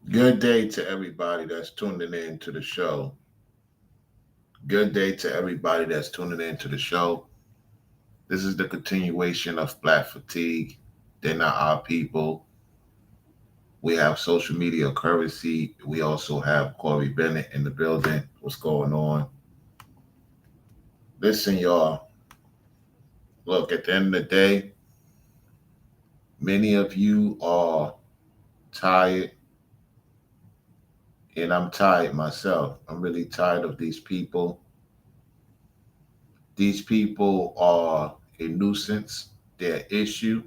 Good day to everybody that's tuning in to the show. Good day to everybody that's tuning in to the show. This is the continuation of Black Fatigue. They're not our people. We have social media currency. We also have Corey Bennett in the building. What's going on? Listen, y'all. Look, at the end of the day, many of you are tired, and I'm tired myself. I'm really tired of these people. These people are a nuisance. They're an issue.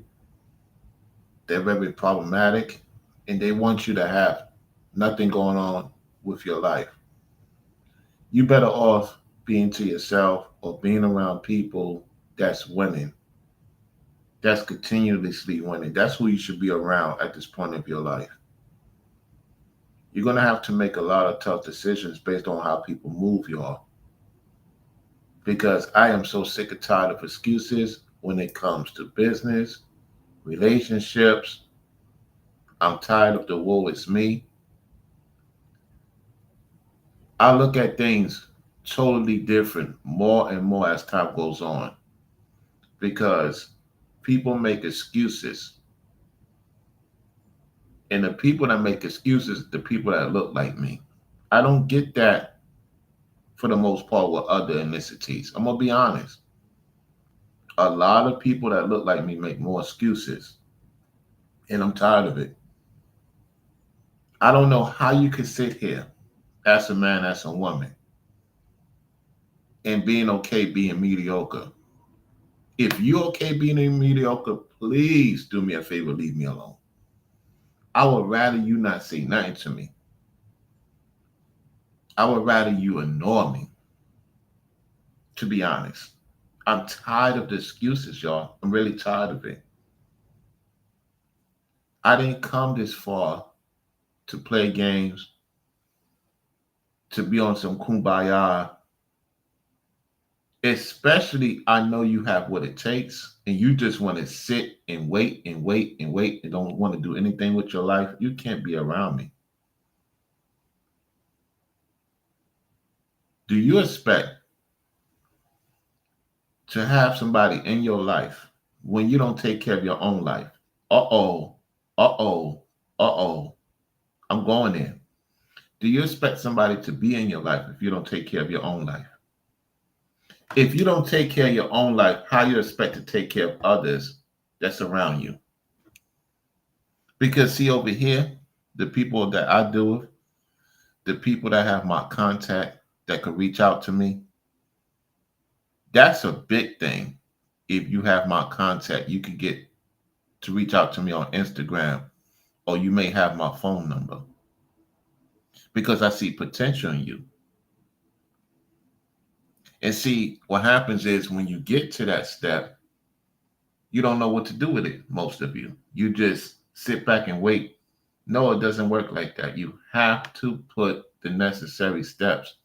They're very problematic, and they want you to have nothing going on with your life. You better off being to yourself or being around people that's winning, that's continuously winning. That's who you should be around at this point of your life. You're going to have to make a lot of tough decisions based on how people move, y'all, because I am so sick and tired of excuses when it comes to business, relationships. I'm tired of the woe is me. I look at things totally different more and more as time goes on because people make excuses. And the people that make excuses, the people that look like me. I don't get that for the most part with other ethnicities. I'm going to be honest. A lot of people that look like me make more excuses. And I'm tired of it. I don't know how you can sit here as a man, as a woman, and being okay being mediocre. If you're okay being mediocre, please do me a favor, leave me alone. I would rather you not say nothing to me. I would rather you ignore me, to be honest. I'm tired of the excuses, y'all. I'm really tired of it. I didn't come this far to play games, to be on some kumbaya. Especially, I know you have what it takes, and you just want to sit and wait and wait and wait and don't want to do anything with your life. You can't be around me. Do you expect to have somebody in your life when you don't take care of your own life? Uh oh, uh oh, uh oh. I'm going in. Do you expect somebody to be in your life if you don't take care of your own life? If you don't take care of your own life, how you expect to take care of others that's around you? Because see over here, the people that I deal with, the people that have my contact that could reach out to me, that's a big thing. If you have my contact, you can get to reach out to me on Instagram, or you may have my phone number because I see potential in you. And see, what happens is when you get to that step, you don't know what to do with it, most of you. You just sit back and wait. No, it doesn't work like that. You have to put the necessary steps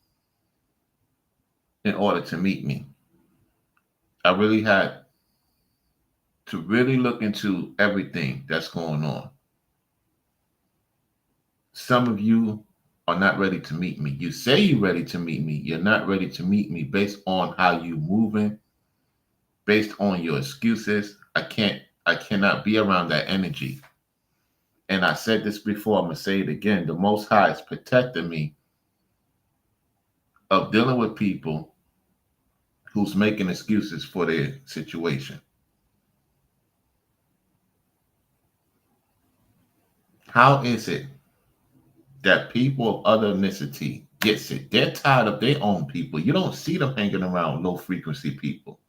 in order to meet me. I really had to really look into everything that's going on. Some of you are not ready to meet me. You say you're ready to meet me. You're not ready to meet me based on how you moving, based on your excuses. I cannot be around that energy. And I said this before, I'm gonna say it again. The most high is protecting me of dealing with people who's making excuses for their situation. How is it that people of other ethnicity gets it? They're tired of their own people. You don't see them hanging around low frequency people.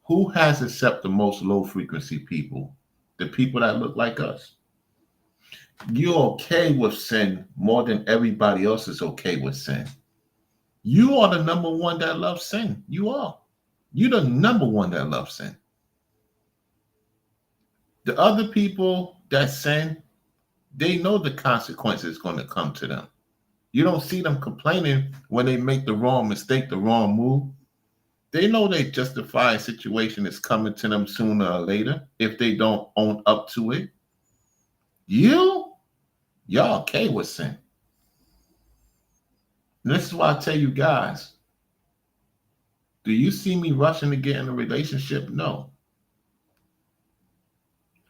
Who has accepted the most low frequency people? The people that look like us. You're okay with sin more than everybody else is okay with sin. You are the number one that loves sin. You are. You're the number one that loves sin. The other people that sin, they know the consequences going to come to them. You don't see them complaining when they make the wrong mistake, the wrong move. They know they justify a situation is coming to them sooner or later if they don't own up to it. You, Y'all okay with sin. And this is why I tell you guys, do you see me rushing to get in a relationship? No.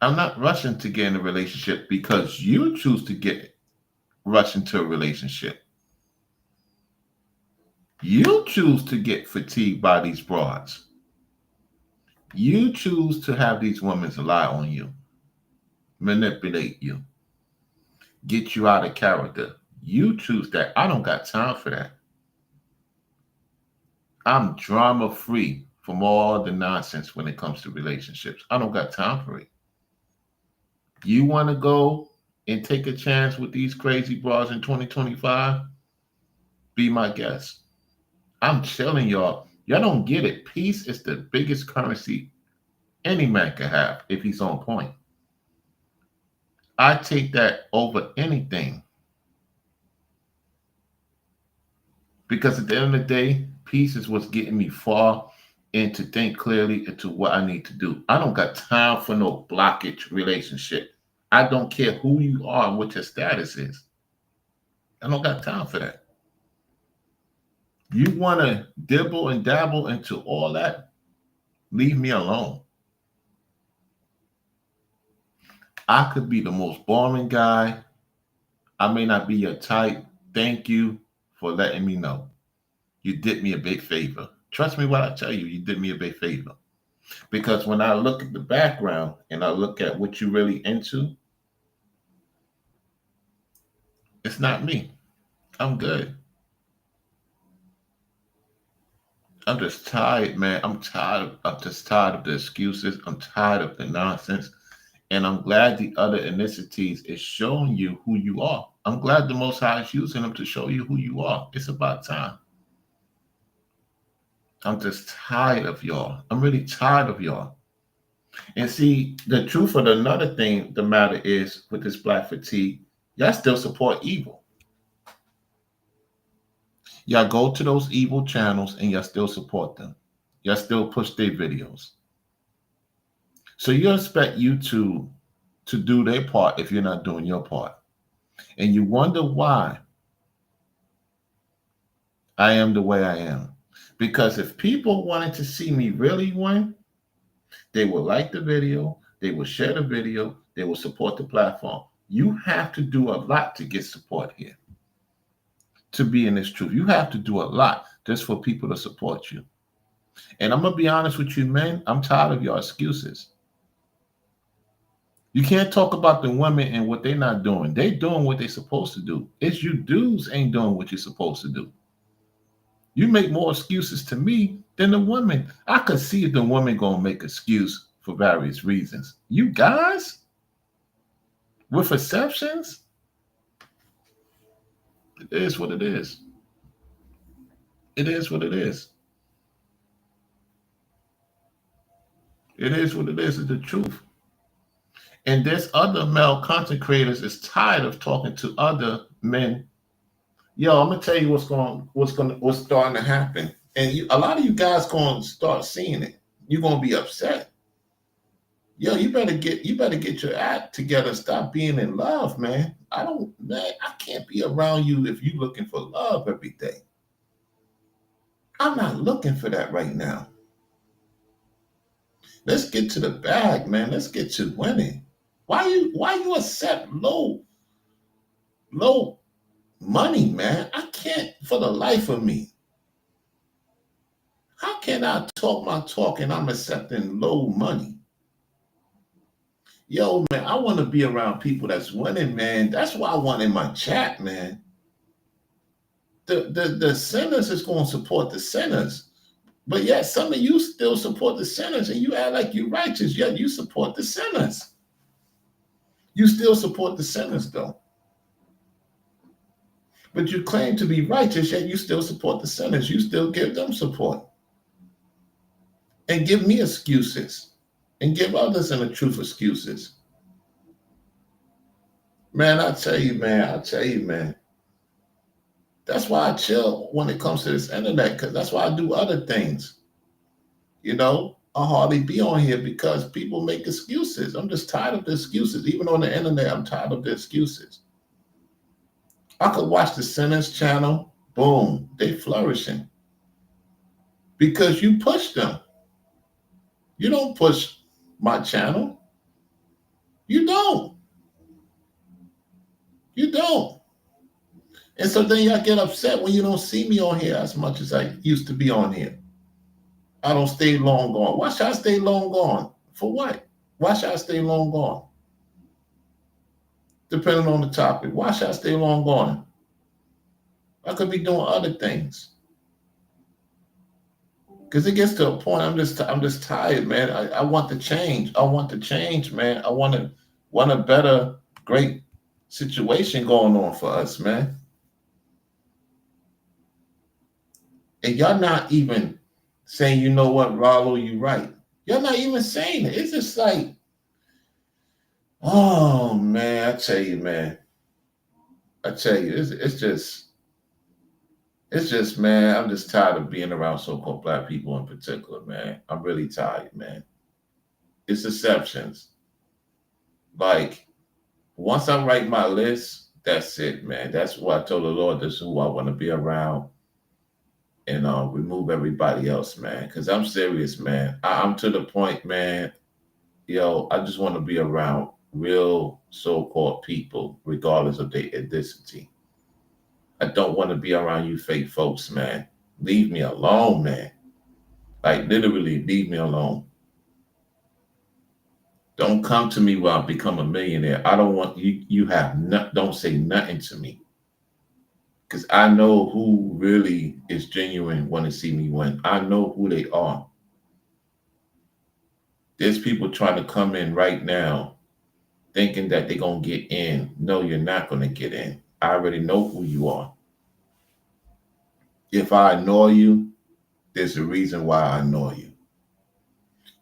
I'm not rushing to get in a relationship because you choose to rush into a relationship. You choose to get fatigued by these broads. You choose to have these women lie on you, manipulate you, get you out of character. You choose that. I don't got time for that. I'm drama free from all the nonsense when it comes to relationships. I don't got time for it. You want to go and take a chance with these crazy bras in 2025? Be my guest. I'm telling y'all, y'all don't get it. Peace is the biggest currency any man can have if he's on point. I take that over anything because at the end of the day, peace is what's getting me far and to think clearly into what I need to do. I don't got time for no blockage relationship. I don't care who you are and what your status is. I don't got time for that. You want to dibble and dabble into all that? Leave me alone. I could be the most boring guy. I may not be your type. Thank you for letting me know. You did me a big favor. Trust me when I tell you, you did me a big favor. Because when I look at the background and I look at what you're really into, it's not me. I'm good. I'm just tired, man. I'm just tired of the excuses. I'm tired of the nonsense. And I'm glad the other ethnicities is showing you who you are. I'm glad the Most High is using them to show you who you are. It's about time. I'm just tired of y'all. I'm really tired of y'all. And see, the truth of another thing, the matter is with this black fatigue, y'all still support evil. Y'all go to those evil channels and y'all still support them. Y'all still push their videos. So you expect YouTube to do their part if you're not doing your part. And you wonder why I am the way I am. Because if people wanted to see me really win, they will like the video, they will share the video, they will support the platform. You have to do a lot to get support here. To be in this truth, you have to do a lot just for people to support you. And I'm going to be honest with you, men, I'm tired of your excuses. You can't talk about the women and what they're not doing. They're doing what they're supposed to do. It's you dudes ain't doing what you're supposed to do. You make more excuses to me than the women. I could see if the women gonna make excuse for various reasons. You guys, with exceptions, it is what it is. It is what it is. It is what it is. It's the truth. And this other male content creators is tired of talking to other men. Yo, I'm gonna tell you what's starting to happen. And a lot of you guys gonna start seeing it. You're gonna be upset. Yo, you better get your act together. Stop being in love, man. I can't be around you if you're looking for love every day. I'm not looking for that right now. Let's get to the bag, man. Let's get to winning. Why you accept low money, man? I can't for the life of me. How can I talk my talk and I'm accepting low money? Yo, man, I want to be around people that's winning, man. That's what I want in my chat, man. The sinners is going to support the sinners. But yet some of you still support the sinners and you act like you're righteous, yet you support the sinners. You still support the sinners, though. But you claim to be righteous, yet you still support the sinners. You still give them support. And give me excuses. And give others in the truth excuses. Man, I tell you, man. That's why I chill when it comes to this internet, because that's why I do other things. You know, I hardly be on here because people make excuses. I'm just tired of the excuses. Even on the internet, I'm tired of the excuses. I could watch the Sinners channel. Boom, they flourishing because you push them. You don't push my channel. You don't. You don't. And so then y'all get upset when you don't see me on here as much as I used to be on here. I don't stay long gone. Why should I stay long gone? For what? Why should I stay long gone? Depending on the topic. Why should I stay long gone? I could be doing other things. Because it gets to a point, I'm just tired, man. I want to change. I want to change, man. I want a better, great situation going on for us, man. And y'all not even saying, you know what, Rollo, you right. Y'all not even saying it. It's just like, oh man, I tell you, man. I tell you, it's just, man, I'm just tired of being around so-called black people in particular, man. I'm really tired, man. It's exceptions. Like, once I write my list, that's it, man. That's what I told the Lord, this is who I want to be around and remove everybody else, man. Because I'm serious, man. I'm to the point, man, yo, I just want to be around real so-called people, regardless of their ethnicity. I don't want to be around you fake folks, man. Leave me alone, man. Like literally, leave me alone. Don't come to me while I become a millionaire. I don't want you. You have not. Don't say nothing to me, because I know who really is genuine. Want to see me win. I know who they are. There's people trying to come in right now, thinking that they're gonna get in. No, you're not gonna get in. I already know who you are. If I ignore you, there's a reason why I ignore you.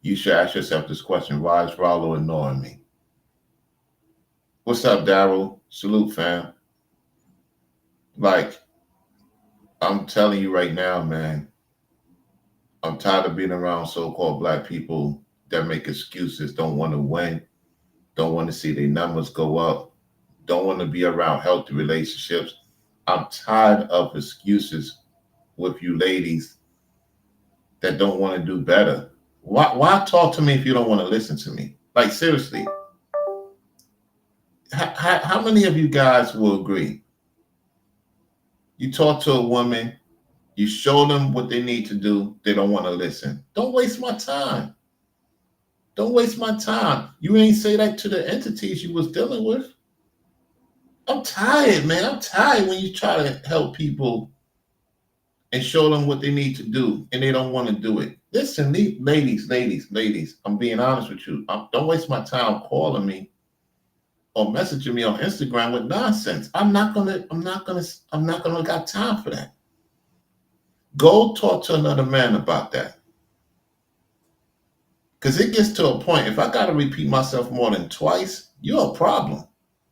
You should ask yourself this question: why is Rollo ignoring me? What's up, Daryl? Salute, fam. Like, I'm telling you right now, man, I'm tired of being around so-called black people that make excuses, don't want to win, don't want to see their numbers go up, don't want to be around healthy relationships. I'm tired of excuses with you ladies that don't want to do better. Why talk to me if you don't want to listen to me? Like, seriously, how many of you guys will agree? You talk to a woman, you show them what they need to do, they don't want to listen. Don't waste my time. Don't waste my time. You ain't say that to the entities you was dealing with. I'm tired, man. I'm tired when you try to help people and show them what they need to do and they don't want to do it. Listen, ladies, I'm being honest with you. Don't waste my time calling me or messaging me on Instagram with nonsense. I'm not gonna got time for that. Go talk to another man about that. Because it gets to a point, if I got to repeat myself more than twice, you're a problem.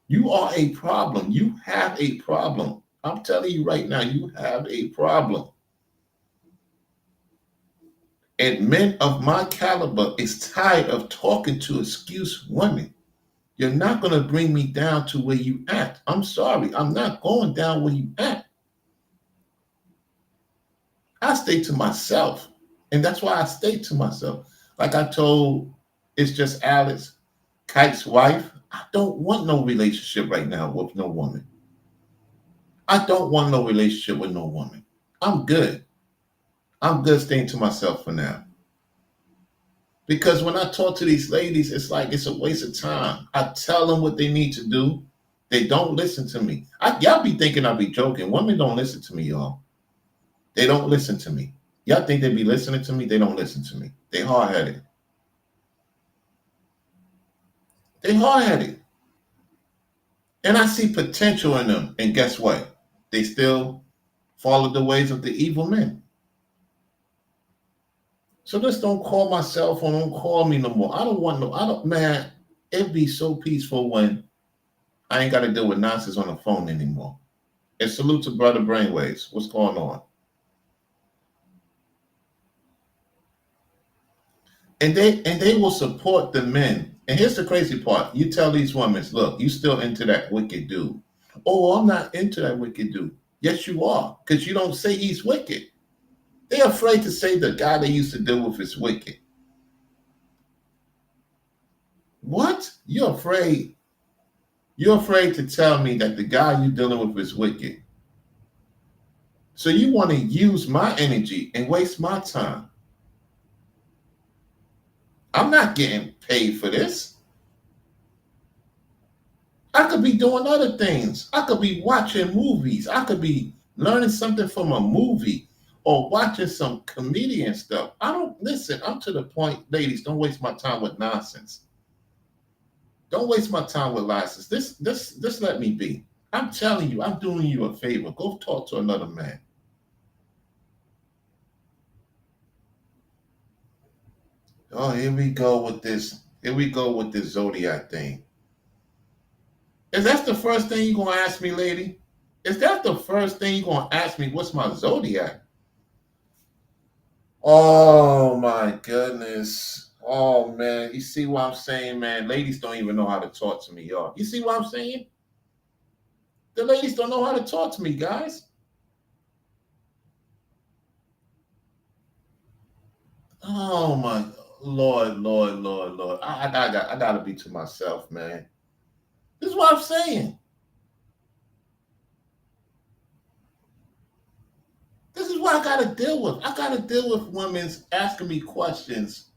You are a problem. You have a problem. I'm telling you right now, you have a problem. And men of my caliber is tired of talking to excuse women. You're not going to bring me down to where you at. I'm sorry. I'm not going down where you at. I stay to myself. And that's why I stay to myself. Like I told, it's just Alex, Kite's wife. I don't want no relationship right now with no woman. I don't want no relationship with no woman. I'm good. I'm good staying to myself for now. Because when I talk to these ladies, it's like it's a waste of time. I tell them what they need to do. They don't listen to me. Y'all be thinking I be joking. Women don't listen to me, y'all. They don't listen to me. Y'all think they be listening to me? They don't listen to me. They hard-headed. They hard-headed. And I see potential in them. And guess what? They still follow the ways of the evil men. So just don't call my cell phone. Don't call me no more. Man, it'd be so peaceful when I ain't got to deal with nonsense on the phone anymore. And salute to Brother Brainwaves. What's going on? And they will support the men. And here's the crazy part. You tell these women, look, you still into that wicked dude. Oh, I'm not into that wicked dude. Yes, you are, because you don't say he's wicked. They're afraid to say the guy they used to deal with is wicked. What? You're afraid? You're afraid to tell me that the guy you're dealing with is wicked. So you want to use my energy and waste my time. I'm not getting paid for this. I could be doing other things. I could be watching movies. I could be learning something from a movie or watching some comedian stuff. I don't listen. I'm to the point, ladies, don't waste my time with nonsense. Don't waste my time with license. This let me be. I'm telling you, I'm doing you a favor. Go talk to another man. Oh, here we go with this. Here we go with this zodiac thing. Is that the first thing you're gonna ask me, lady? Is that the first thing you're gonna ask me? What's my zodiac? Oh my goodness. Oh man. You see what I'm saying, man? Ladies don't even know how to talk to me, y'all. You see what I'm saying? The ladies don't know how to talk to me, guys. Oh my Lord, Lord, Lord, Lord. I gotta be to myself, man. This is what I'm saying. This is what I gotta deal with. I gotta deal with women asking me questions.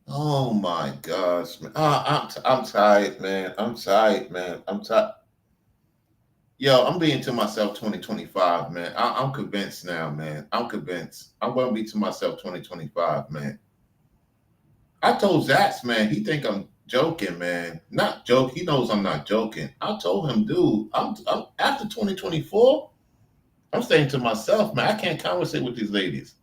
Oh my gosh, man. I'm tired, man. I'm tired, man. I'm tired. Yo, I'm being to myself 2025, man. I'm convinced now, man. I'm convinced. I'm gonna be to myself 2025, man. I told Zax, man, he think I'm joking, man. Not joke. He knows I'm not joking. I told him, dude, I'm after 2024. I'm saying to myself, man, I can't conversate with these ladies.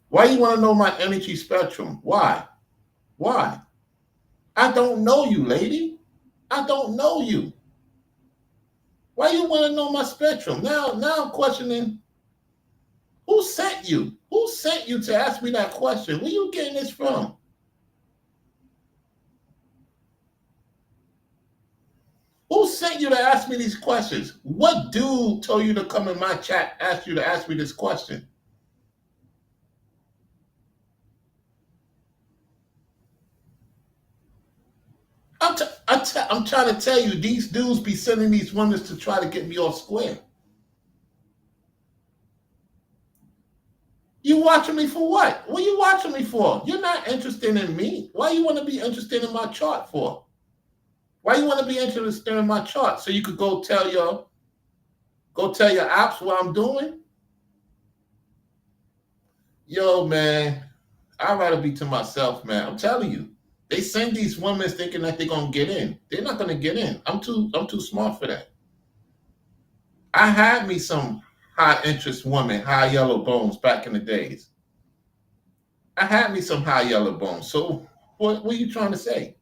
Why you want to know my energy spectrum? Why? Why? I don't know you, lady. I don't know you. Why you want to know my spectrum? Now I'm questioning who sent you? Who sent you to ask me that question? Where you getting this from? Who sent you to ask me these questions? What dude told you to come in my chat, ask you to ask me this question? I'm trying to tell you, these dudes be sending these women to try to get me off square. You watching me for what? What are you watching me for? You're not interested in me. Why you want to be interested in my chart for? Why you want to be interested in my chart? So you could go tell your ops what I'm doing? Yo, man, I'd rather be to myself, man. I'm telling you. They send these women thinking that they're gonna get in. They're not gonna get in. I'm too smart for that. I had me some high interest woman, high yellow bones back in the days. I had me some high yellow bones. So what are you trying to say?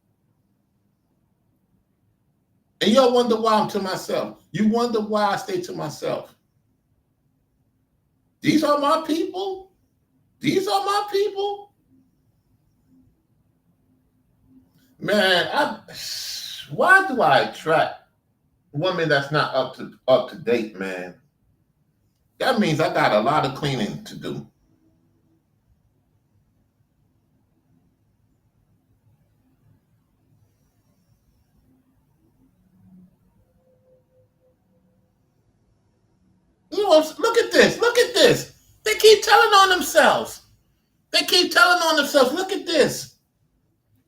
And y'all wonder why I'm to myself. You wonder why I stay to myself. These are my people. These are my people. Man, why do I attract women that's not up to date, man? That means I got a lot of cleaning to do. You know, look at this. Look at this. They keep telling on themselves. They keep telling on themselves. Look at this.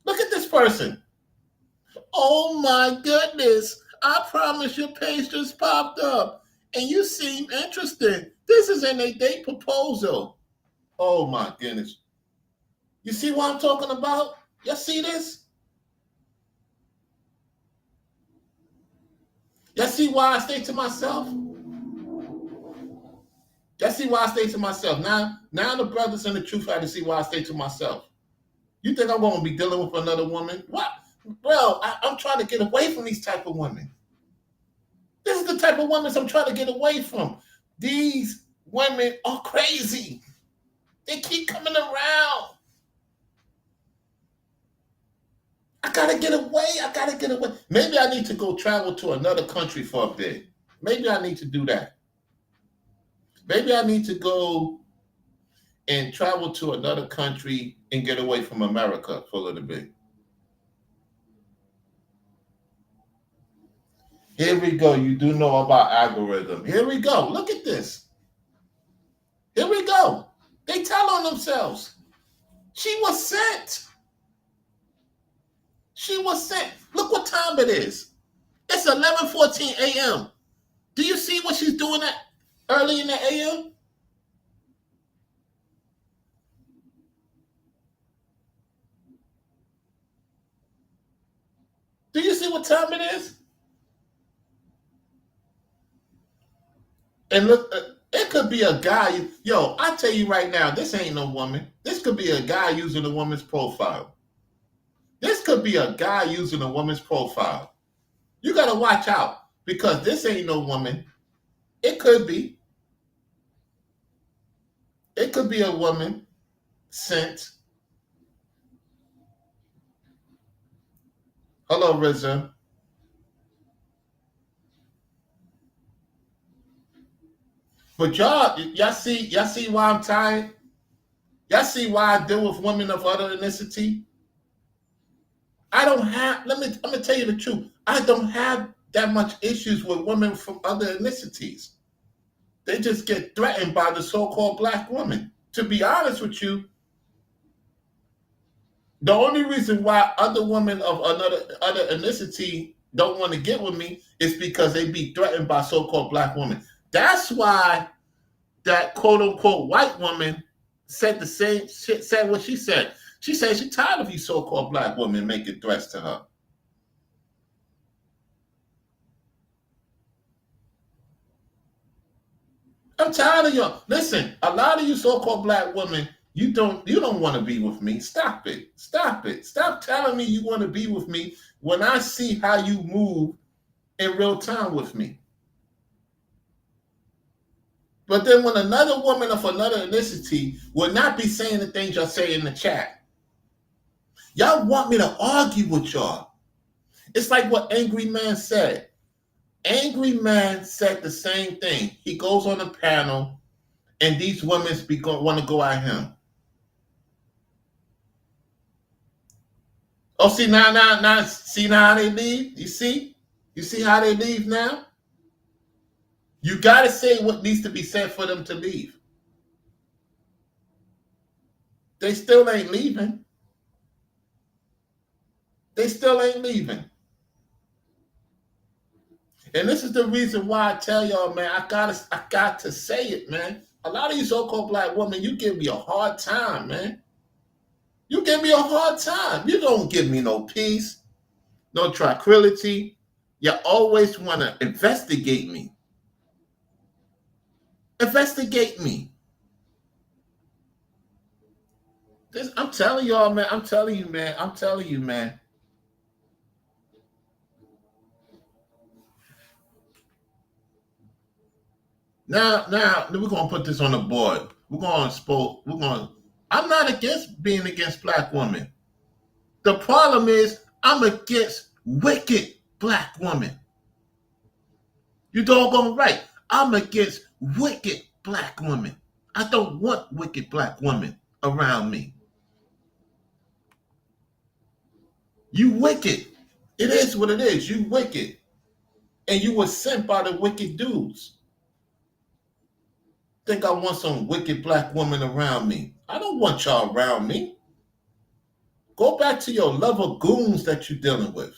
Look at this person. Oh my goodness. I promise your page just popped up and you seem interested. This is in a date proposal. Oh my goodness. You see what I'm talking about? You see this? You see why I stay to myself? You see why I stay to myself? Now the brothers and the truth had to see why I stay to myself. You think I'm going to be dealing with another woman? What? Bro, I'm trying to get away from these type of women. This is the type of women I'm trying to get away from. These women are crazy. They keep coming around. I gotta get away. I gotta get away. Maybe I need to go travel to another country for a bit. Maybe I need to do that. Maybe I need to go and travel to another country and get away from America for a little bit. Here we go. You do know about algorithm. Here we go. Look at this. Here we go. They tell on themselves. She was sent. She was sent. Look what time it is. It's 11:14 a.m. Do you see what she's doing at early in the a.m.? Do you see what time it is? And look, it could be a guy. Yo, I tell you right now, this ain't no woman. This could be a guy using a woman's profile. This could be a guy using a woman's profile. You got to watch out because this ain't no woman. It could be. It could be a woman sent. Hello, Rizza. But y'all see why I'm tired? Y'all see why I deal with women of other ethnicity? I don't have, let me tell you the truth. I don't have that much issues with women from other ethnicities. They just get threatened by the so-called black woman. To be honest with you, the only reason why other women of other ethnicity don't want to get with me is because they be threatened by so-called black women. That's why that quote-unquote white woman said the same shit, said what she said. She said she's tired of you so-called black women making threats to her. I'm tired of y'all. Listen, a lot of you so-called black women, you don't want to be with me. Stop it. Stop it. Stop telling me you want to be with me when I see how you move in real time with me. But then when another woman of another ethnicity will not be saying the things y'all say in the chat, y'all want me to argue with y'all. It's like what Angry Man said. Angry Man said the same thing. He goes on a panel and these women want to go at him. Oh, see now, see now how they leave? You see how they leave now? You got to say what needs to be said for them to leave. They still ain't leaving. They still ain't leaving. And this is the reason why I tell y'all, man, I got to say it, man. A lot of you so-called black women, you give me a hard time, man. You give me a hard time. You don't give me no peace, no tranquility. You always want to investigate me. Investigate me. I'm telling y'all, man. I'm telling you, man. I'm telling you, man. Now, we're gonna put this on the board. I'm not against being against black women. The problem is I'm against wicked black women. You doggone right. I'm against wicked black women. I don't want wicked black women around me. You wicked. It is what it is. You wicked. And you were sent by the wicked dudes. Think I want some wicked black woman around me. I don't want y'all around me. Go back to your lover goons that you're dealing with.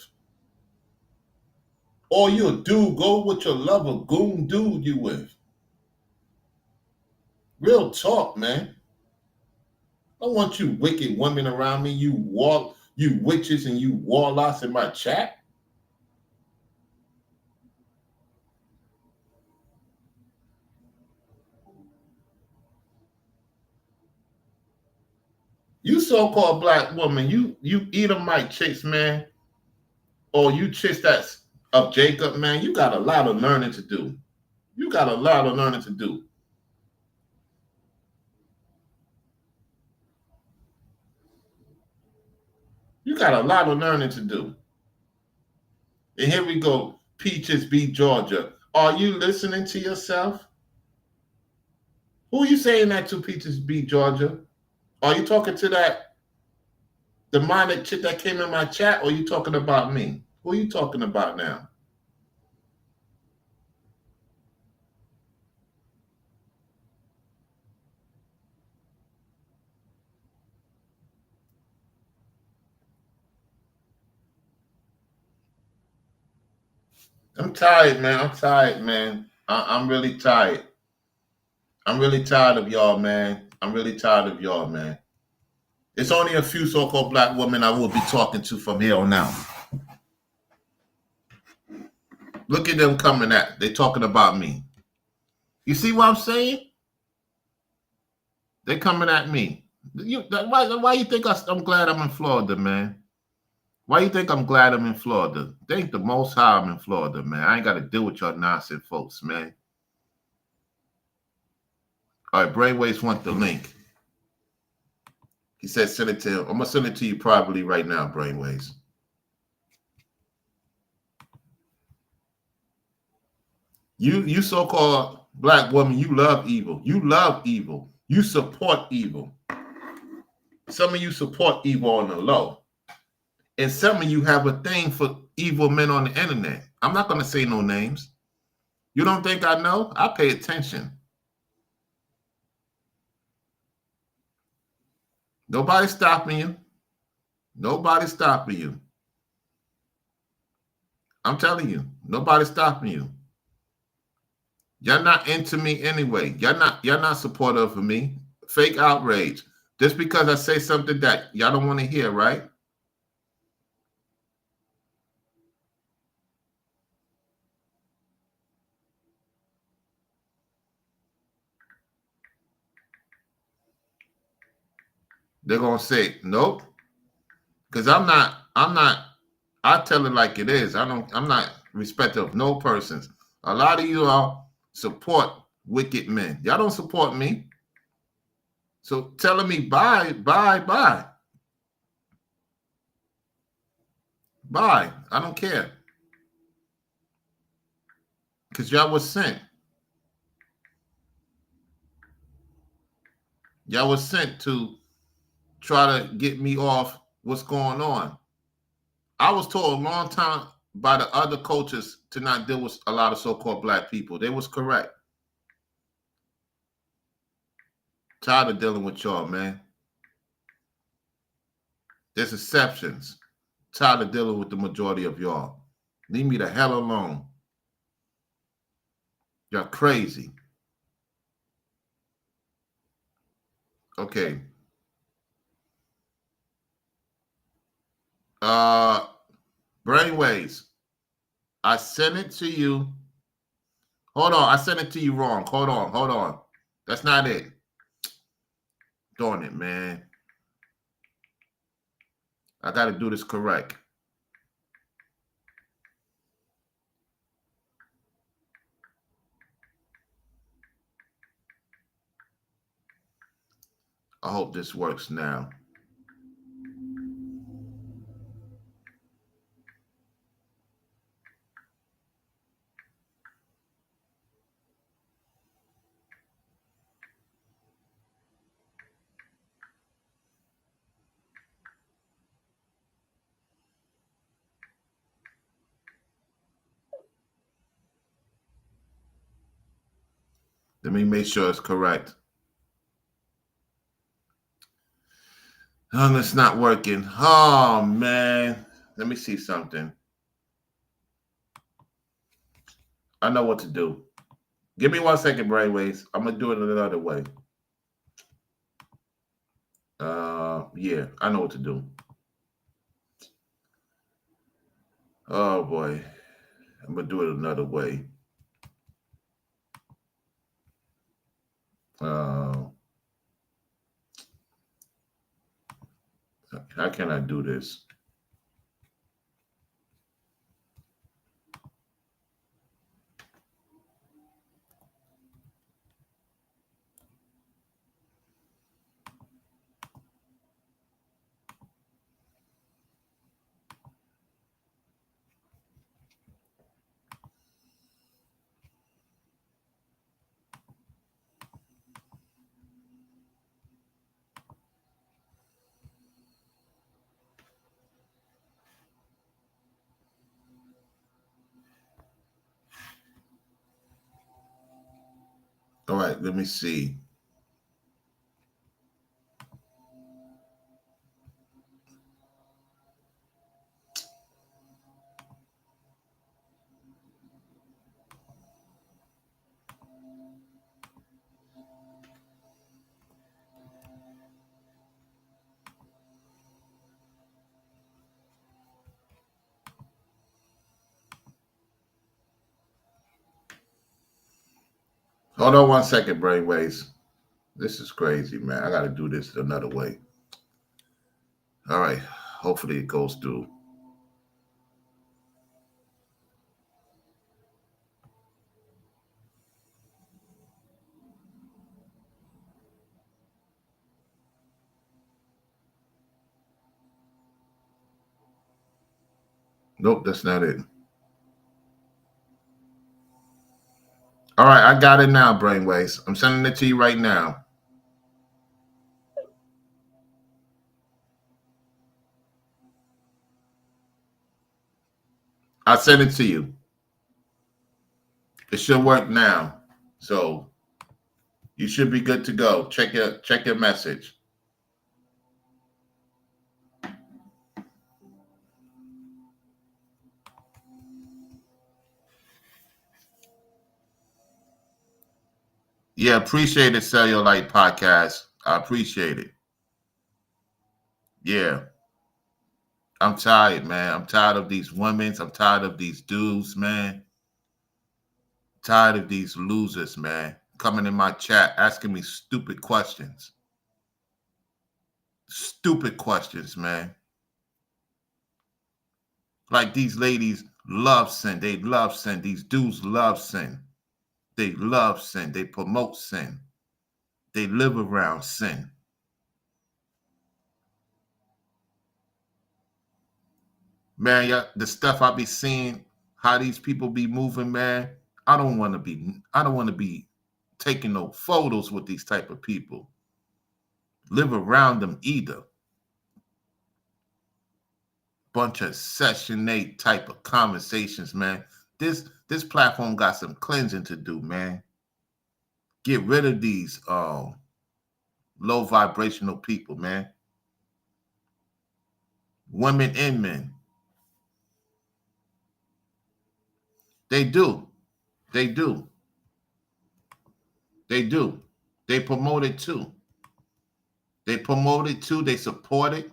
Or you a dude, go with your lover goon dude you with. Real talk, man. I don't want you wicked women around me, you witches and you warlocks in my chat. You so-called black woman, you Edomite chicks, man, or you chicks that's of Jacob, man, you got a lot of learning to do. You got a lot of learning to do. You got a lot of learning to do. And here we go. Peaches B. Georgia. Are you listening to yourself? Who are you saying that to, Peaches B. Georgia? Are you talking to that demonic chick that came in my chat, or are you talking about me? Who are you talking about now? I'm tired, man. I'm tired, man. I'm really tired. I'm really tired of y'all, man. I'm really tired of y'all, man. It's only a few so-called black women I will be talking to from here on out. Look at them coming at. They talking about me. You see what I'm saying? They coming at me. Why you think I'm glad I'm in Florida, man? Why you think I'm glad I'm in Florida? Thank the Most High I'm in Florida, man. I ain't got to deal with y'all nonsense folks, man. All right, Brainwaves want the link. He said send it to him. I'm going to send it to you privately right now, Brainwaves. You so-called black woman, you love evil. You love evil. You support evil. Some of you support evil on the low. And some of you have a thing for evil men on the internet. I'm not going to say no names. You don't think I know? I pay attention. Nobody's stopping you. Nobody's stopping you. I'm telling you, nobody's stopping you. Y'all not into me anyway. Y'all not supportive of me. Fake outrage. Just because I say something that y'all don't want to hear, right? They're gonna say nope. Because I'm not, I tell it like it is. I'm not respectful of no persons. A lot of you all support wicked men. Y'all don't support me. So telling me bye. Bye. I don't care. Because y'all was sent. Y'all was sent to try to get me off what's going on. I was told a long time by the other coaches to not deal with a lot of so-called black people. They was correct. Tired of dealing with y'all, man. There's exceptions. Tired of dealing with the majority of y'all. Leave me the hell alone. You're crazy. Okay. Brainwaves. I sent it to you. Hold on. I sent it to you wrong. Hold on. That's not it. Darn it, man. I got to do this correct. I hope this works now. Let me make sure it's correct. Oh, it's not working. Oh, man. Let me see something. I know what to do. Give me 1 second, Brainwaves. I'm going to do it another way. Yeah, I know what to do. Oh, boy. I'm going to do it another way. How can I do this? All right, let me see. Hold on 1 second, Brainwaves. This is crazy, man. I got to do this another way. All right. Hopefully it goes through. Nope, that's not it. All right, I got it now, Brainwaves. I'm sending it to you right now. I sent it to you. It should work now. So you should be good to go. Check your message. Yeah, appreciate it, Cellulite Podcast. I appreciate it. Yeah. I'm tired, man. I'm tired of these women. I'm tired of these dudes, man. Tired of these losers, man. Coming in my chat asking me stupid questions. Stupid questions, man. Like these ladies love sin. They love sin. These dudes love sin. They love sin. They promote sin. They live around sin. Man, yeah, the stuff I be seeing, how these people be moving, man. I don't want to be taking no photos with these type of people. Live around them either. Bunch of Section 8 type of conversations, man. This platform got some cleansing to do, man. Get rid of these low vibrational people, man. Women and men. They do. They do. They do. They promote it too. They promote it too. They support it.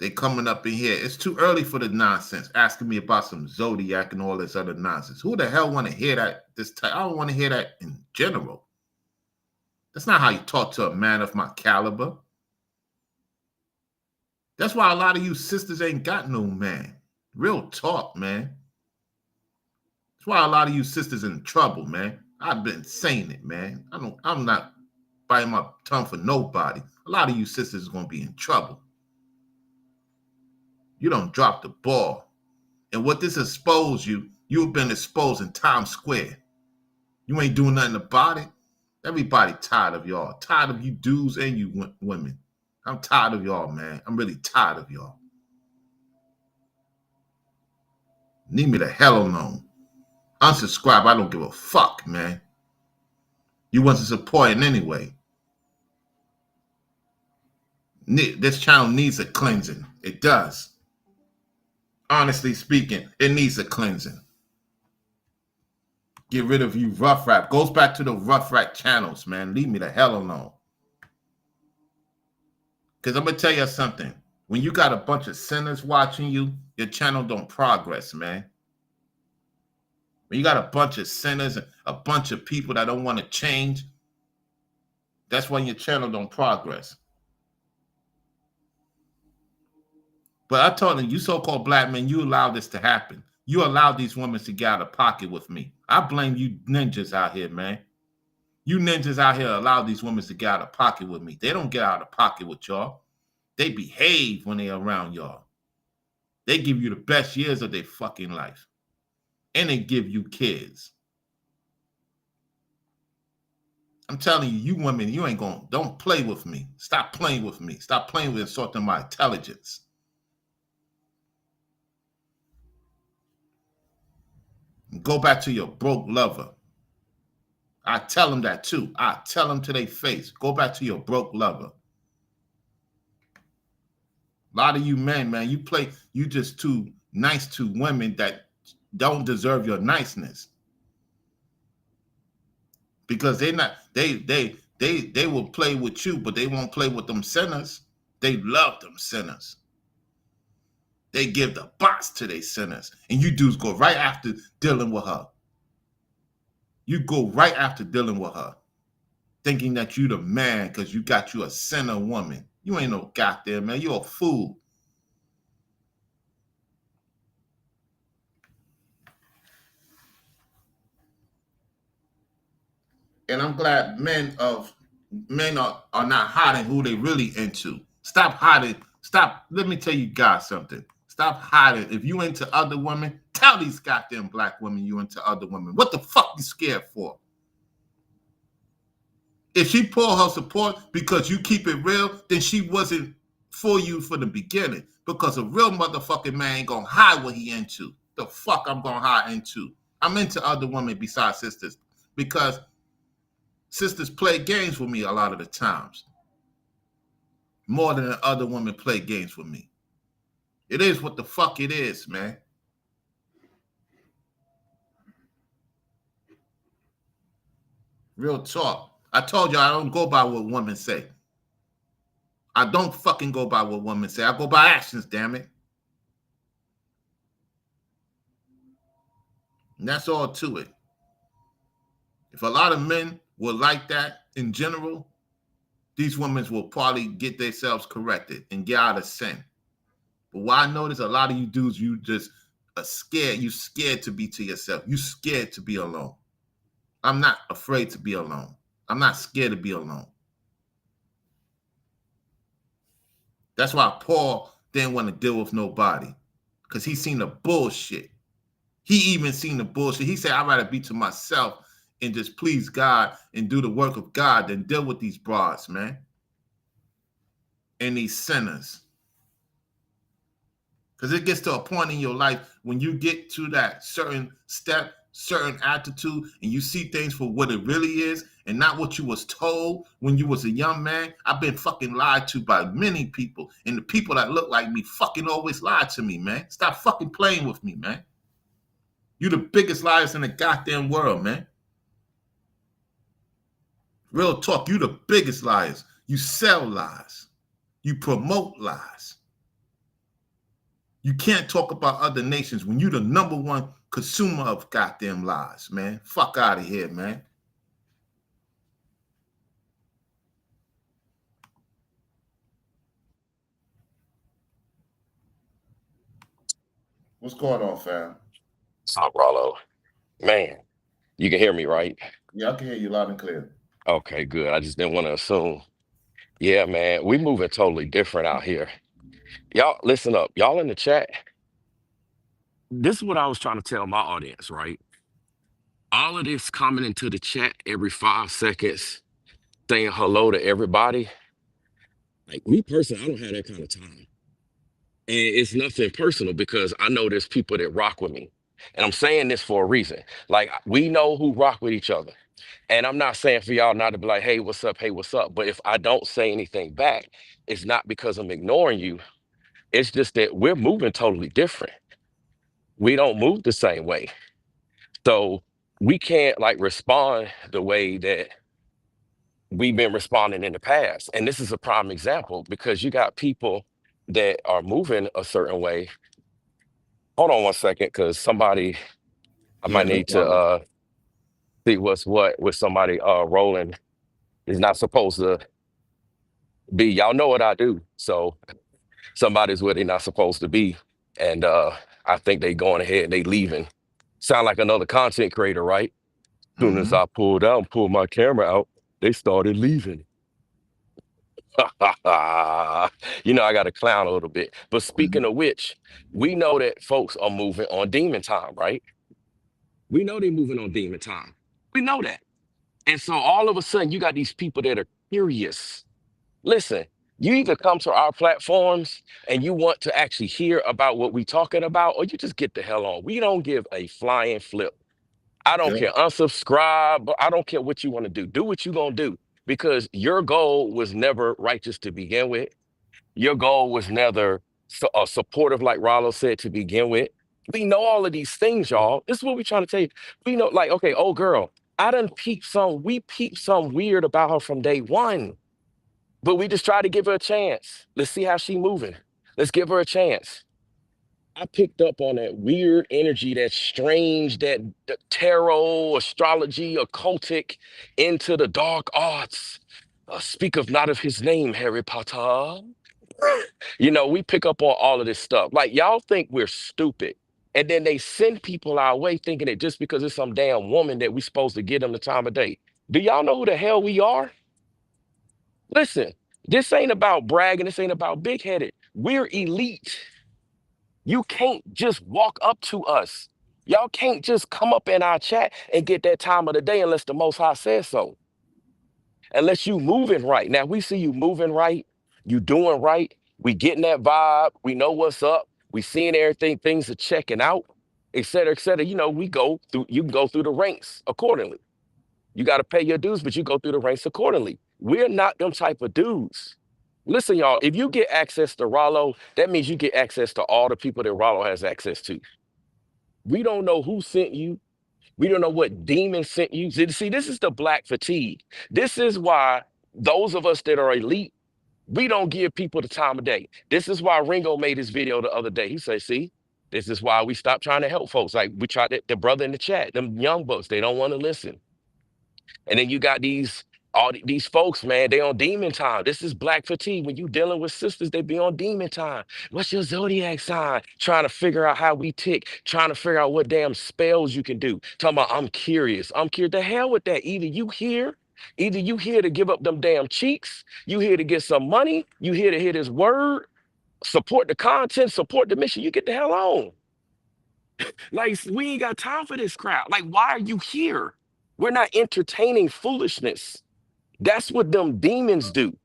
They coming up in here. It's too early for the nonsense. Asking me about some zodiac and all this other nonsense. Who the hell want to hear that? I don't want to hear that in general. That's not how you talk to a man of my caliber. That's why a lot of you sisters ain't got no man. Real talk, man. That's why a lot of you sisters in trouble, man. I've been saying it, man. I'm not biting my tongue for nobody. A lot of you sisters is gonna be in trouble. You don't drop the ball. And what this exposed you've been exposed in Times Square. You ain't doing nothing about it. Everybody tired of y'all. Tired of you dudes and you women. I'm tired of y'all, man. I'm really tired of y'all. Leave me the hell alone. Unsubscribe. I don't give a fuck, man. You wasn't supporting anyway. This channel needs a cleansing. It does. Honestly speaking, it needs a cleansing. Get rid of you rough rap. Goes back to the rough rap channels, man. Leave me the hell alone. Because I'm going to tell you something. When you got a bunch of sinners watching you, your channel don't progress, man. When you got a bunch of sinners, a bunch of people that don't want to change, that's when your channel don't progress. But I told them, you so-called black men, you allowed this to happen. You allowed these women to get out of pocket with me. I blame you ninjas out here, man. You ninjas out here allow these women to get out of pocket with me. They don't get out of pocket with y'all. They behave when they're around y'all. They give you the best years of their fucking life. And they give you kids. I'm telling you, you women, you ain't going, don't play with me. Stop playing with me. Stop playing with insulting my intelligence. Go back to your broke lover. I tell them that too. I tell them to their face. Go back to your broke lover. A lot of you men, man, you just too nice to women that don't deserve your niceness. Because they will play with you, but they won't play with them sinners. They love them sinners. They give the box to their sinners. And you dudes go right after dealing with her. You go right after dealing with her. Thinking that you the man because you got you a sinner woman. You ain't no goddamn man. You're a fool. And I'm glad men are not hiding who they really into. Stop hiding. Stop. Let me tell you guys something. Stop hiding. If you into other women, tell these goddamn black women you into other women. What the fuck you scared for? If she pull her support because you keep it real, then she wasn't for you for the beginning. Because a real motherfucking man ain't gonna hide what he into. The fuck I'm gonna hide into. I'm into other women besides sisters. Because sisters play games with me a lot of the times. More than the other women play games with me. It is what the fuck it is, man. Real talk. I told you I don't go by what women say. I don't fucking go by what women say. I go by actions, damn it. And that's all to it. If a lot of men were like that in general, these women will probably get themselves corrected and get out of sin. But what I notice, a lot of you dudes, you just are scared. You scared to be to yourself. You scared to be alone. I'm not afraid to be alone. I'm not scared to be alone. That's why Paul didn't want to deal with nobody, because he seen the bullshit. He even seen the bullshit. He said, I'd rather be to myself and just please God and do the work of God than deal with these broads, man. And these sinners. Because it gets to a point in your life when you get to that certain step, certain attitude, and you see things for what it really is and not what you was told when you was a young man. I've been fucking lied to by many people. And the people that look like me fucking always lied to me, man. Stop fucking playing with me, man. You the biggest liars in the goddamn world, man. Real talk, you the biggest liars. You sell lies. You promote lies. You can't talk about other nations when you're the number one consumer of goddamn lies, man. Fuck out of here, man. What's going on, fam? Stop, Rollo. Man, you can hear me, right? Yeah, I can hear you loud and clear. Okay, good. I just didn't want to assume. Yeah, man, we moving totally different out here. Y'all, listen up. Y'all in the chat. This is what I was trying to tell my audience, right? All of this coming into the chat every 5 seconds, saying hello to everybody. Like me personally, I don't have that kind of time. And it's nothing personal because I know there's people that rock with me. And I'm saying this for a reason. Like we know who rock with each other. And I'm not saying for y'all not to be like, hey, what's up? Hey, what's up? But if I don't say anything back, it's not because I'm ignoring you. It's just that we're moving totally different. We don't move the same way. So we can't like respond the way that we've been responding in the past. And this is a prime example because you got people that are moving a certain way. Hold on one second, because somebody I Yeah, might no need to problem. see what's what with somebody rolling is not supposed to be. Y'all know what I do. So somebody's where they're not supposed to be. And I think they going ahead and they leaving. Sound like another content creator, right? Soon as Mm-hmm. I pulled out and pulled my camera out, they started leaving. I got to clown a little bit. But speaking Mm-hmm. of which, we know that folks are moving on demon time, right? We know they're moving on demon time. We know that. And so all of a sudden, you got these people that are curious. Listen, you either come to our platforms and you want to actually hear about what we're talking about, or you just get the hell on. We don't give a flying flip. I don't Yeah. care. Unsubscribe. But I don't care what you want to do. Do what you gonna do because your goal was never righteous to begin with. Your goal was never supportive, like Rollo said to begin with. We know all of these things, y'all. This is what we're trying to tell you. We know, like, okay, oh girl, we peeped some weird about her from day one, but we just try to give her a chance. Let's see how she moving. Let's give her a chance. I picked up on that weird energy, that strange, that tarot, astrology, occultic, into the dark arts. Speak of not of his name, Harry Potter. We pick up on all of this stuff. Like y'all think we're stupid. And then they send people our way thinking that just because it's some damn woman that we supposed to give them the time of day. Do y'all know who the hell we are? Listen, this ain't about bragging. This ain't about big headed. We're elite. You can't just walk up to us. Y'all can't just come up in our chat and get that time of the day unless the Most High says so. Unless you moving right. Now we see you moving right, you doing right. We getting that vibe. We know what's up. We seeing everything. Things are checking out, et cetera, et cetera. We go through. You can go through the ranks accordingly. You got to pay your dues, but you go through the ranks accordingly. We're not them type of dudes. Listen, y'all, if you get access to Rollo, that means you get access to all the people that Rollo has access to. We don't know who sent you. We don't know what demon sent you. See, this is the black fatigue. This is why those of us that are elite, we don't give people the time of day. This is why Ringo made his video the other day. He said, see, this is why we stopped trying to help folks. Like we tried the brother in the chat, them young bucks, they don't want to listen. And then you got these folks, man, they on demon time. This is black fatigue. When you dealing with sisters, they be on demon time. What's your zodiac sign? Trying to figure out how we tick, trying to figure out what damn spells you can do. Talking about I'm curious. I'm curious. The hell with that. Either you here to give up them damn cheeks, you here to get some money, you here to hear this word, support the content, support the mission. You get the hell on. Like, we ain't got time for this crap. Like, why are you here? We're not entertaining foolishness. That's what them demons do.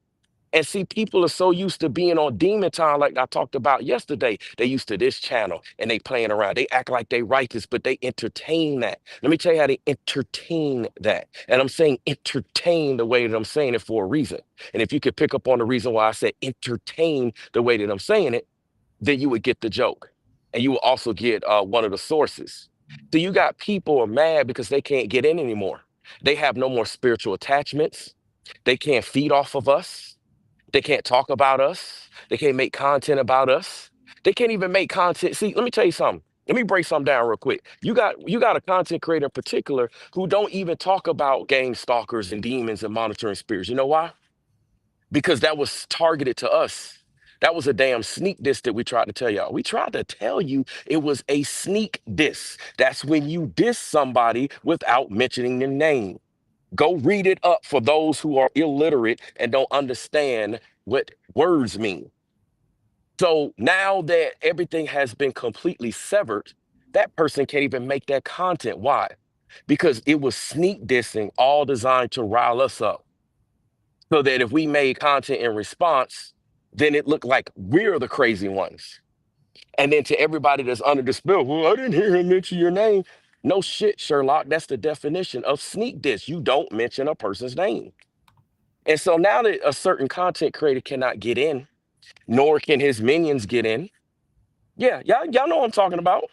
And see, people are so used to being on demon time, like I talked about yesterday. They used to this channel and they playing around. They act like they righteous, but they entertain that. Let me tell you how they entertain that. And I'm saying entertain the way that I'm saying it for a reason. And if you could pick up on the reason why I said entertain the way that I'm saying it, then you would get the joke. And you will also get one of the sources. So you got people are mad because they can't get in anymore. They have no more spiritual attachments. They can't feed off of us. They can't talk about us. They can't make content about us. They can't even make content. See, let me tell you something. Let me break something down real quick. You got a content creator in particular who don't even talk about gang stalkers and demons and monitoring spirits. You know why? Because that was targeted to us. That was a damn sneak diss that we tried to tell y'all. We tried to tell you it was a sneak diss. That's when you diss somebody without mentioning their name. Go read it up for those who are illiterate and don't understand what words mean. So now that everything has been completely severed, that person can't even make that content. Why? Because it was sneak dissing, all designed to rile us up. So that if we made content in response, then it looked like we're the crazy ones. And then to everybody that's under the spell, well, I didn't hear him mention your name. No shit, Sherlock. That's the definition of sneak diss. You don't mention a person's name. And so now that a certain content creator cannot get in, nor can his minions get in. Yeah, y'all know what I'm talking about.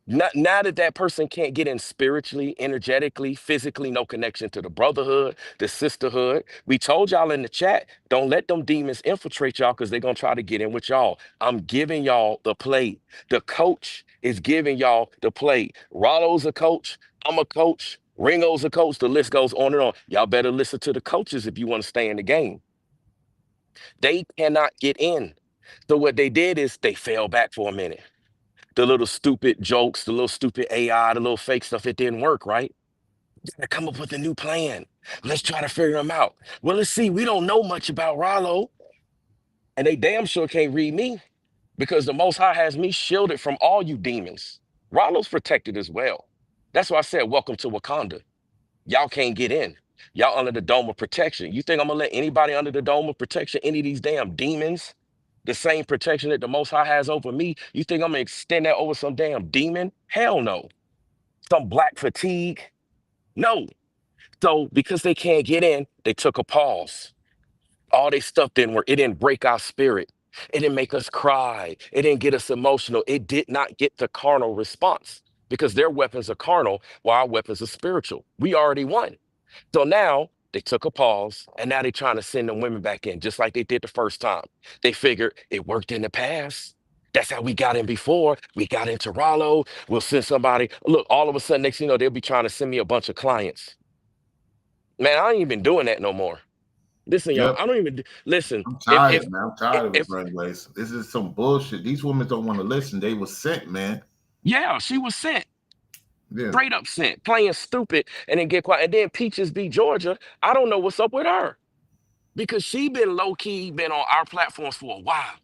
Now that that person can't get in spiritually, energetically, physically, no connection to the brotherhood, the sisterhood. We told y'all in the chat, don't let them demons infiltrate y'all because they're going to try to get in with y'all. I'm giving y'all the play. The coach is giving y'all the play. Rollo's a coach. I'm a coach. Ringo's a coach. The list goes on and on. Y'all better listen to the coaches if you want to stay in the game. They cannot get in. So what they did is they fell back for a minute. The little stupid jokes, the little stupid AI, the little fake stuff, it didn't work, right? Gotta come up with a new plan. Let's try to figure them out. Well, let's see. We don't know much about Rollo, and they damn sure can't read me because the Most High has me shielded from all you demons. Rollo's protected as well. That's why I said, welcome to Wakanda. Y'all can't get in. Y'all under the dome of protection. You think I'm gonna let anybody under the dome of protection, any of these damn demons, the same protection that the Most High has over me? You think I'm gonna extend that over some damn demon? Hell no. some black fatigue. No. So because they can't get in, they took a pause. All they stuff didn't work. It didn't break our spirit. It didn't make us cry. It didn't get us emotional. It did not get the carnal response because their weapons are carnal while our weapons are spiritual. We already won. So now they took a pause and now they're trying to send them women back in just like they did the first time. They figured it worked in the past. That's how we got in before. We got into Rollo. We'll send somebody. Look, all of a sudden, next thing you know, they'll be trying to send me a bunch of clients. Man, I ain't even doing that no more. Listen, y'all, Yep. I don't even listen. I'm If tired, if man. I'm tired of it, if runways. This is some bullshit. These women don't want to listen. They were sent, man. yeah, she was sent, Yeah. straight up sent, playing stupid, and then get quiet. And then Peaches B. Georgia, I don't know what's up with her because she been low key, been on our platforms for a while,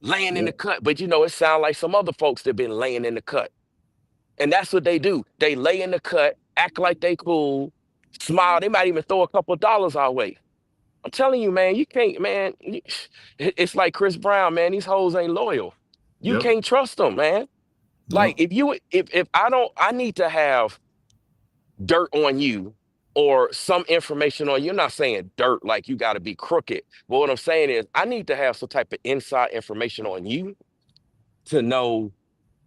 laying in the Yep. cut. But it sounds like some other folks that been laying in the cut, and that's what they do. They lay in the cut, act like they cool, smile. They might even throw a couple of dollars our way. I'm telling you, man, you can't, man. It's like Chris Brown, man. These hoes ain't loyal. You Yep. can't trust them, man. Like Yep. if I don't, I need to have dirt on you or some information on you. I'm not saying dirt like you got to be crooked. But what I'm saying is I need to have some type of inside information on you to know,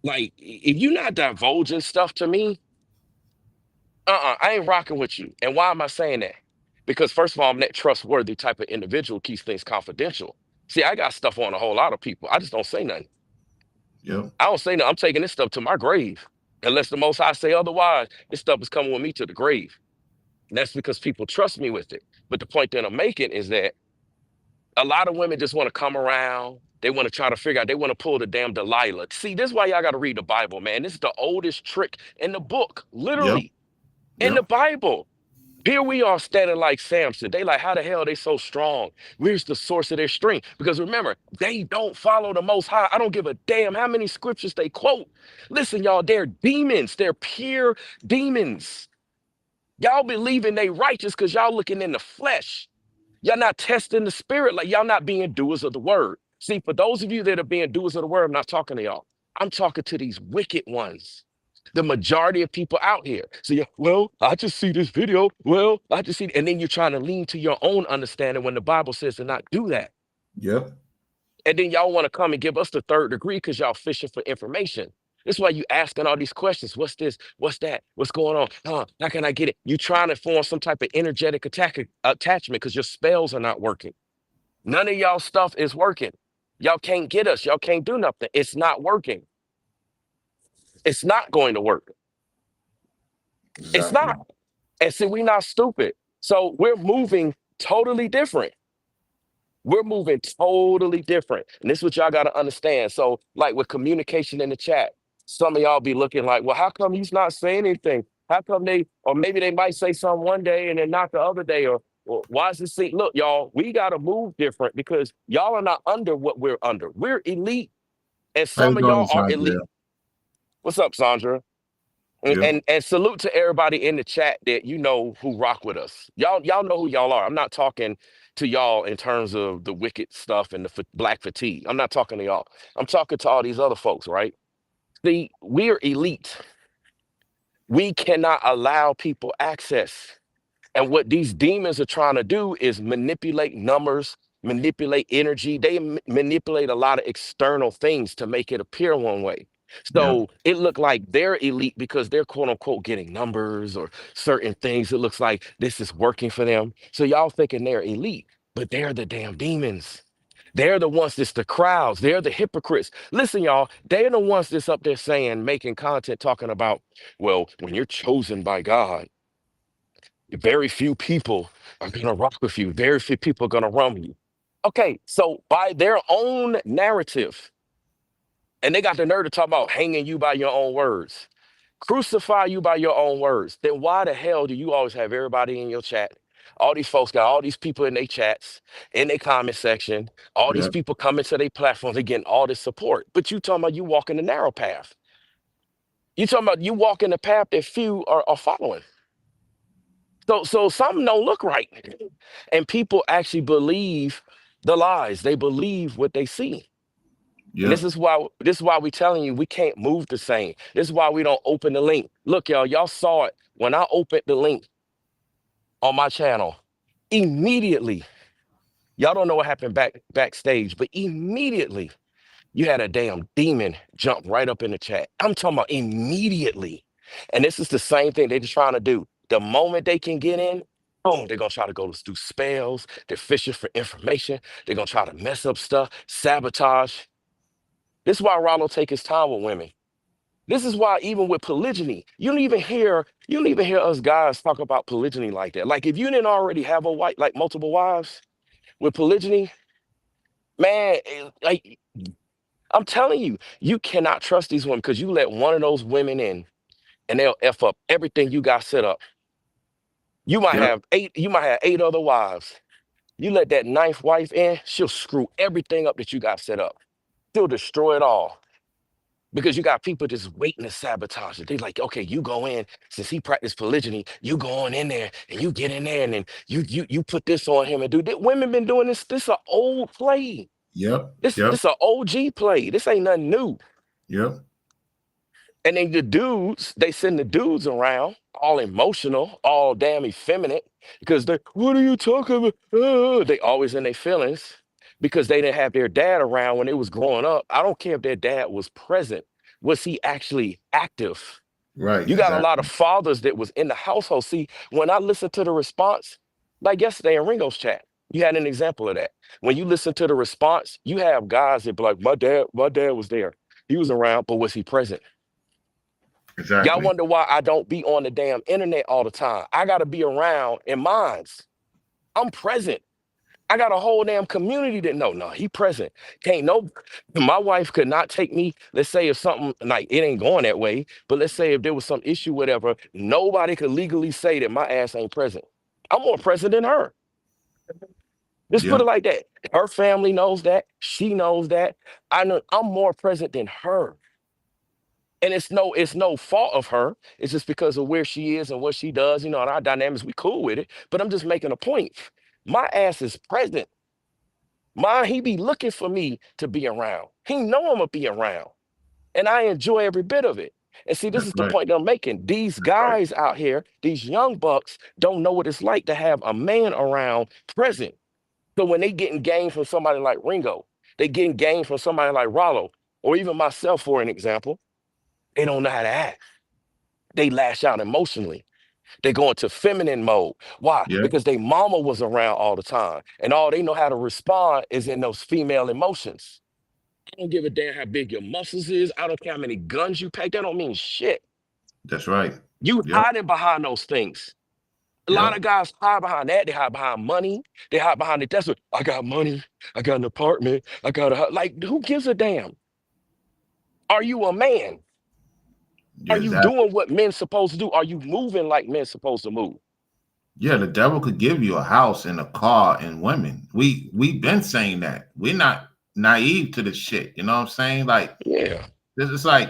like, if you're not divulging stuff to me, I ain't rocking with you. And why am I saying that? Because first of all, I'm that trustworthy type of individual who keeps things confidential. See, I got stuff on a whole lot of people. I just don't say nothing. Yep. I don't say nothing. I'm taking this stuff to my grave. Unless the most High say otherwise, this stuff is coming with me to the grave. And that's because people trust me with it. But the point that I'm making is that a lot of women just want to come around. They want to try to figure out, they want to pull the damn Delilah. See, this is why y'all got to read the Bible, man. This is the oldest trick in the book, Yep. literally in the Yep. Bible. Here we are standing like Samson. They like, how the hell are they so strong? Where's the source of their strength? Because remember, they don't follow the Most High. I don't give a damn how many scriptures they quote. Listen, y'all, they're demons. They're pure demons. Y'all believing they righteous because y'all looking in the flesh. Y'all not testing the spirit. Like y'all not being doers of the word. See, for those of you that are being doers of the word, I'm not talking to y'all. I'm talking to these wicked ones. The majority of people out here. So yeah, well, I just see this video. Well, I just see, and then you're trying to lean to your own understanding when the Bible says to not do that. Yep. And then y'all want to come and give us the third degree because y'all fishing for information. That's why you asking all these questions. What's this? What's that? What's going on? How can I get it? You trying to form some type of energetic attachment because your spells are not working. None of y'all stuff is working. Y'all can't get us. Y'all can't do nothing. It's not working. It's not going to work. It's Exactly. not. And see, we're not stupid. So we're moving totally different. We're moving totally different. And this is what y'all got to understand. So, like with communication in the chat, some of y'all be looking like, well, how come he's not saying anything? How come they, or maybe they might say something one day and then not the other day? Or well, why is this thing? Look, y'all, we got to move different because y'all are not under what we're under. We're elite, and How you some of doing, y'all are Sandra? elite. What's up, Sandra? And, Yep. and salute to everybody in the chat that who rock with us. Y'all know who y'all are. I'm not talking to y'all in terms of the wicked stuff and the black fatigue. I'm not talking to y'all. I'm talking to all these other folks, right? See, we're elite. We cannot allow people access. And what these demons are trying to do is manipulate numbers, manipulate energy. They manipulate a lot of external things to make it appear one way. Yep. So it looked like they're elite because they're quote unquote getting numbers or certain things. It looks like this is working for them. So y'all thinking they're elite, but they're the damn demons. They're the ones that's the crowds. They're the hypocrites. Listen, y'all, they're the ones that's up there saying, making content talking about, well, when you're chosen by God, very few people are going to rock with you. Very few people are going to run with you. Okay, so by their own narrative, and they got the nerve to talk about hanging you by your own words, crucify you by your own words, then why the hell do you always have everybody in your chat? All these folks got all these people in their chats, in their comment section, all these Yep. people coming to their platforms, they getting all this support. But you talking about you walking the narrow path. You talking about you walking the path that few are following. So something don't look right. And people actually believe the lies. They believe what they see. And Yep. this is why we telling you we can't move the same. This is why we don't open the link. Look, y'all saw it when I opened the link on my channel. Immediately, y'all don't know what happened backstage, but immediately you had a damn demon jump right up in the chat. I'm talking about immediately. And this is the same thing they're just trying to do. The moment they can get in, boom, they're gonna try to go do spells. They're fishing for information. They're gonna try to mess up stuff, sabotage. This is why Rollo take his time with women. This is why even with polygyny, you don't even hear us guys talk about polygyny like that. Like if you didn't already have a wife, like multiple wives with polygyny, man, like I'm telling you, you cannot trust these women because you let one of those women in and they'll F up everything you got set up. Yep. You might have eight other wives. You let that ninth wife in, she'll screw everything up that you got set up. She'll destroy it all. Because you got people just waiting to sabotage it. They like, okay, you go in, since he practiced polygyny, you go on in there and you get in there and then you put this on him and do that. Women been doing this. This a old play. Yep. Yep. This a OG play. This ain't nothing new. Yep. And then the dudes, they send the dudes around all emotional, all damn effeminate, because they, what are you talking about? They always in their feelings because they didn't have their dad around when they was growing up. I don't care if their dad was present. Was he actually active? Right. You got a lot of Exactly. fathers that was in the household. See, when I listened to the response, like yesterday in Ringo's chat, you had an example of that. When you listen to the response, you have guys that be like, my dad was there. He was around, but was he present? Y'all Exactly. wonder why I don't be on the damn internet all the time. I gotta be around in minds. I'm present. I got a whole damn community that no, he present. Can't no, my wife could not take me. Let's say if something like it ain't going that way, but let's say if there was some issue, whatever, nobody could legally say that my ass ain't present. I'm more present than her. Just put it Yep. like that. Her family knows that. She knows that. I know I'm more present than her. And it's no fault of her. It's just because of where she is and what she does. You know, and our dynamics, we cool with it. But I'm just making a point. My ass is present. Mine, he be looking for me to be around. He know I'm gonna be around, and I enjoy every bit of it. And see, this That's is the right. point that I'm making. These That's right. guys out here, these young bucks, don't know what it's like to have a man around present. So when they getting game from somebody like Ringo, they getting game from somebody like Rollo, or even myself, for an example, they don't know how to act. They lash out emotionally. They go into feminine mode. Why? Yep. Because they mama was around all the time. And all they know how to respond is in those female emotions. I don't give a damn how big your muscles is. I don't care how many guns you pack. That don't mean shit. That's right. You Yep. hiding behind those things. A lot Yep. of guys hide behind that. They hide behind money. They hide behind it. That's what I got money. I got an apartment. I got a like. Who gives a damn? Are you a man? Yeah, Are you exactly. doing what men supposed to do? Are you moving like men supposed to move? Yeah, the devil could give you a house and a car and women. We've been saying that. We're not naive to this shit. You know what I'm saying? Like Yeah. this is like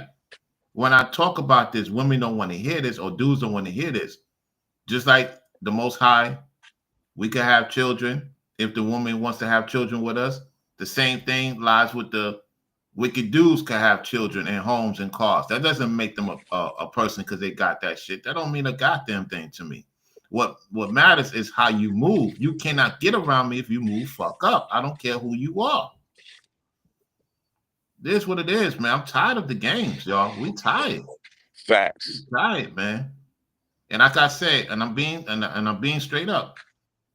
when I talk about this, women don't want to hear this or dudes don't want to hear this. Just like the most high, we could have children if the woman wants to have children with us. The same thing lies with the wicked dudes can have children and homes and cars. That doesn't make them a person because they got that shit. That don't mean a goddamn thing to me. What matters is how you move. You cannot get around me if you move fuck up. I don't care who you are. This is what it is, man. I'm tired of the games, y'all. We tired. We Facts. tired, man. And like I said, and I'm being straight up.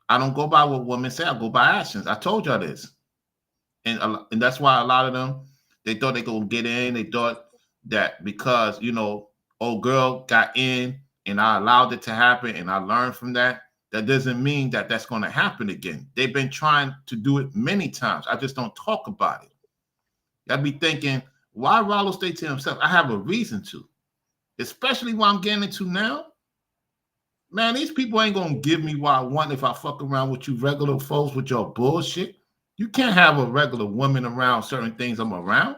I don't go by what women say. I go by actions. I told y'all this, and that's why a lot of them they thought they could get in. They thought that because old girl got in and I allowed it to happen and I learned from that. That doesn't mean that that's going to happen again. They've been trying to do it many times. I just don't talk about it. Y'all be thinking, why Rollo stay to himself? I have a reason to, especially what I'm getting into now. Man, these people ain't gonna give me what I want if I fuck around with you regular folks with your bullshit. You can't have a regular woman around certain things I'm around.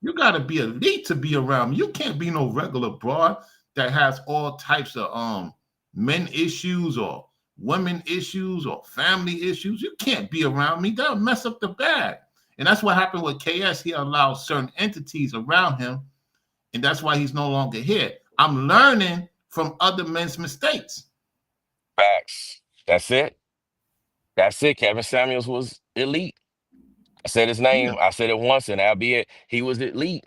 You gotta be elite to be around me. You can't be no regular broad that has all types of men issues or women issues or family issues. You can't be around me. That'll mess up the bag. And that's what happened with KS. He allowed certain entities around him, and that's why he's no longer here. I'm learning from other men's mistakes. Facts. That's it. That's it. Kevin Samuels was elite. I said his Yeah. name. I said it once, and albeit he was elite,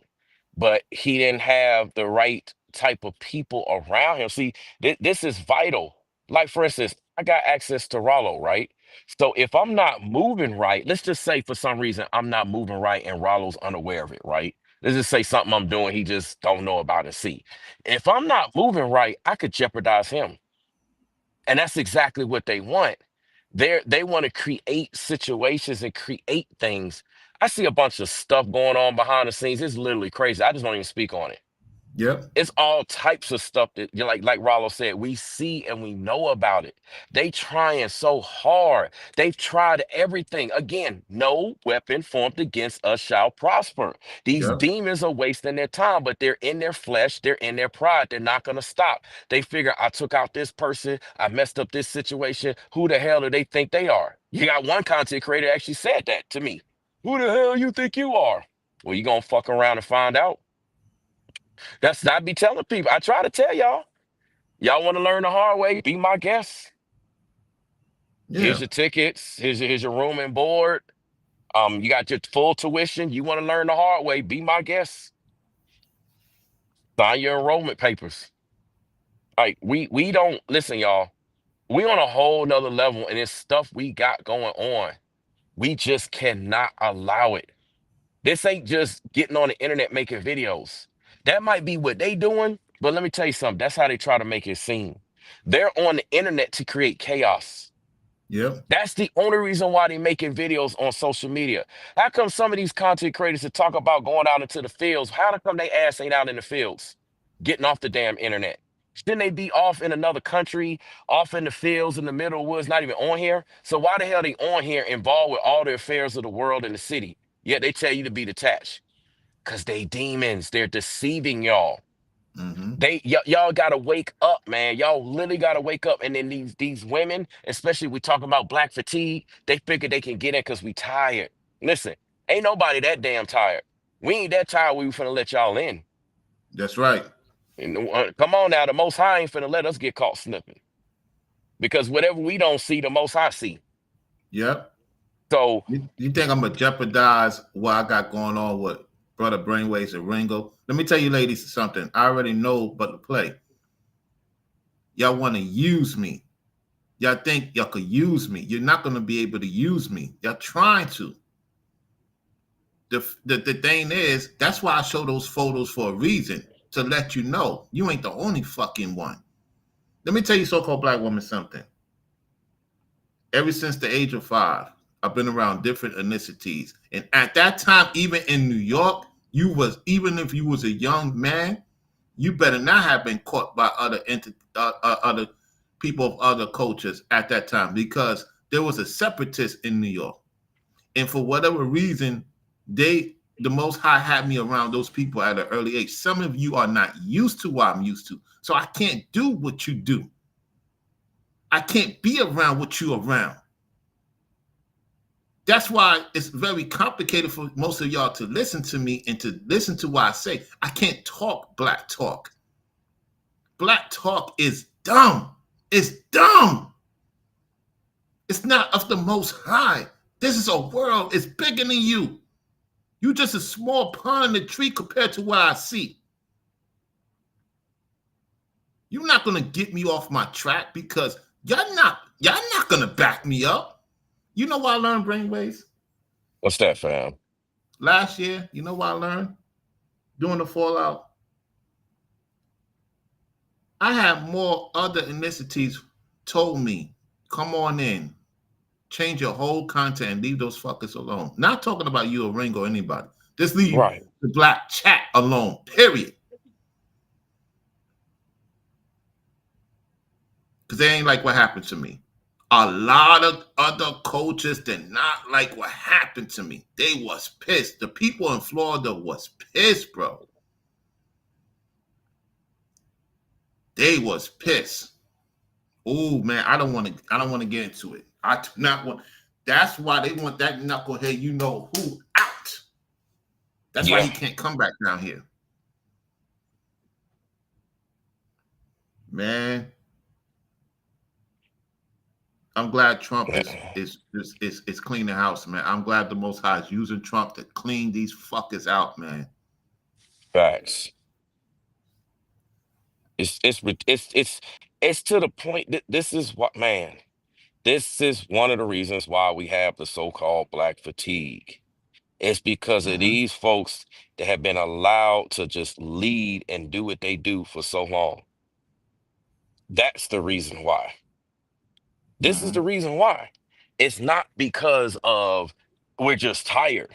but he didn't have the right type of people around him. See, this is vital. Like, for instance, I got access to Rollo, right? So if I'm not moving right, let's just say for some reason I'm not moving right and Rollo's unaware of it, right? Let's just say something I'm doing he just don't know about and see. If I'm not moving right, I could jeopardize him. And that's exactly what they want. They want to create situations and create things. I see a bunch of stuff going on behind the scenes. It's literally crazy. I just don't even speak on it. Yep. It's all types of stuff that you like Rollo said, we see and we know about it. They trying so hard. They've tried everything. Again, no weapon formed against us shall prosper. These Yep. demons are wasting their time, but they're in their flesh, they're in their pride. They're not gonna stop. They figure I took out this person, I messed up this situation. Who the hell do they think they are? You got one content creator actually said that to me. Who the hell you think you are? Well, you gonna fuck around and find out. That's I be telling people. I try to tell y'all. Y'all want to learn the hard way? Be my guest. Here's Yeah. your tickets. Here's your room and board. You got your full tuition. You want to learn the hard way? Be my guest. Sign your enrollment papers. Like we don't listen, y'all. We on a whole nother level, and it's stuff we got going on. We just cannot allow it. This ain't just getting on the internet making videos. That might be what they doing, but let me tell you something. That's how they try to make it seem. They're on the internet to create chaos. Yep. That's the only reason why they're making videos on social media. How come some of these content creators that talk about going out into the fields, how come they ass ain't out in the fields, getting off the damn internet? Shouldn't they be off in another country, off in the fields, in the middle of the woods, not even on here? So why the hell they on here involved with all the affairs of the world and the city? Yet they tell you to be detached. Because they demons. They're deceiving y'all. Mm-hmm. Y'all gotta wake up, man. Y'all literally gotta wake up. And then these women, especially we talking about black fatigue, they figure they can get in because we tired. Listen, ain't nobody that damn tired. We ain't that tired we finna let y'all in. That's right. And come on now, the most high ain't finna let us get caught slipping. Because whatever we don't see, the most high see. Yep. So You think I'm gonna jeopardize what I got going on with Brother Brainwaves and Ringo? Let me tell you, ladies, something. I already know but to play. Y'all want to use me. Y'all think y'all could use me. You're not gonna be able to use me. Y'all trying to. The thing is, that's why I show those photos for a reason. To let you know you ain't the only fucking one. Let me tell you, so-called black woman, something. Ever since the age of 5, I've been around different ethnicities. And at that time, even in New York, even if you was a young man, you better not have been caught by other people of other cultures at that time, because there was a separatist in New York. And for whatever reason, the Most High had me around those people at an early age. Some of you are not used to what I'm used to. So I can't do what you do. I can't be around what you around. That's why it's very complicated for most of y'all to listen to me and to listen to what I say. I can't talk black talk. Black talk is dumb. It's dumb. It's not of the Most High. This is a world. It's bigger than you. You just a small pawn in the tree compared to what I see. You're not gonna get me off my track because y'all not gonna back me up. You know what I learned, Brainwaves? what's that, fam? Last year, you know what I learned? During the fallout, I had more other ethnicities told me, come on in, change your whole content and leave those fuckers alone. Not talking about you or Ringo or anybody. Just leave Right. the black chat alone, period. Because they ain't like what happened to me. A lot of other coaches did not like what happened to me. They was pissed. The people in Florida was pissed, bro. They was pissed. Oh man, I don't want to get into it. I do not want. That's why they want that knucklehead, you know who, out. That's why Yeah, he can't come back down here. Man, I'm glad Trump is cleaning the house, man. I'm glad the Most High is using Trump to clean these fuckers out, man. facts. It's to the point that this is what, man. This is one of the reasons why we have the so-called black fatigue. It's because of Mm-hmm. these folks that have been allowed to just lead and do what they do for so long. That's the reason why. This is Mm-hmm. the reason why. It's not because of we're just tired.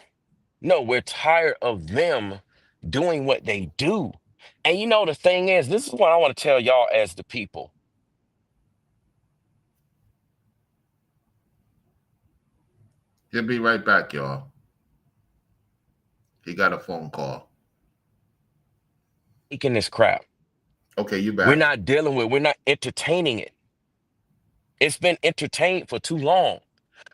No, we're tired of them doing what they do. And you know, the thing is, this is what I want to tell y'all as the people. He'll be right back, y'all. He got a phone call. Taking this crap. Okay, you back. We're not entertaining it. It's been entertained for too long.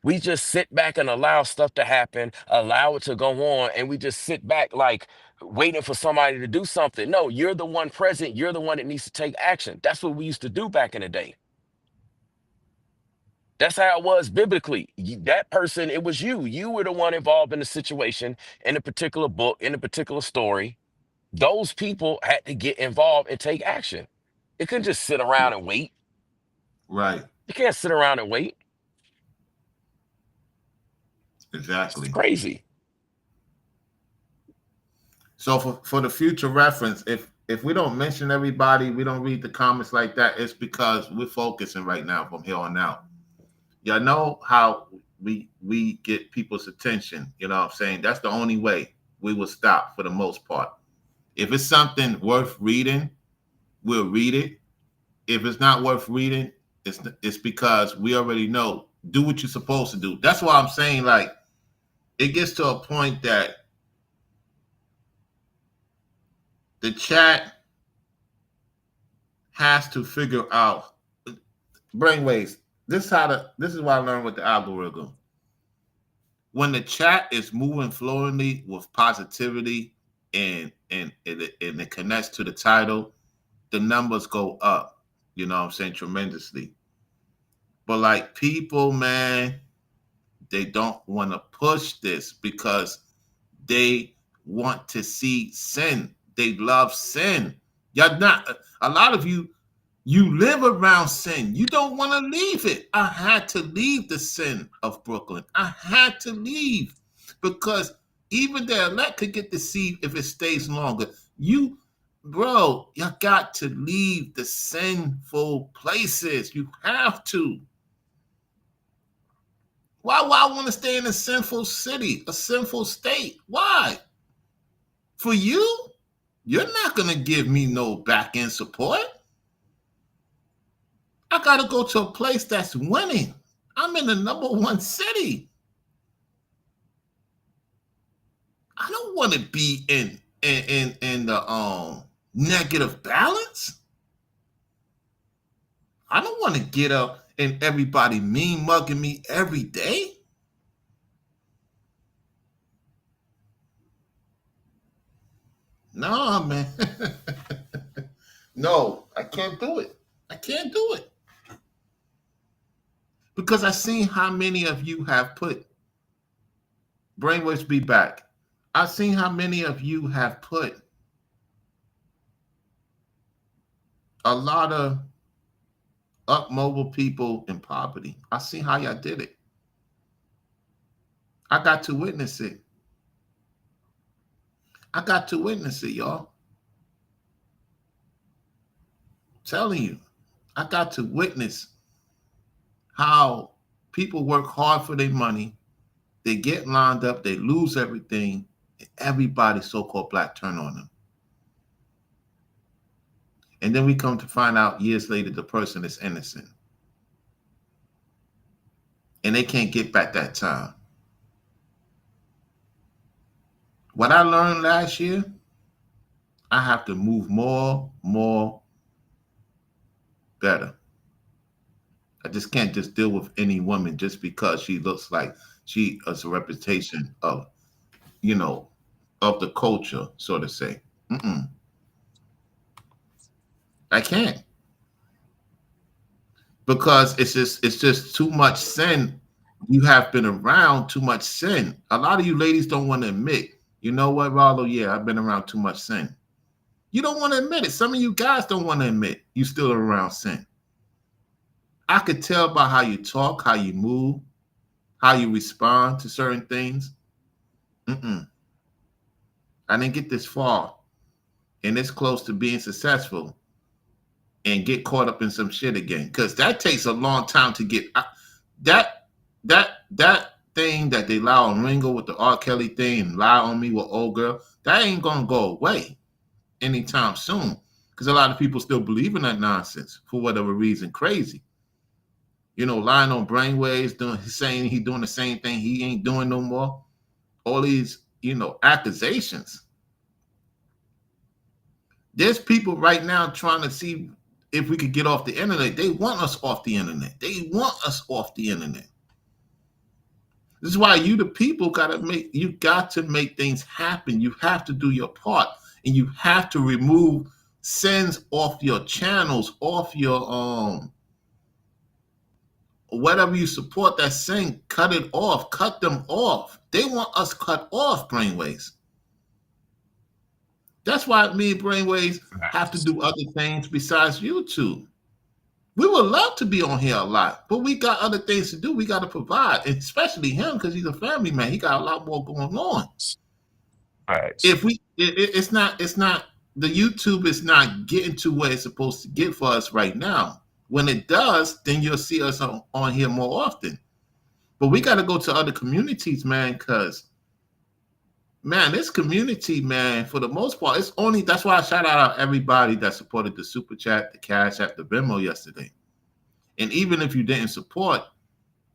We just sit back and allow stuff to happen, allow it to go on, and we just sit back like waiting for somebody to do something. No, you're the one present. You're the one that needs to take action. That's what we used to do back in the day. That's how it was biblically. That person, it was you. You were the one involved in the situation, in a particular book, in a particular story. Those people had to get involved and take action. It couldn't just sit around and wait. Right. You can't sit around and wait. It's Exactly. crazy. So for the future reference, if we don't mention everybody, we don't read the comments like that, it's because we're focusing right now from here on out. Y'all know how we get people's attention. You know what I'm saying? That's the only way we will stop for the most part. If it's something worth reading, we'll read it. If it's not worth reading, it's because we already know. Do what you're supposed to do. That's why I'm saying, like, it gets to a point that the chat has to figure out brainwaves. This is what I learned with the algorithm. When the chat is moving fluently with positivity and it connects to the title, the numbers go up. You know what I'm saying? Tremendously. But like people, man, they don't want to push this because they want to see sin. They love sin. You're not a lot of you live around sin. You don't want to leave it. I had to leave the sin of Brooklyn. I had to leave because even the elect could get deceived if it stays longer. Bro, you got to leave the sinful places. You have to. Why I want to stay in a sinful city, a sinful state? Why? For you? You're not going to give me no back end support. I got to go to a place that's winning. I'm in the number one city. I don't want to be in the negative balance. I don't want to get up and everybody mean mugging me every day. No, man. No, I can't do it. I can't do it. Because I've seen how many of you have put brainwaves be back. I've seen how many of you have put a lot of up mobile people in poverty. I see how y'all did it. I got to witness it. I got to witness it, y'all. I'm telling you, I got to witness how people work hard for their money. They get lined up, they lose everything, and everybody so-called black turn on them. And then we come to find out years later the person is innocent. And they can't get back that time. What I learned last year, I have to move more, better. I just can't just deal with any woman just because she looks like she has a reputation of, you know, of the culture, so to say. Mm-mm, I can't because it's just too much sin. You have been around too much sin. A lot of you ladies don't want to admit, you know what, Rollo? Yeah, I've been around too much sin. You don't want to admit it. Some of you guys don't want to admit you still around sin. I could tell by how you talk, how you move, how you respond to certain things. Mm-mm. I didn't get this far and this close to being successful and get caught up in some shit again. Because that takes a long time to get that that thing that they lie on Ringo with the R. Kelly thing and lie on me with old girl. That ain't gonna go away anytime soon. Because a lot of people still believe in that nonsense for whatever reason. Crazy. Lying on brainwaves, saying he doing the same thing he ain't doing no more. All these, accusations. There's people right now trying to see if we could get off the internet. They want us off the internet. They want us off the internet. This is why you, the people, you got to make things happen. You have to do your part, and you have to remove sins off your channels, off your whatever you support that sin. Cut it off. Cut them off. They want us cut off, brainwaves. That's why me and brainwaves have to do other things besides YouTube. We would love to be on here a lot, but we got other things to do. We got to provide, and especially him because he's a family man. He got a lot more going on. Right. If it's not the YouTube is not getting to where it's supposed to get for us right now. When it does, then you'll see us on here more often. But we got to go to other communities, man, because man, this community, man, for the most part, it's only that's why I shout out everybody that supported the super chat, the cash app, the Venmo yesterday. And even if you didn't support,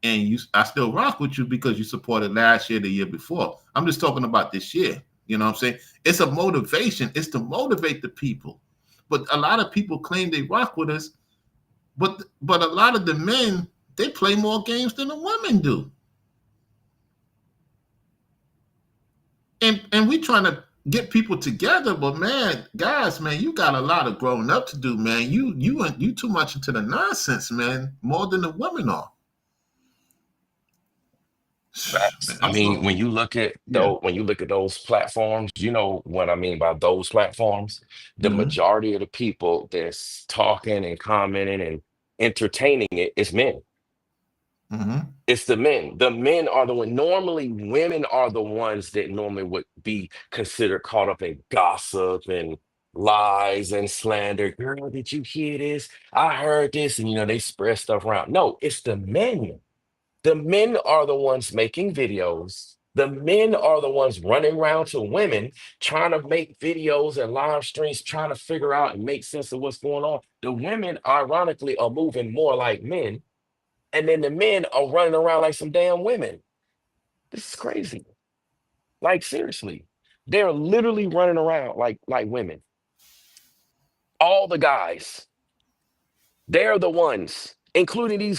I still rock with you because you supported last year, the year before. I'm just talking about this year. You know what I'm saying? It's a motivation. It's to motivate the people. But a lot of people claim they rock with us, but a lot of the men, they play more games than the women do. And we trying to get people together, but man, guys, man, you got a lot of growing up to do, man. You too much into the nonsense, man, more than the women are. Facts. Man, I I'm mean, going. when you look at Yeah. those platforms, you know what I mean by those platforms. The Mm-hmm. majority of the people that's talking and commenting and entertaining it is men. Mm-hmm. It's the men. The men are the one. Normally, women are the ones that normally would be considered caught up in gossip and lies and slander. Girl, did you hear this? I heard this, and they spread stuff around. No, it's the men. The men are the ones making videos. The men are the ones running around to women trying to make videos and live streams, trying to figure out and make sense of what's going on. The women, ironically, are moving more like men, and then the men are running around like some damn women. This is crazy. Like seriously, they're literally running around like women. All the guys, they're the ones, including these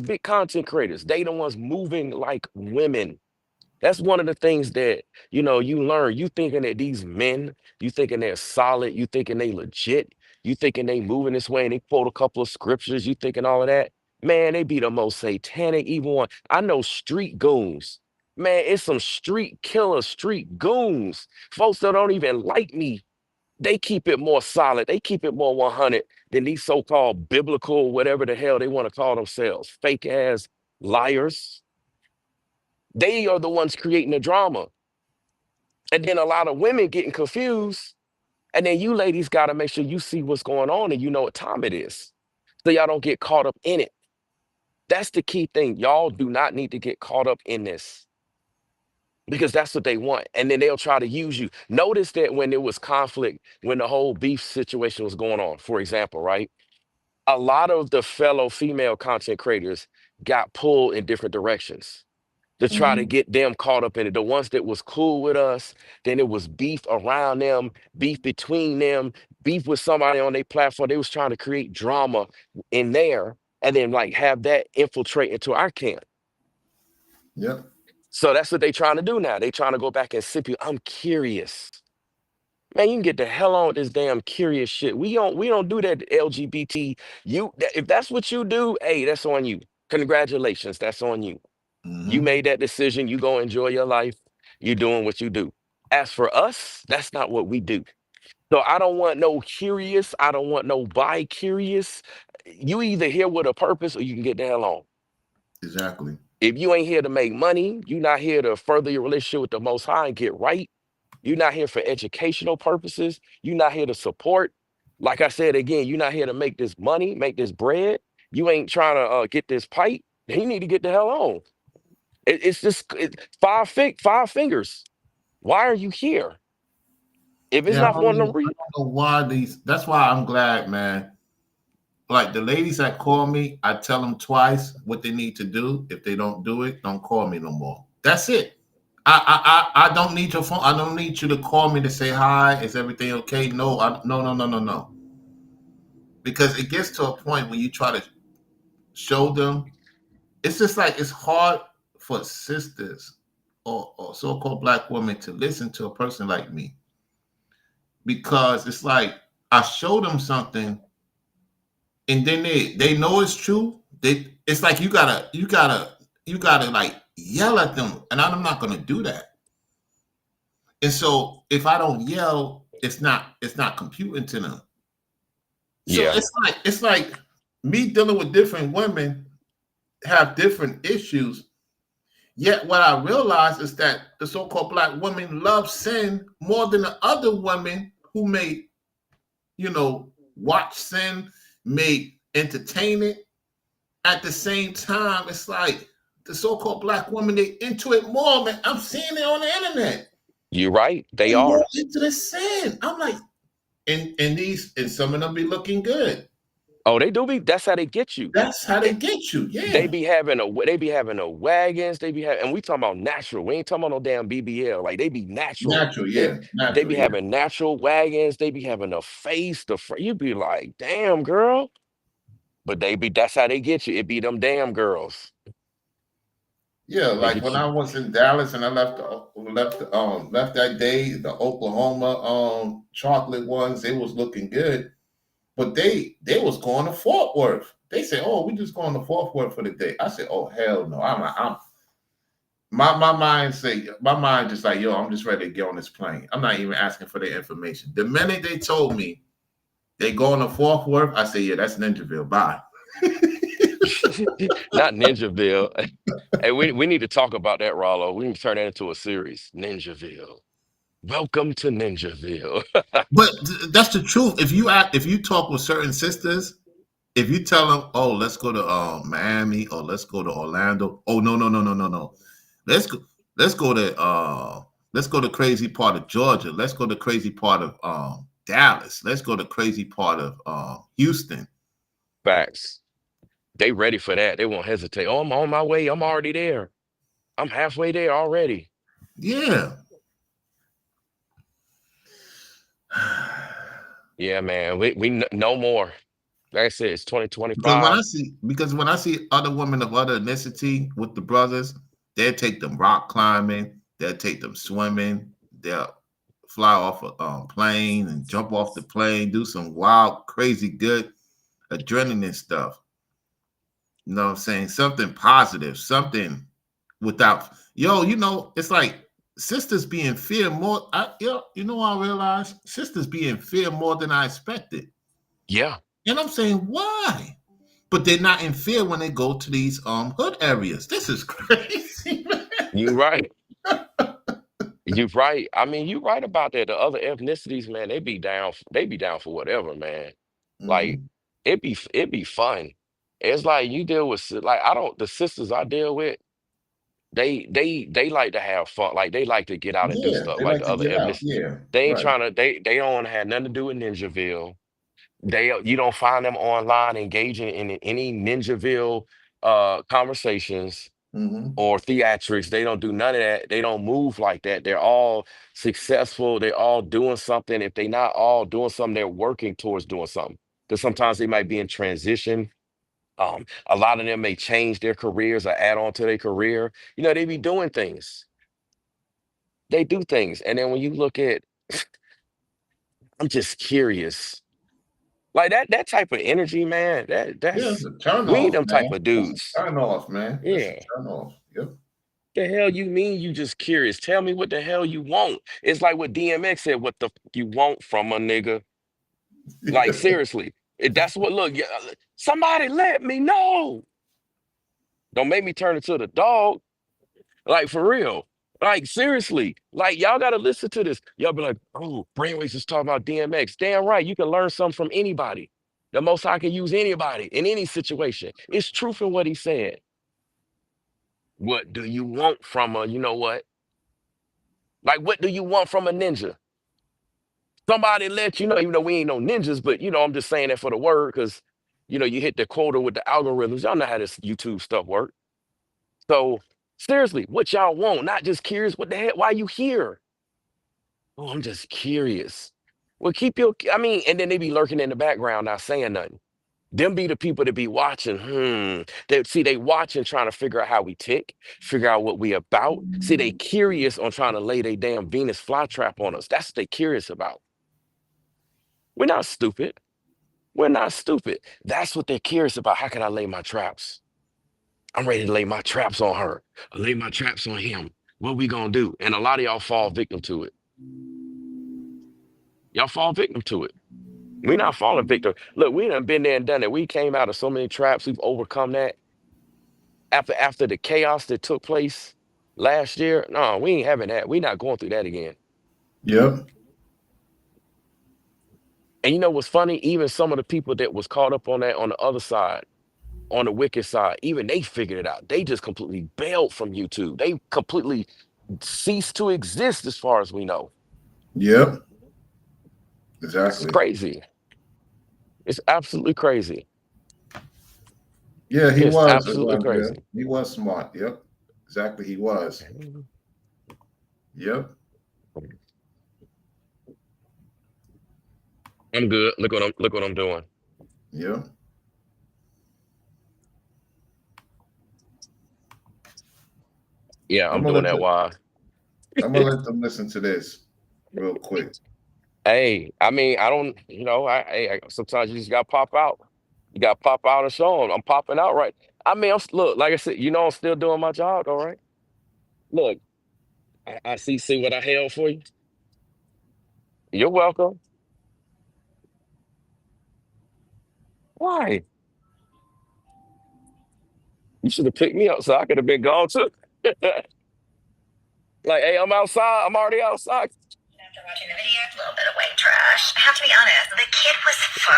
big content creators. They the ones moving like women. That's one of the things that you learn. You thinking that these men, you thinking they're solid, you thinking they legit, you thinking they moving this way and they quote a couple of scriptures, you thinking all of that. Man, they be the most satanic evil one. I know street goons. Man, it's some street killer, street goons. Folks that don't even like me. They keep it more solid. They keep it more 100 than these so-called biblical, whatever the hell they want to call themselves. Fake ass liars. They are the ones creating the drama. And then a lot of women getting confused. And then you ladies got to make sure you see what's going on and you know what time it is. So y'all don't get caught up in it. That's the key thing. Y'all do not need to get caught up in this because that's what they want. And then they'll try to use you. Notice that when there was conflict, when the whole beef situation was going on, for example, right? A lot of the fellow female content creators got pulled in different directions to try to Mm-hmm. get them caught up in it. The ones that was cool with us, then it was beef around them, beef between them, beef with somebody on their platform. They was trying to create drama in there. and then like have that infiltrate into our camp. Yep. So that's what they trying to do now. They trying to go back and sip you. I'm curious. Man, you can get the hell on with this damn curious shit. We don't do that LGBT. If that's what you do, hey, that's on you. Congratulations, that's on you. You Hmm. made that decision. You go enjoy your life. You doing what you do. As for us, that's not what we do. So I don't want no curious. I don't want no bi curious. You either here with a purpose or you can get the hell on. Exactly. If you ain't here to make money, you're not here to further your relationship with the Most High and get right. You're not here for educational purposes. You're not here to support. Like I said again, you're not here to make this money, make this bread. You ain't trying to get this pipe. Then you need to get the hell on. It's just five fingers. Why are you here? If it's Yeah, not for one of them I don't know why these. That's why I'm glad, man. Like the ladies that call me, I tell them twice what they need to do. If they don't do it, don't call me no more. That's it. I don't need your phone. I don't need you to call me to say hi. Is everything okay? No, no. Because it gets to a point when you try to show them, it's just like it's hard for sisters or so-called black women to listen to a person like me because it's like I show them something and then they know it's true. It's like you gotta like yell at them, and I'm not gonna do that. And so if I don't yell, it's not computing to them. So Yeah, it's like me dealing with different women have different issues. Yet what I realize is that the so-called black women love sin more than the other women who may, watch sin, may entertain it. At the same time, it's like the so-called black woman, they into it more, man. I'm seeing it on the internet. you're right. They They more are. into the sin. I'm like, and some of them be looking good. Oh, they do be. That's how they get you. That's how they They, get you. they Yeah. be having a wagons. They be having, and we talking about natural. We ain't talking about no damn BBL. Like they be natural. Natural, They yeah. they Natural, be yeah. having natural wagons. They be having a face. You be like, damn girl. But they be. That's how they get you. It be them damn girls. Yeah, They like get when you. I was in Dallas and I left that day, the Oklahoma chocolate ones, they was looking good, but they was going to Fort Worth. They said, "Oh, we just going to Fort Worth for the day." I said, "Oh hell no!" I'm my mind just like, yo, I'm just ready to get on this plane. I'm not even asking for their information. The minute they told me they going to Fort Worth, I said, "Yeah, that's Ninjaville. Bye." Not Ninjaville. Hey, we need to talk about that, Rollo. We need to turn that into a series. Ninjaville. Welcome to Ninjaville. But that's the truth. If you talk with certain sisters, if you tell them, "Oh, let's go to Miami or let's go to Orlando," oh no, let's go let's go to let's go to crazy part of Georgia. Let's go to crazy part of Dallas. Let's go to crazy part of Houston. Facts. They ready for that. They won't hesitate. Oh, I'm on my way. I'm already there. I'm halfway there already. Yeah. Yeah, man. No more. Like I said, it's Because when 2025. I see because when I see other women of other ethnicity with the brothers, they'll take them rock climbing, they'll take them swimming, they'll fly off a plane and jump off the plane, do some wild, crazy, good adrenaline stuff. You know what I'm saying? Something positive, something without it's like sisters be in fear more. I realize sisters be in fear more than I expected. Yeah, And I'm saying, why? But they're not in fear when they go to these hood areas. This is crazy, man. you right. You right. I mean, you right about that. The other ethnicities, man, they be down for whatever, man. Like Hmm. it be fun. It's like you deal with like I don't the sisters I deal with, they like to have fun. Like they like to get out and do Yeah, stuff they like like the to other get out. ethnicities. Yeah, They ain't right. trying to they don't want to have nothing to do with Ninjaville. You don't find them online engaging in any Ninjaville conversations Hmm. or theatrics. They don't do none of that. They don't move like that. They're all successful. They're all doing something. If they're not all doing something, they're working towards doing something. Because sometimes they might be in transition. A lot of them may change their careers or add on to their career. You know, they be doing things. They do things. And then when you look at, I'm just curious. Like that type of energy, man, Yeah, it's that's a turn we ain't off, them type man. of That's a dudes. turn off, man. That's a Yeah. turn off. Yep. The hell you mean you just curious? Tell me what the hell you want. It's like what DMX said, what the you want from a nigga. Like seriously. That's what look, yeah, somebody let me know. Don't make me turn into the dog. Like for real. Like seriously. Like y'all gotta listen to this. Y'all be like, oh, Brainwaves is talking about DMX. Damn right, you can learn something from anybody. The most High can use anybody in any situation. It's truth in what he said. What do you want from a, you know what? Like, what do you want from a ninja? Somebody let you know, even though we ain't no ninjas, but you know, I'm just saying that for the word, because you know, you hit the quota with the algorithms. Y'all know how this YouTube stuff work. So seriously, what y'all want? Not just curious. What the hell? Why you here? Oh, I'm just curious. Well, keep your. I mean, and then they be lurking in the background, not saying nothing. Them be the people that be watching. They see they watching, trying to figure out how we tick, figure out what we about. See, they curious on trying to lay their damn Venus flytrap on us. That's what they curious about. We're not stupid. We're not stupid. That's what they're curious about. How can I lay my traps? I'm ready to lay my traps on her. Lay my traps on him. What we gonna do? And a lot of y'all fall victim to it. Y'all fall victim to it. We not falling victim. Look, we done been there and done it. We came out of so many traps. We've overcome that. After the chaos that took place last year, no, we ain't having that. We not going through that again. Yep. And you know what's funny? Even some of the people that was caught up on that on the other side, on the wicked side, even they figured it out. They just completely bailed from YouTube. They completely ceased to exist as far as we know. Yep. It's Exactly. crazy. It's absolutely crazy. Yeah, he It's was. absolutely Yeah, crazy. he was smart. Yep. Exactly. He was. Yep. I'm good. Look what I'm doing. Yep. Yeah, I'm I'm gonna doing let that the, while. I'm gonna let them listen to this real quick. Hey, I mean, I don't, sometimes you just got to pop out. You got to pop out and show them. I'm popping out right. I mean, look, like I said, I'm still doing my job, all right? Look, I see what I held for you. You're welcome. Why? You should have picked me up so I could have been gone too. Like, hey, I'm outside. I'm already outside. After watching the video, a little bit of white trash. I have to be honest, the kid was 5.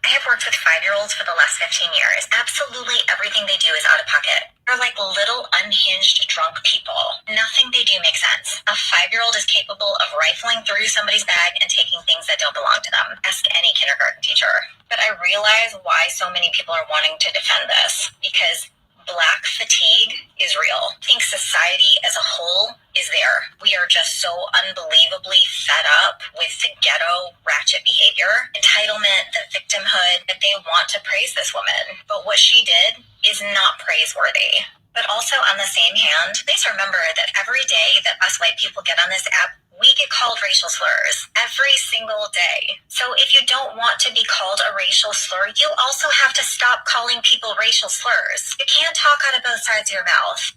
I have worked with 5-year-olds for the last 15 years. Absolutely everything they do is out of pocket. They're like little unhinged drunk people. Nothing they do makes sense. A 5-year-old is capable of rifling through somebody's bag and taking things that don't belong to them. Ask any kindergarten teacher. But I realize why so many people are wanting to defend this. Because Black fatigue is real. I think society as a whole is there. We are just so unbelievably fed up with the ghetto ratchet behavior, entitlement, the victimhood, that they want to praise this woman. But what she did is not praiseworthy. But also, on the same hand, please remember that every day that us white people get on this app, we get called racial slurs every single day. So if you don't want to be called a racial slur, you also have to stop calling people racial slurs. You can't talk out of both sides of your mouth.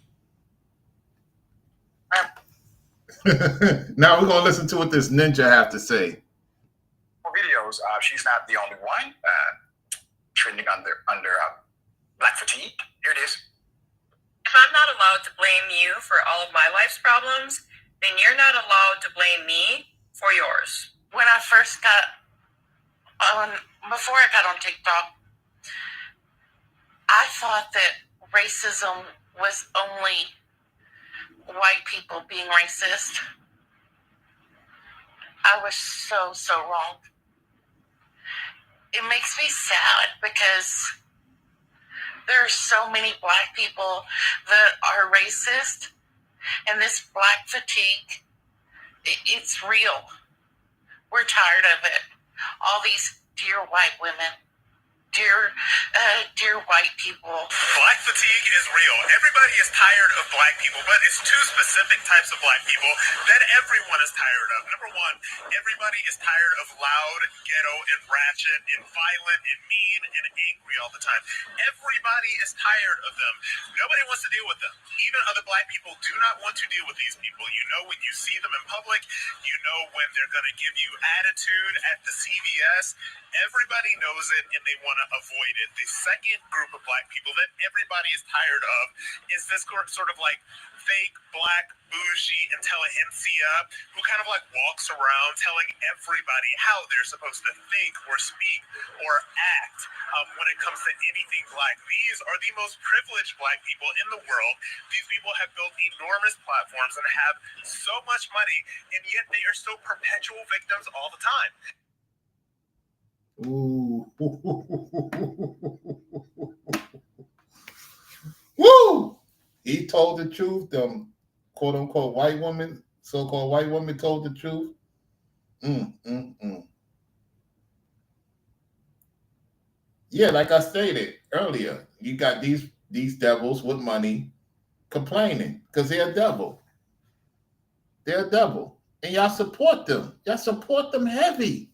Now we're gonna listen to what this ninja have to say. Videos. She's not the only one trending under Black fatigue. Here it is. If I'm not allowed to blame you for all of my life's problems, then you're not allowed to blame me for yours. When I first got before I got on TikTok, I thought that racism was only white people being racist. I was so wrong. It makes me sad because there are so many Black people that are racist, and this Black fatigue, it's real. We're tired of it. All these dear white women dear white people. Black fatigue is real. Everybody is tired of black people, but it's two specific types of black people that everyone is tired of. Number one, everybody is tired of loud, ghetto, and ratchet, and violent, and mean, and angry all the time. Everybody is tired of them. Nobody wants to deal with them. Even other black people do not want to deal with these people. You know when you see them in public, you know when they're going to give you attitude at the CVS. Everybody knows it and they want to avoid it. The second group of black people that everybody is tired of is this sort of like fake black bougie intelligentsia who kind of like walks around telling everybody how they're supposed to think or speak or act when it comes to anything black. These are the most privileged black people in the world. These people have built enormous platforms and have so much money, and yet they are still perpetual victims all the time. Ooh. Woo! He told the truth. Them quote unquote white woman, so-called white woman told the truth. Yeah, like I stated earlier, you got these devils with money complaining because they're a devil. They're a devil. And y'all support them. Y'all support them heavy.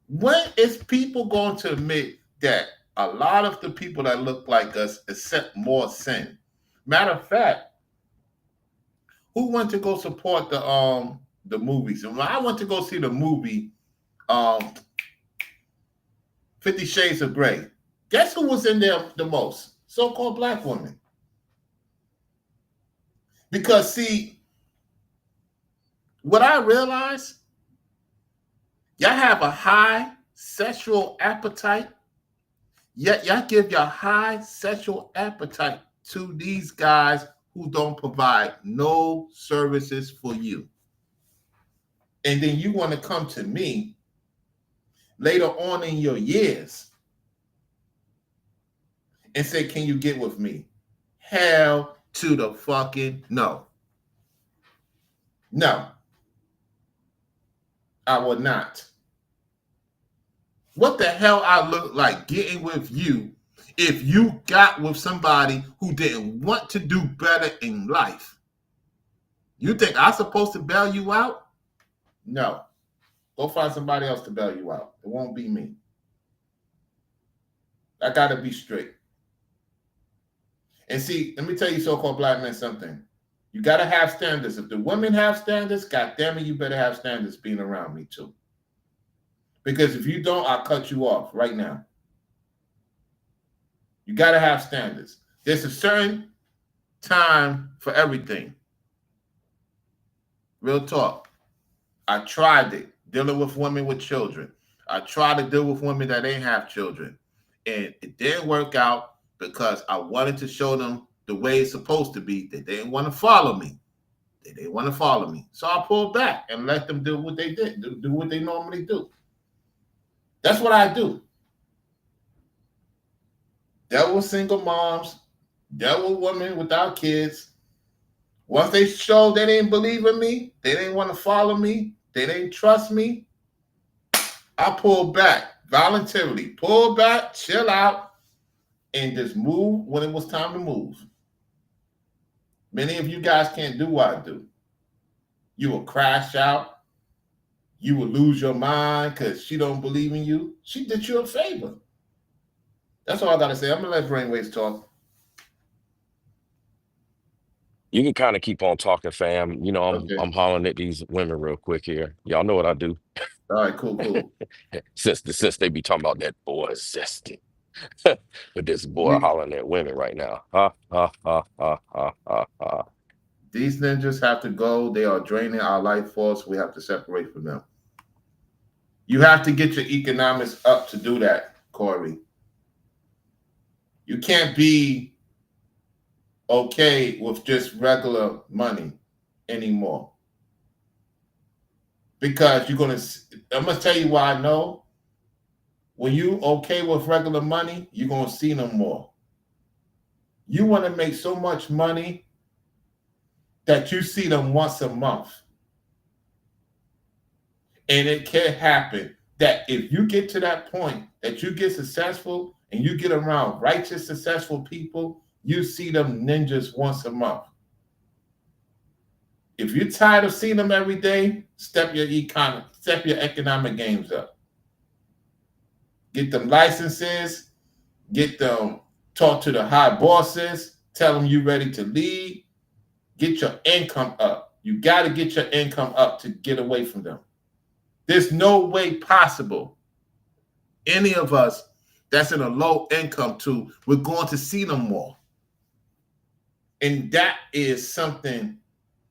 When is people going to admit that a lot of the people that look like us accept more sin? Matter of fact, who went to go support the movies? And when I went to go see the movie 50 Shades of Grey, guess who was in there the most? So-called black women. Because see, what I realized, y'all have a high sexual appetite, yet y'all give your high sexual appetite to these guys who don't provide no services for you. And then you want to come to me later on in your years and say, can you get with me? Hell to the fucking no. No. I will not. What the hell I look like getting with you if you got with somebody who didn't want to do better in life? You think I'm supposed to bail you out? No. Go find somebody else to bail you out. It won't be me. I got to be straight. And see, let me tell you, so-called black men, something. You got to have standards. If the women have standards, God damn it, you better have standards being around me too. Because if you don't, I'll cut you off right now. You got to have standards. There's a certain time for everything. Real talk. I tried it, dealing with women with children. I tried to deal with women that ain't have children. And it didn't work out because I wanted to show them the way it's supposed to be. They didn't want to follow me. They didn't want to follow me. So I pulled back and let them do what they did, do what they normally do. That's what I do. Dealt with single moms, dealt with women without kids. Once they showed they didn't believe in me, they didn't want to follow me, they didn't trust me, I pulled back voluntarily. Pull back, chill out, and just move when it was time to move. Many of you guys can't do what I do. You will crash out. You will lose your mind because she don't believe in you. She did you a favor. That's all I got to say. I'm going to let Brainwaves talk. You can kind of keep on talking, fam. You know, I'm hollering at these women real quick here. Y'all know what I do. All right, cool. since they be talking about that boy zesty. But this boy hollering at women right now. These ninjas have to go. They are draining our life force. We have to separate from them. You have to get your economics up to do that, Corey. You can't be okay with just regular money anymore. Because I'm going to tell you why I know. When you okay with regular money, you're going to see them more. You want to make so much money that you see them once a month. And it can happen that if you get to that point that you get successful and you get around righteous, successful people, you see them ninjas once a month. If you're tired of seeing them every day, step your economic games up. Get them licenses, get them, talk to the high bosses, tell them you're ready to lead, get your income up. You got to get your income up to get away from them. There's no way possible any of us that's in a low income we're going to see them more. And that is something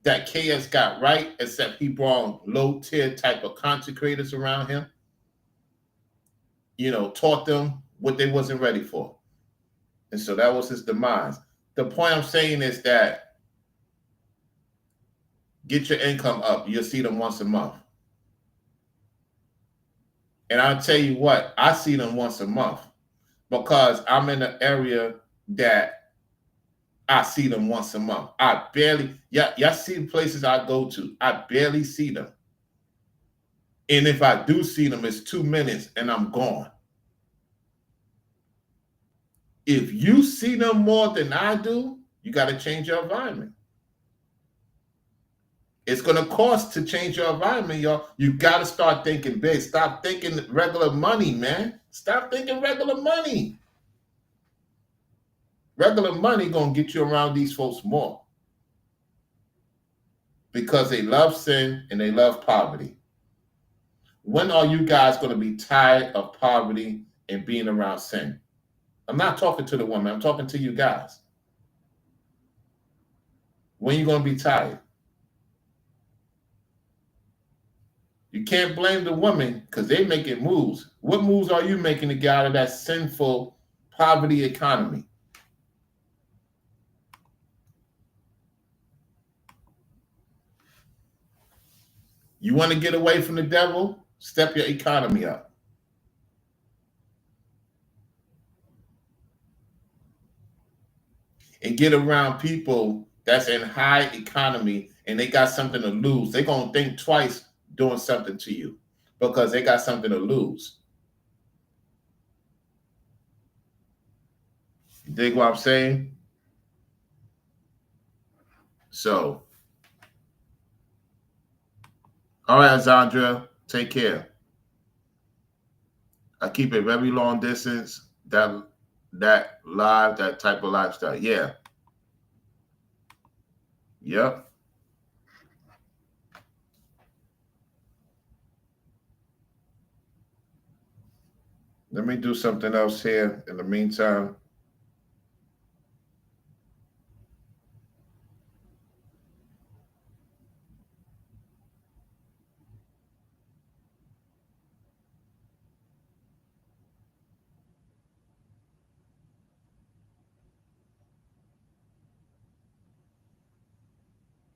that KS got right, except he brought low tier type of content creators around him, taught them what they wasn't ready for. And so that was his demise. The point I'm saying is that get your income up. You'll see them once a month. And I'll tell you what, I see them once a month because I'm in an area that I see them once a month. I barely, y'all see the places I go to. I barely see them. And if I do see them, it's 2 minutes and I'm gone. If you see them more than I do, you got to change your environment. It's going to cost to change your environment, y'all. You got to start thinking big. Stop thinking regular money, man. Stop thinking regular money. Regular money going to get you around these folks more because they love sin and they love poverty. When are you guys going to be tired of poverty and being around sin? I'm not talking to the woman. I'm talking to you guys. When are you going to be tired? You can't blame the woman because they making moves. What moves are you making to get out of that sinful poverty economy? You want to get away from the devil? Step your economy up. And get around people that's in high economy and they got something to lose. They're going to think twice doing something to you because they got something to lose. You dig what I'm saying? So, all right, Zandra, take care. I keep it very long distance, that live, that type of lifestyle. Yeah. Yep. Let me do something else here in the meantime.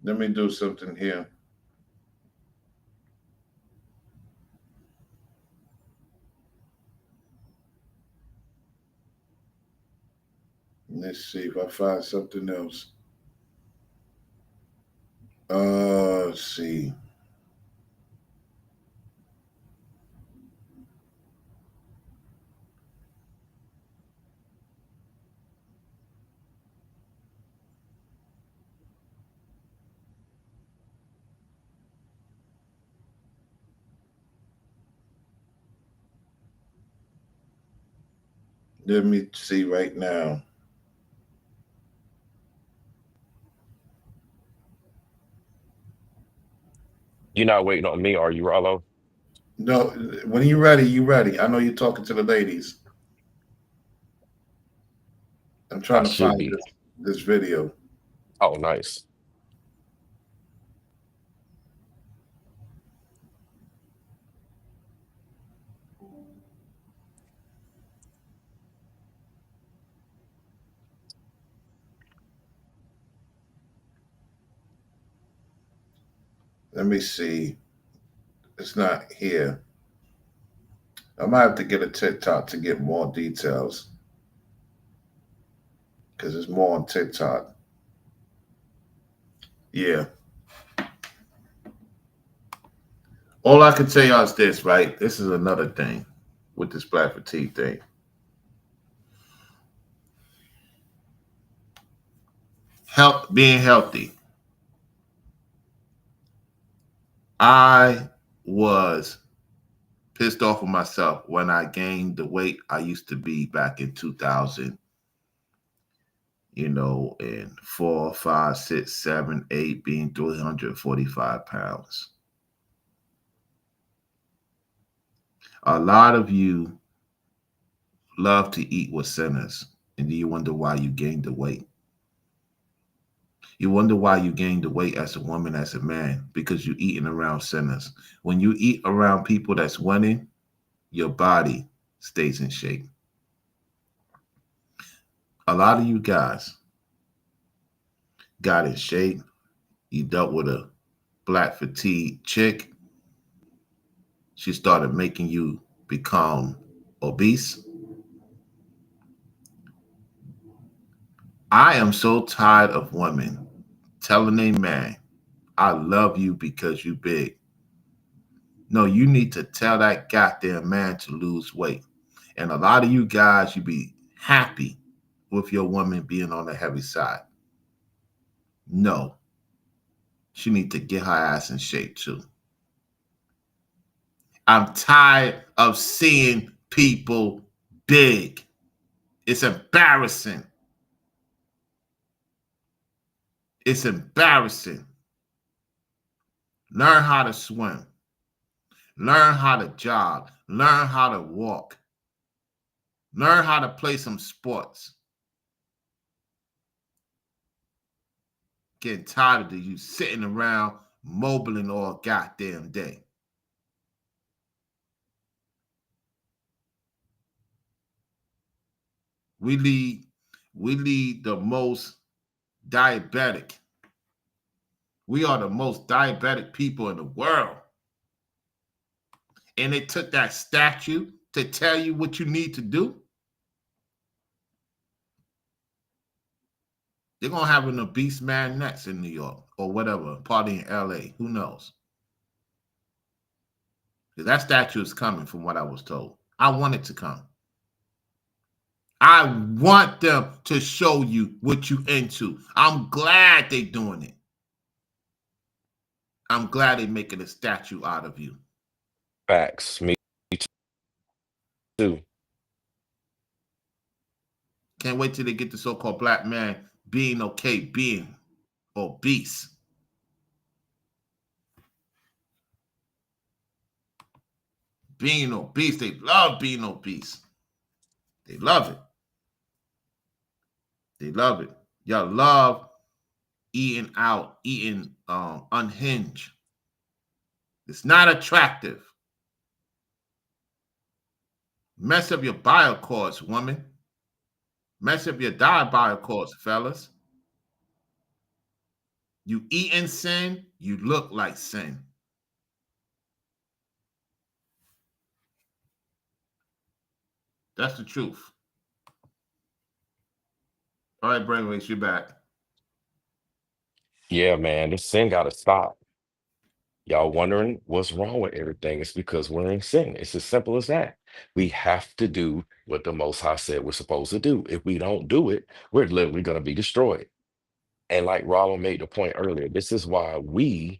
Let me do something here. Let's see if I find something else. Let's see. Let me see right now. You're not waiting on me, are you, Rollo? No, when you're ready, you're ready. I know you're talking to the ladies. I'm trying I to should find be. this video. Oh, nice. Let me see. It's not here. I might have to get a TikTok to get more details because there's more on TikTok. Yeah. All I can tell y'all is this, right? This is another thing with this black fatigue thing. Being healthy. I was pissed off with myself when I gained the weight I used to be back in 2000, in 4, 5, 6, 7, 8, being 345 pounds. A lot of you love to eat with sinners, and then you wonder why you gained the weight. You wonder why you gained the weight as a woman, as a man, because you're eating around sinners. When you eat around people that's winning, your body stays in shape. A lot of you guys got in shape. You dealt with a black fatigue chick. She started making you become obese. I am so tired of women telling a man, I love you because you big. No, you need to tell that goddamn man to lose weight. And a lot of you guys, you be happy with your woman being on the heavy side. No, she need to get her ass in shape too. I'm tired of seeing people big. It's embarrassing. It's embarrassing. Learn how to swim. Learn how to jog. Learn how to walk. Learn how to play some sports. Getting tired of you sitting around mobiling all goddamn day. We lead the most diabetic. We are the most diabetic people in the world. And it took that statue to tell you what you need to do. They're going to have an obese man next in New York or whatever, party in LA. Who knows? That statue is coming from what I was told. I want it to come. I want them to show you what you into. I'm glad they're doing it. I'm glad they're making a statue out of you. Facts. Me too. Can't wait till they get the so-called black man being okay, being obese. Being obese. They love being obese. They love it. They love it. Y'all love eating out, eating unhinged. It's not attractive. Mess up your bio cords, woman. Mess up your bio cords, fellas. You eat in sin, you look like sin. That's the truth. All right, Brainwaves, you're back. Yeah, man, this sin gotta stop. Y'all wondering what's wrong with everything? It's because we're in sin. It's as simple as that. We have to do what the Most High said we're supposed to do. If we don't do it, we're literally going to be destroyed. And like Rollo made the point earlier, this is why we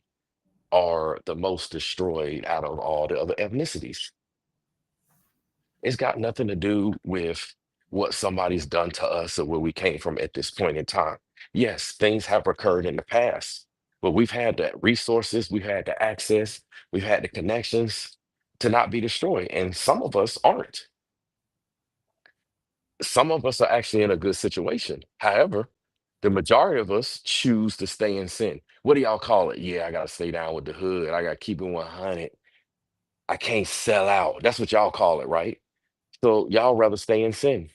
are the most destroyed out of all the other ethnicities. It's got nothing to do with what somebody's done to us or where we came from at this point in time. Yes, things have occurred in the past, but we've had the resources, we've had the access, we've had the connections to not be destroyed. And some of us aren't. Some of us are actually in a good situation. However, the majority of us choose to stay in sin. What do y'all call it? Yeah, I got to stay down with the hood. I got to keep it 100. I can't sell out. That's what y'all call it, right? So y'all rather stay in sin.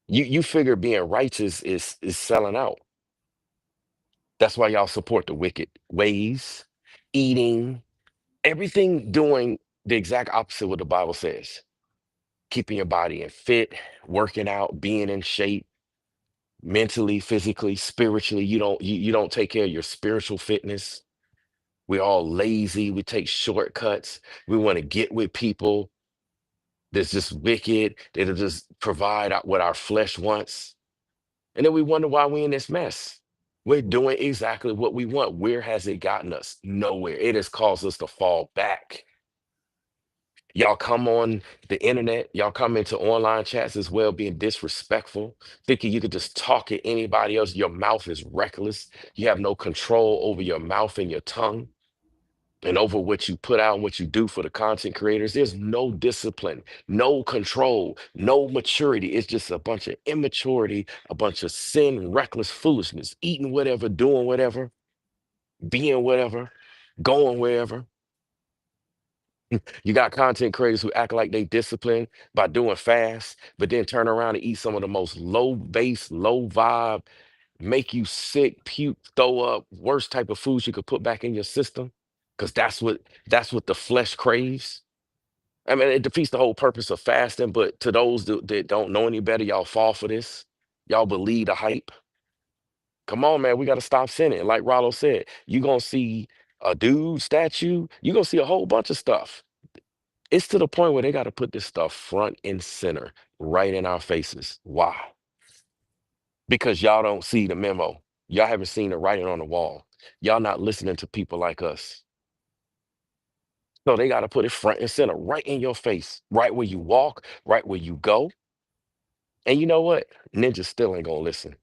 You figure being righteous is selling out. That's why y'all support the wicked ways, eating, everything doing the exact opposite of what the Bible says. Keeping your body in fit, working out, being in shape, mentally, physically, spiritually. You don't take care of your spiritual fitness. We're all lazy. We take shortcuts. We want to get with people that's just wicked. That'll just provide what our flesh wants. And then we wonder why we're in this mess. We're doing exactly what we want. Where has it gotten us? Nowhere. It has caused us to fall back. Y'all come on the internet, y'all come into online chats as well, being disrespectful, thinking you could just talk at anybody else. Your mouth is reckless. You have no control over your mouth and your tongue and over what you put out and what you do for the content creators. There's no discipline, no control, no maturity. It's just a bunch of immaturity, a bunch of sin, reckless foolishness, eating whatever, doing whatever, being whatever, going wherever. You got content creators who act like they disciplined by doing fast, but then turn around and eat some of the most low base, low vibe, make you sick, puke, throw up, worst type of foods you could put back in your system. Because that's what the flesh craves. I mean, it defeats the whole purpose of fasting, but to those that don't know any better, y'all fall for this. Y'all believe the hype. Come on, man, we got to stop sinning. Like Rollo said, you're going to see a dude statue, you're going to see a whole bunch of stuff. It's to the point where they got to put this stuff front and center right in our faces. Why? Because y'all don't see the memo. Y'all haven't seen the writing on the wall. Y'all not listening to people like us. So they got to put it front and center right in your face, right where you walk, right where you go. And you know what? Ninjas still ain't going to listen.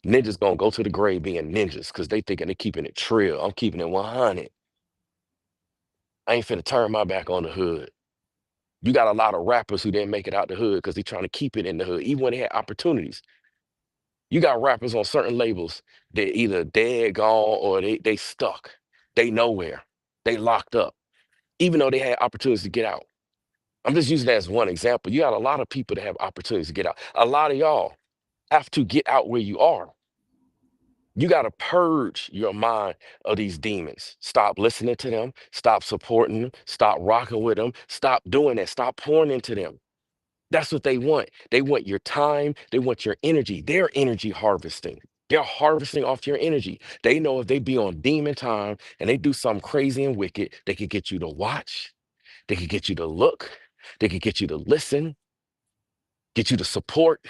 Ninjas going to go to the grave being ninjas because they thinking they keeping it trill. I'm keeping it 100. I ain't finna turn my back on the hood. You got a lot of rappers who didn't make it out the hood because they trying to keep it in the hood, even when they had opportunities. You got rappers on certain labels that either dead, gone, or they stuck. They nowhere. They locked up, even though they had opportunities to get out. I'm just using that as one example. You got a lot of people that have opportunities to get out. A lot of y'all have to get out where you are. You got to purge your mind of these demons. Stop listening to them. Stop supporting them. Stop rocking with them. Stop doing that. Stop pouring into them. That's what they want. They want your time. They want your energy. They're energy harvesting. They're harvesting off your energy. They know if they be on demon time and they do something crazy and wicked, they could get you to watch. They could get you to look. They could get you to listen, get you to support.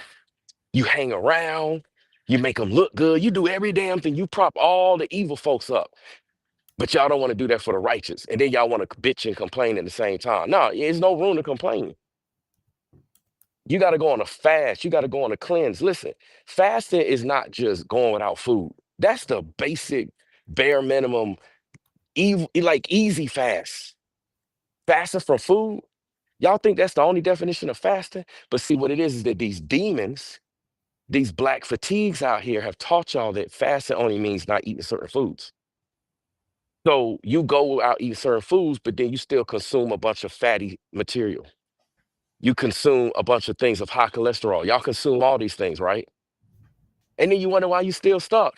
You hang around. You make them look good. You do every damn thing. You prop all the evil folks up. But y'all don't want to do that for the righteous. And then y'all want to bitch and complain at the same time. No, there's no room to complain. You got to go on a fast. You got to go on a cleanse. Listen, fasting is not just going without food. That's the basic, bare minimum, easy fast. Fasting from food. Y'all think that's the only definition of fasting? But see, what it is that these demons, these black fatigues out here have taught y'all that fasting only means not eating certain foods. So you go out eating certain foods, but then you still consume a bunch of fatty material. You consume a bunch of things of high cholesterol. Y'all consume all these things, right? And then you wonder why you still stuck.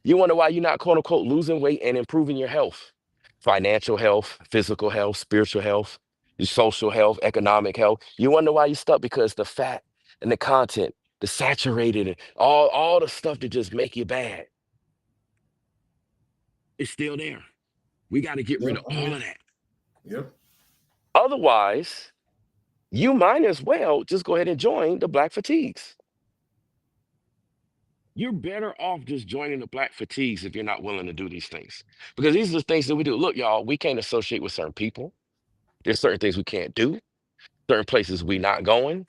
You wonder why you're not, quote unquote, losing weight and improving your health, financial health, physical health, spiritual health, your social health, economic health. You wonder why you're stuck because the fat and the content, the saturated, and all the stuff that just make you bad, it's still there. We got to get rid Yep. of all of that. Yep. Otherwise, you might as well just go ahead and join the Black Fatigues. You're better off just joining the Black Fatigues if you're not willing to do these things. Because these are the things that we do. Look, y'all, we can't associate with certain people. There's certain things we can't do, certain places we not going.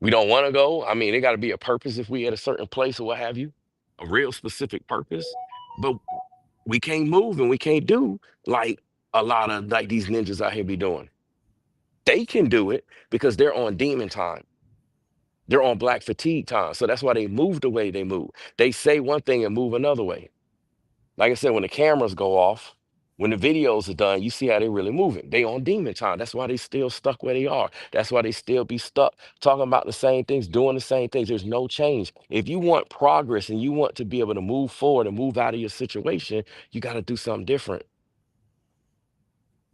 We don't want to go. I mean, it got to be a purpose if we at a certain place or what have you, a real specific purpose. But we can't move and we can't do like a lot of like these ninjas out here be doing. They can do it because they're on demon time. They're on black fatigue time. So that's why they move the way they move. They say one thing and move another way. Like I said, when the cameras go off, when the videos are done, you see how they really moving. They on demon time. That's why they still stuck where they are. That's why they still be stuck talking about the same things, doing the same things. There's no change. If you want progress and you want to be able to move forward and move out of your situation, you got to do something different.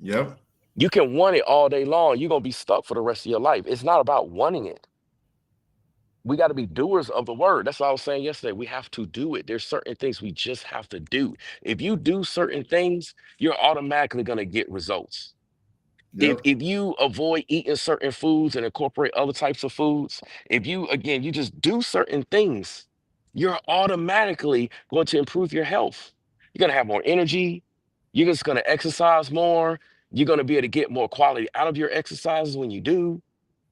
Yep. You can want it all day long. You're going to be stuck for the rest of your life. It's not about wanting it. We got to be doers of the word. That's what I was saying yesterday. We have to do it. There's certain things we just have to do. If you do certain things, you're automatically going to get results. Yep. If you avoid eating certain foods and incorporate other types of foods, if you again you just do certain things, you're automatically going to improve your health. You're going to have more energy. You're just going to exercise more. You're going to be able to get more quality out of your exercises when you do.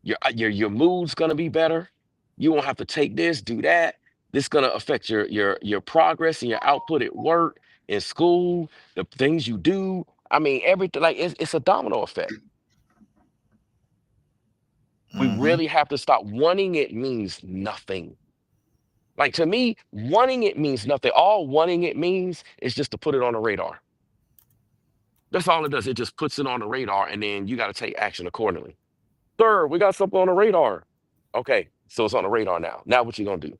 Your mood's gonna be better. You won't have to take this, do that. This gonna affect your progress and your output at work, in school, the things you do. I mean, everything like it's a domino effect. We Mm-hmm. really have to stop. Wanting it means nothing. Like to me, wanting it means nothing. All wanting it means is just to put it on the radar. That's all it does. It just puts it on the radar, and then you got to take action accordingly. Sir, we got something on the radar. Okay, so it's on the radar now. Now what you gonna do?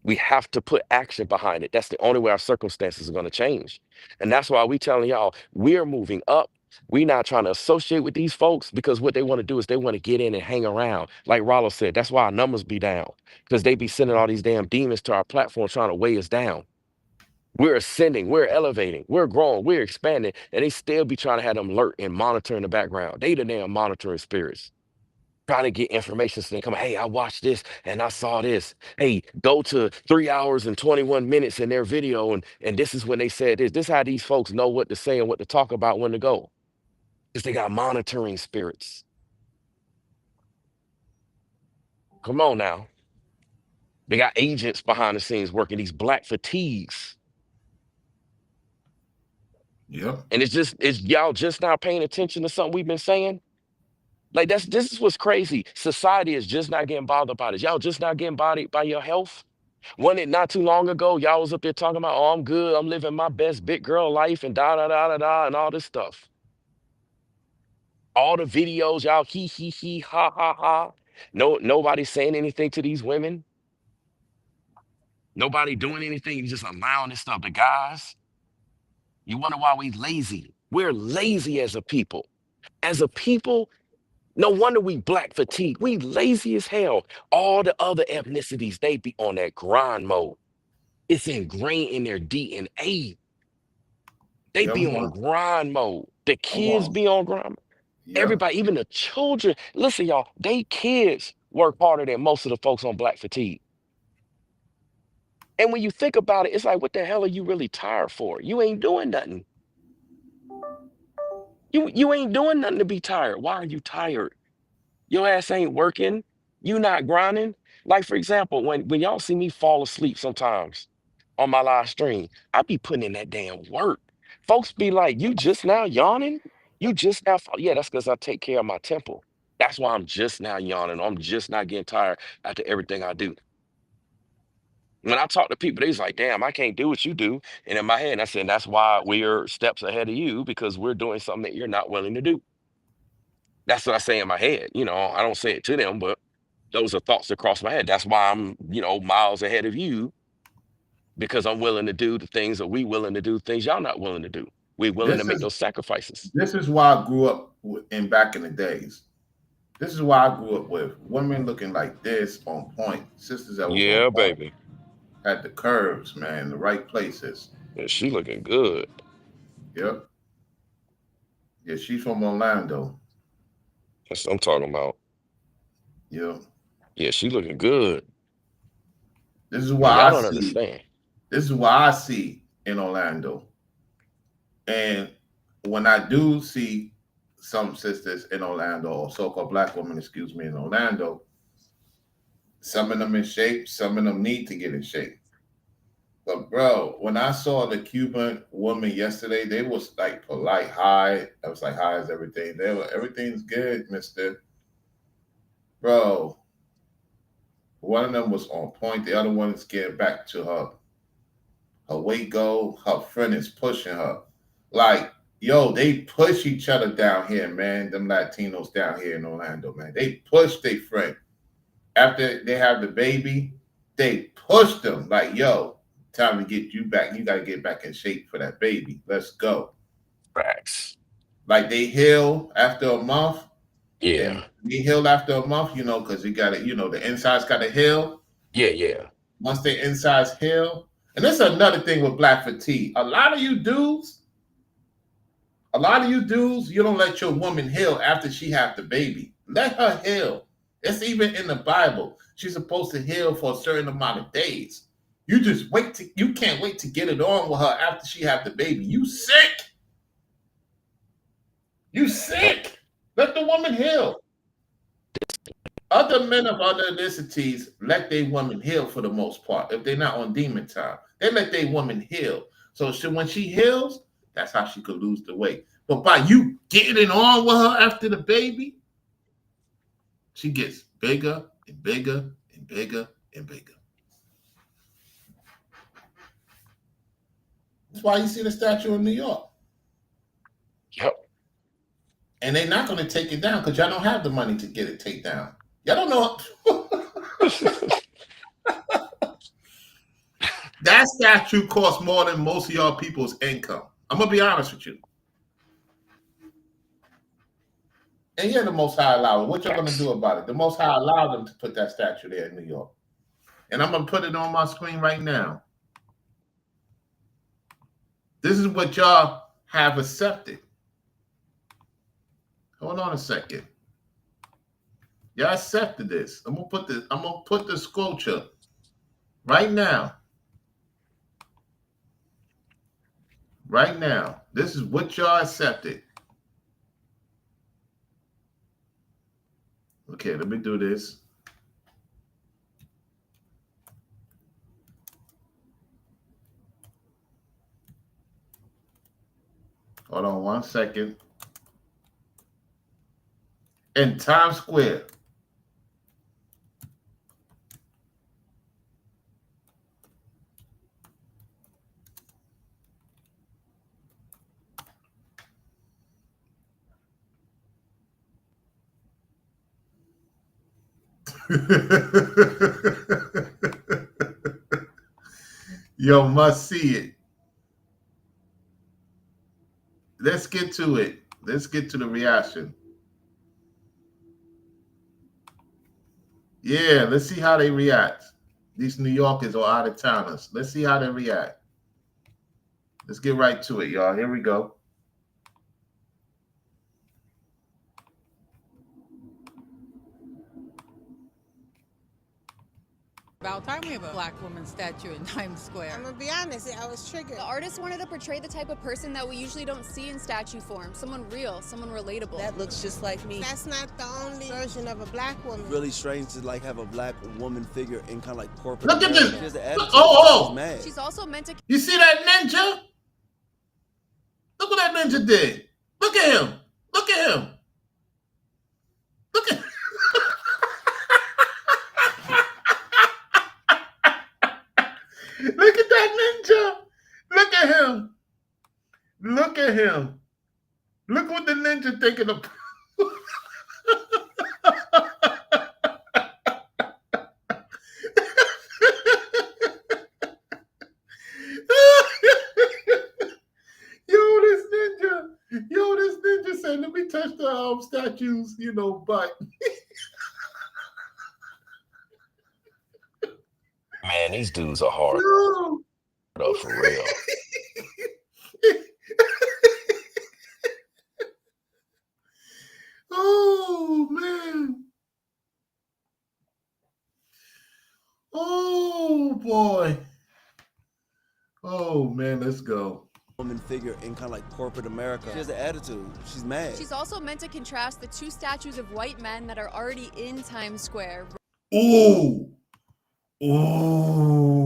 We have to put action behind it. That's the only way our circumstances are going to change. And that's why we telling y'all we're moving up. We're not trying to associate with these folks because what they want to do is they want to get in and hang around. Like Rollo said, that's why our numbers be down because they be sending all these damn demons to our platform trying to weigh us down. We're ascending, we're elevating, we're growing, we're expanding, and they still be trying to have them alert and monitor in the background. They the damn monitoring spirits trying to get information so they come, hey, I watched this and I saw this. Hey, go to 3 hours and 21 minutes in their video, and this is when they said this. This is how these folks know what to say and what to talk about when to go. Because they got monitoring spirits. Come on now. They got agents behind the scenes working these black fatigues. Yep. And it's y'all just not paying attention to something we've been saying. Like this is what's crazy. Society is just not getting bothered by this. Y'all just not getting bothered by your health. Wasn't it not too long ago? Y'all was up there talking about, oh, I'm good. I'm living my best big girl life and da da da da da and all this stuff. All the videos, y'all he ha ha ha. No, nobody saying anything to these women. Nobody doing anything. You just allowing this stuff. The guys, you wonder why we lazy. We're lazy as a people. As a people, no wonder we black fatigue. We lazy as hell. All the other ethnicities, they be on that grind mode. It's ingrained in their DNA. They Yeah, be on grind mode. The kids be on grind. Yeah. Everybody, even the children. Listen, y'all, they kids work harder than most of the folks on black fatigue. And when you think about it, it's like, what the hell are you really tired for? You ain't doing nothing. You ain't doing nothing to be tired. Why are you tired? Your ass ain't working. You not grinding. Like, for example, when y'all see me fall asleep sometimes on my live stream, I be putting in that damn work. Folks be like, you just now yawning? You just now yeah, that's because I take care of my temple. That's why I'm just now yawning. I'm just not getting tired after everything I do. When I talk to people, they's like, damn, I can't do what you do. And in my head, I said, that's why we're steps ahead of you because we're doing something that you're not willing to do. That's what I say in my head. I don't say it to them, but those are thoughts that cross my head. That's why I'm, miles ahead of you because I'm willing to do the things that we willing to do, things y'all not willing to do. We're willing to make those sacrifices. This is why I grew up in back in the days. This is why I grew up with women looking like this on point, sisters that was on Yeah, point, baby. had the curves, man, the right places. Yeah, she looking good. Yep. Yeah, she's from Orlando. That's what I'm talking about. Yep. Yeah, she looking good. This is why Y'all I don't see. understand. This is why I see in Orlando. And when I do see some sisters in Orlando, or so-called black women, excuse me, in Orlando, some of them in shape, some of them need to get in shape. But bro, when I saw the Cuban woman yesterday, they was like polite, hi. I was like, hi is everything. They were, everything's good, mister. Bro, one of them was on point. The other one is getting back to her weight goal. Her friend is pushing her. Like, yo, they push each other down here, man. Them Latinos down here in Orlando, man. They push their friend. After they have the baby, they push them. Like, yo, time to get you back. You got to get back in shape for that baby. Let's go. Facts. Like, they heal after a month. Yeah. And he healed after a month, because you got to, the inside's got to heal. Yeah. Once the insides heal. And that's another thing with black fatigue. A lot of you dudes, you don't let your woman heal after she have the baby. Let her heal. It's even in the Bible. She's supposed to heal for a certain amount of days. You just you can't wait to get it on with her after she have the baby. You sick. Let the woman heal. Other men of other ethnicities let their woman heal for the most part. If they're not on demon time, they let their woman heal. So when she heals, that's how she could lose the weight. But by you getting on with her after the baby, she gets bigger and bigger and bigger and bigger. That's why you see the statue in New York. Yep. And they're not going to take it down because y'all don't have the money to get it taken down. Y'all don't know. That statue costs more than most of y'all people's income. I'm going to be honest with you. And yeah, the Most High allowed it. What y'all going to do about it? The Most High allowed them to put that statue there in New York. And I'm going to put it on my screen right now. This is what y'all have accepted. Hold on a second. Y'all accepted this. I'm gonna put the sculpture right now. Right now. This is what y'all accepted. Okay, let me do this. Hold on 1 second. In Times Square. Yo, must see it. Let's get to it. Let's get to the reaction. Yeah, let's see how they react. These New Yorkers or out of towners. Let's see how they react. Let's get right to it, y'all. Here we go. About time we have a black woman statue in Times Square. I'm gonna be honest, I was triggered. The artist wanted to portray the type of person that we usually don't see in statue form. Someone real, someone relatable. That looks just like me. That's not the only version of a black woman. Really strange to have a black woman figure in kind of like corporate. Look at this. She has the attitude. Oh. She's mad. She's also meant to. You see that ninja? Look what that ninja did. Look at him. Look at him. Look at Look at that ninja. Look at him. Look at him. Look what the ninja thinking of. Yo, this ninja said, let me touch the statue's, butt. Man, these dudes are hard. No. Though, for real. Oh, man. Oh, boy. Oh, man, let's go. Woman figure in kind of like corporate America. She has the attitude. She's mad. She's also meant to contrast the two statues of white men that are already in Times Square. Ooh. Ooh.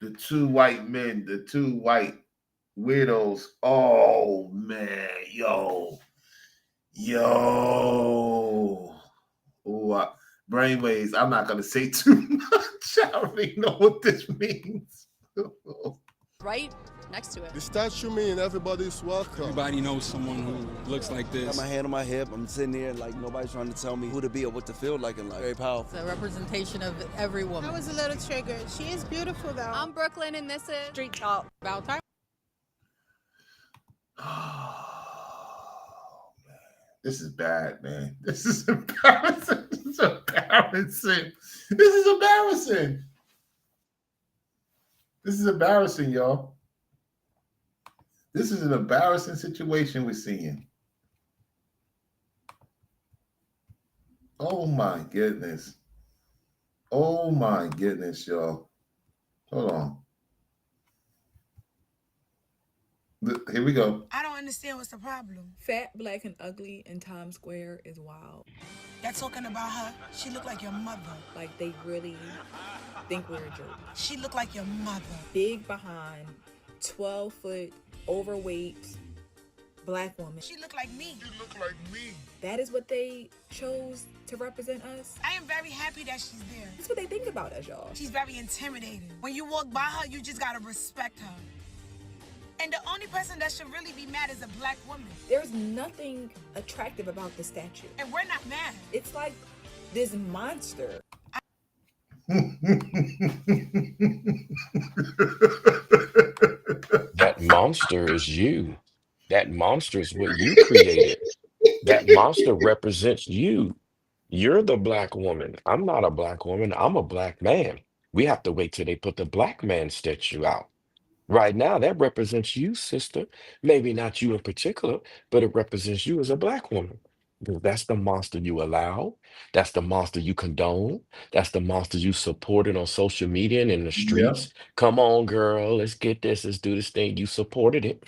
The two white men, the two white widows. Oh, man. Yo. Ooh, brainwaves. I'm not going to say too much. I already know what this means. Right next to it. The statue means everybody's welcome. Everybody knows someone who looks like I got this. my hand on my hip. I'm sitting here like nobody's trying to tell me who to be or what to feel like in life. Very powerful. It's a representation of every woman. I was a little triggered. She is beautiful, though. I'm Brooklyn, and this is Street Talk. About time. Oh, man. This is bad, man. This is embarrassing. This is embarrassing. This is embarrassing. This is embarrassing, y'all. This is an embarrassing situation we're seeing. Oh my goodness. Oh my goodness, y'all. Hold on. Here we go. I don't understand what's the problem. Fat, black, and ugly in Times Square is wild. Y'all talking about her? She look like your mother. Like, they really think we're a joke. She look like your mother. Big behind, 12-foot, overweight, black woman. She look like me. She look like me. That is what they chose to represent us. I am very happy that she's there. That's what they think about us, y'all. She's very intimidating. When you walk by her, you just gotta respect her. And the only person that should really be mad is a black woman. There's nothing attractive about the statue. And we're not mad. It's like this monster. That monster is you. That monster is what you created. That monster represents you. You're the black woman. I'm not a black woman. I'm a black man. We have to wait till they put the black man statue out. Right now, that represents you, sister. Maybe not you in particular, but it represents you as a black woman. Because that's the monster you allow. That's the monster you condone. That's the monster you supported on social media and in the Yeah. streets. Come on, girl. Let's get this. Let's do this thing. You supported it.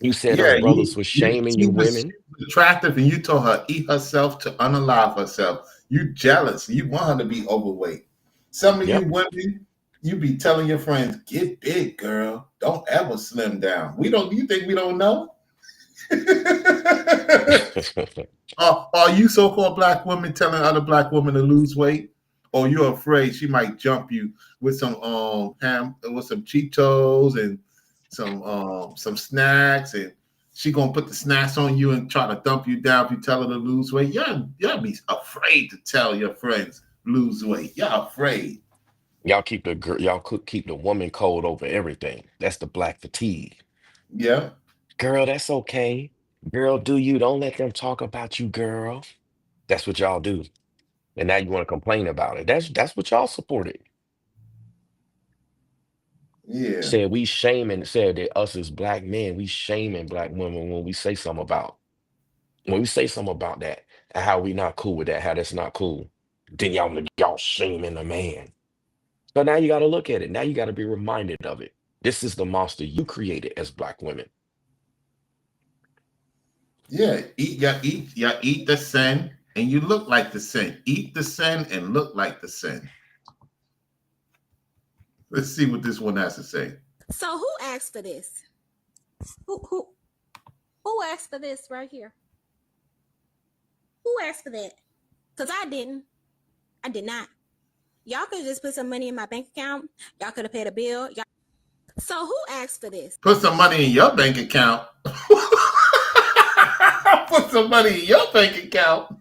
You said Yeah, us brothers was shaming she you was women. attractive, and you told her eat herself to unalive herself. You jealous. You want her to be overweight. Some of Yep. you women, you be telling your friends, get big, girl. Don't ever slim down. We don't. You think we don't know? Are you so-called black women telling other black women to lose weight? Or you're afraid she might jump you with some with some Cheetos and some snacks, and she gonna put the snacks on you and try to dump you down if you tell her to lose weight? Y'all be afraid to tell your friends lose weight. Y'all afraid. Y'all keep the woman code over everything. That's the black fatigue. Yeah. Girl, that's okay. Girl, do you? Don't let them talk about you, girl. That's what y'all do. And now you want to complain about it. That's what y'all supported. Yeah. Said that us as black men, we shaming black women when we say something about that and how we not cool with that, how that's not cool. Then y'all shaming a man. So now you got to look at it. Now you got to be reminded of it. This is the monster you created as black women. Yeah. Eat the sin and you look like the sin. Eat the sin and look like the sin. Let's see what this one has to say. So who asked for this? Who asked for this right here? Who asked for that? Because I didn't. I did not. Y'all could have just put some money in my bank account. Y'all could have paid a bill. So who asked for this? Put some money in your bank account. Put some money in your bank account.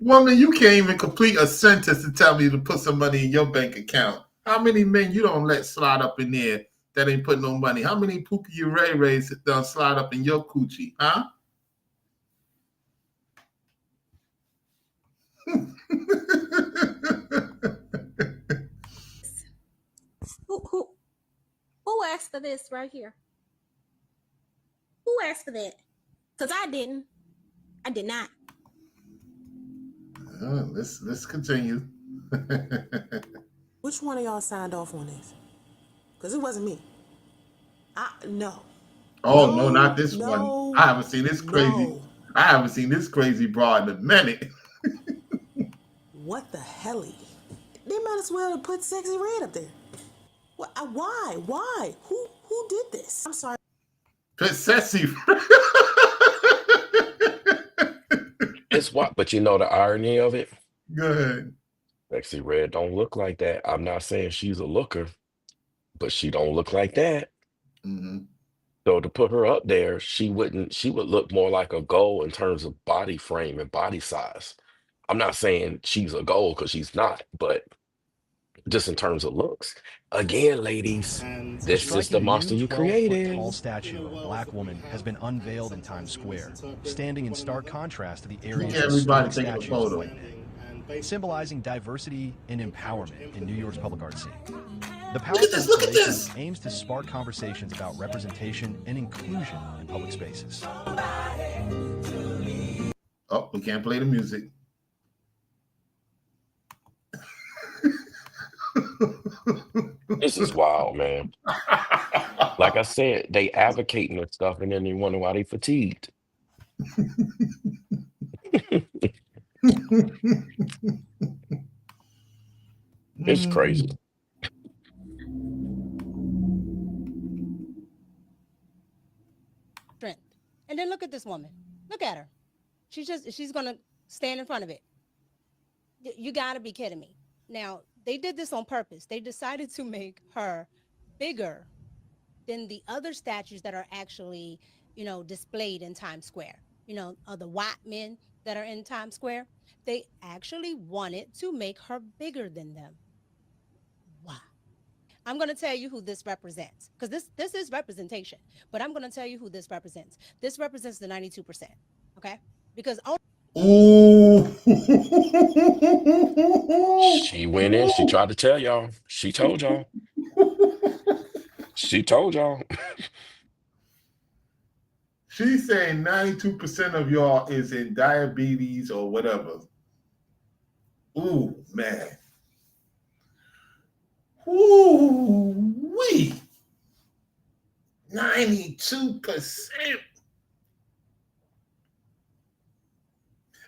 Woman, you can't even complete a sentence to tell me to put some money in your bank account. How many men you don't let slide up in there that ain't put no money? How many Pookie you Ray Rays done slide up in your coochie, huh? Who asked for this right here? Who asked for that? Because I didn't. I did not. Let's continue. Which one of y'all signed off on this? Because it wasn't me. No. Oh no, not this one. I haven't seen this crazy. No. I haven't seen this crazy broad in a minute. What the hell? They might as well have put Sexy Red up there. Why? Why? Who did this? I'm sorry. Put Sexy. It's what, but you know the irony of it? Go ahead. Sexy Red don't look like that. I'm not saying she's a looker, but she don't look like that. Mm-hmm. So to put her up there, she would look more like a goal in terms of body frame and body size. I'm not saying she's a goal because she's not, but just in terms of looks. Again, ladies, A this is the striking monster new you 12-foot created. tall statue of a black woman has been unveiled in Times Square, standing in stark contrast to the area's Everybody historic taking a statues of photo. white men, symbolizing diversity and empowerment in New York's public art scene. The powerful Look at installation this. aims to spark conversations about representation and inclusion in public spaces. Oh, we can't play the music. This is wild, man. Like I said, they advocating and stuff, and then you wonder why they fatigued. It's crazy. Strength. And then look at this woman. Look at her. She's gonna stand in front of it. You gotta be kidding me. Now, they did this on purpose. They decided to make her bigger than the other statues that are actually, displayed in Times Square. The white men that are in Times Square. They actually wanted to make her bigger than them. Why? I'm going to tell you who this represents, because this is representation, but I'm going to tell you who this represents. This represents the 92%, okay? Because Ooh. She went in. She tried to tell y'all. She told y'all. She told y'all. She's saying 92% of y'all is in diabetes or whatever. Ooh, man. Ooh, wee. 92%.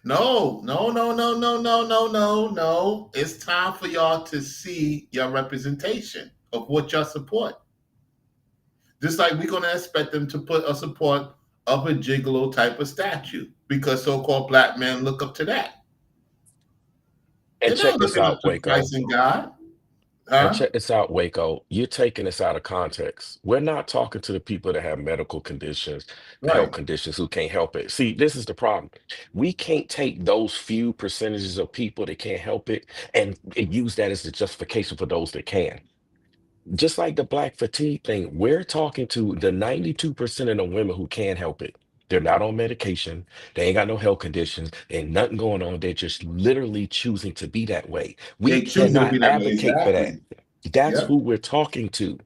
No. It's time for y'all to see your representation of what y'all support. Just like we're going to expect them to put a support of a gigolo type of statue because so-called black men look up to that. And check this out, Waco. Christ and God. And check this out, Waco. You're taking this out of context. We're not talking to the people that have medical conditions, health conditions who can't help it. See, this is the problem. We can't take those few percentages of people that can't help it and use that as the justification for those that can. Just like the black fatigue thing, we're talking to the 92% of the women who can't help it. They're not on medication. They ain't got no health conditions. Ain't nothing going on. They're just literally choosing to be that way. We cannot advocate for that. That's who we're talking to.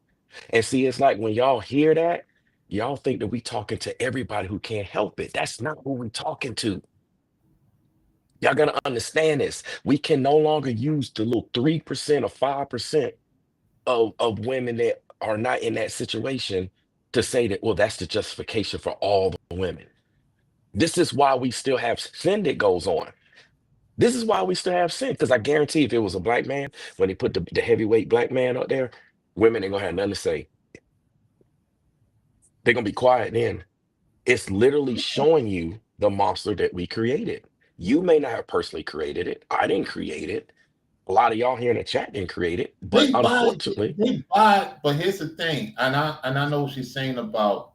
And see, it's like when y'all hear that, y'all think that we talking to everybody who can't help it. That's not who we're talking to. Y'all gonna understand this. We can no longer use the little 3% or 5% of women that are not in that situation to say that, well, that's the justification for all the women. This is why we still have sin that goes on. This is why we still have sin, because I guarantee if it was a black man, when they put the heavyweight black man up there, women ain't gonna have nothing to say. They're gonna be quiet then. It's literally showing you the monster that we created. You may not have personally created it. I didn't create it. A lot of y'all here in the chat didn't create it, but unfortunately, but here's the thing, and I know what she's saying about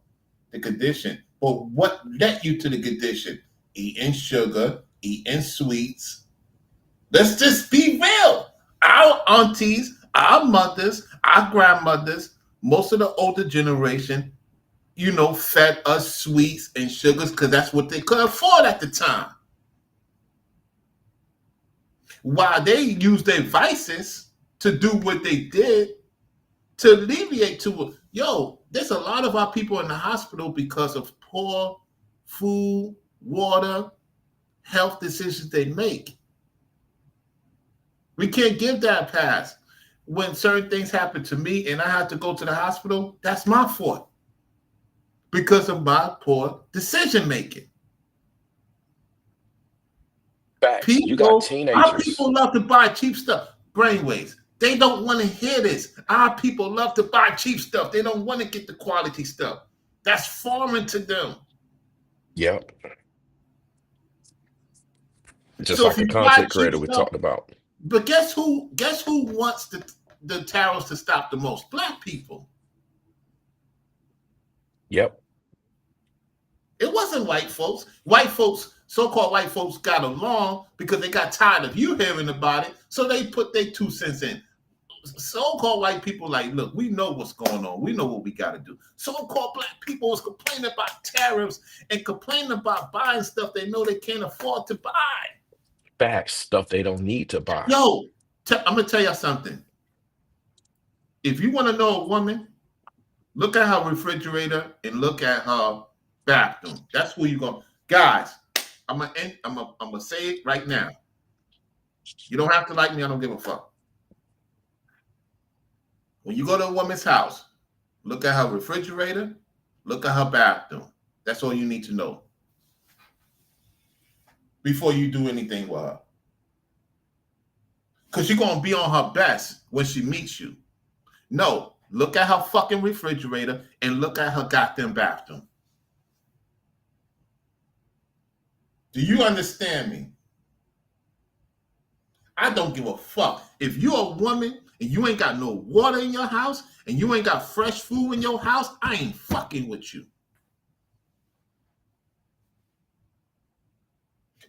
the condition, but what led you to the condition? Eating sugar, eating sweets. Let's just be real. Our aunties, our mothers, our grandmothers, most of the older generation, fed us sweets and sugars because that's what they could afford at the time. While they used their vices to do what they did to alleviate to it. There's a lot of our people in the hospital because of poor food, water, health decisions they make. We can't give that a pass. When certain things happen to me and I have to go to the hospital, that's my fault because of my poor decision making. you got teenagers. Our people love to buy cheap stuff. Brainwaves. They don't want to hear this. Our people love to buy cheap stuff. They don't want to get the quality stuff. That's foreign to them. Yep. Just like the content creator we talked about. But guess who wants the tariffs to stop the most? Black people. Yep. It wasn't white folks. So-called white folks got along because they got tired of you hearing about it, so they put their 2 cents in. so-called white people like, look, we know what's going on. We know what we got to do. So-called black people was complaining about tariffs and complaining about buying stuff they know they can't afford to buy. Facts, stuff they don't need to buy. Yo, I'm going to tell you something. If you want to know a woman, look at her refrigerator and look at her bathroom. That's where you're going. Guys, I'm gonna say it right now. You don't have to like me. I don't give a fuck. When you go to a woman's house, look at her refrigerator, look at her bathroom. That's all you need to know before you do anything with her. Because you're going to be on her best when she meets you. No, look at her fucking refrigerator and look at her goddamn bathroom. Do you understand me? I don't give a fuck. If you're a woman and you ain't got no water in your house and you ain't got fresh food in your house, I ain't fucking with you.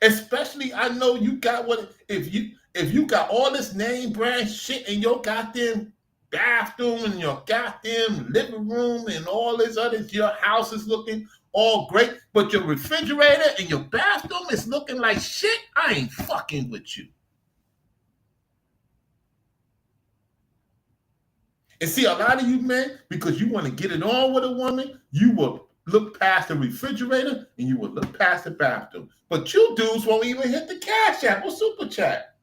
Especially, I know you got what, if you got all this name brand shit in your goddamn bathroom and your goddamn living room and all this other, your house is looking all great, but your refrigerator and your bathroom is looking like shit, I ain't fucking with you. And see, a lot of you men, because you want to get it on with a woman, you will look past the refrigerator and you will look past the bathroom. But you dudes won't even hit the Cash App or Super Chat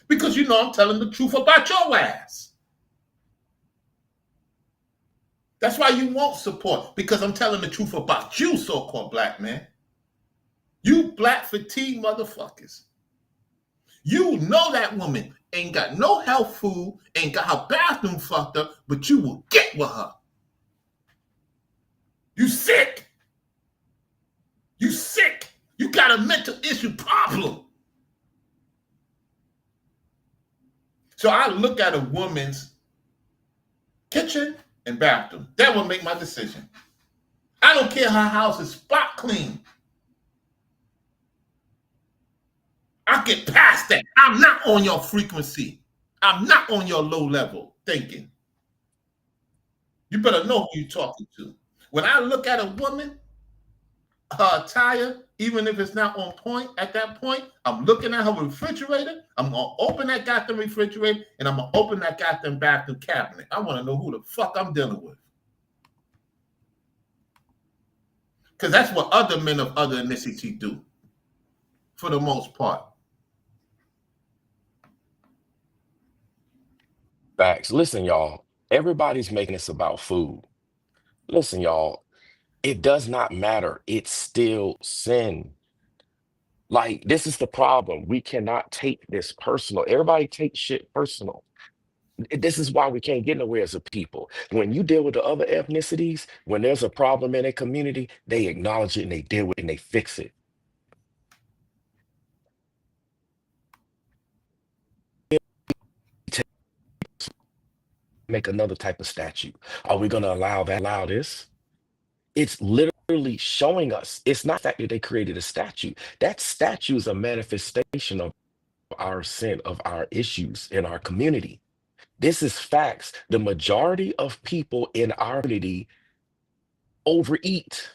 because you know I'm telling the truth about your ass. That's why you won't support, because I'm telling the truth about you, so-called black man. You black fatigue motherfuckers. You know that woman ain't got no health food, ain't got her bathroom fucked up, but you will get with her. You sick. You sick. You got a mental issue problem. So I look at a woman's kitchen and bathroom. That will make my decision. I don't care her house is spot clean. I get past that. I'm not on your frequency. I'm not on your low level thinking. You better know who you're talking to. When I look at a woman, her attire, even if it's not on point at that point, I'm looking at her refrigerator. I'm going to open that goddamn refrigerator and I'm going to open that goddamn bathroom cabinet. I want to know who the fuck I'm dealing with. Because that's what other men of other ethnicity do, for the most part. Facts. Listen, y'all, everybody's making this about food. Listen, y'all, it does not matter. It's still sin. Like, this is the problem. We cannot take this personal. Everybody takes shit personal. This is why we can't get nowhere as a people. When you deal with the other ethnicities, when there's a problem in a community, they acknowledge it and they deal with it and they fix it. Make another type of statute. Are we going to allow this? It's literally showing us. It's not the fact that they created a statute. That statute is a manifestation of our sin, of our issues in our community. This is facts. The majority of people in our community overeat.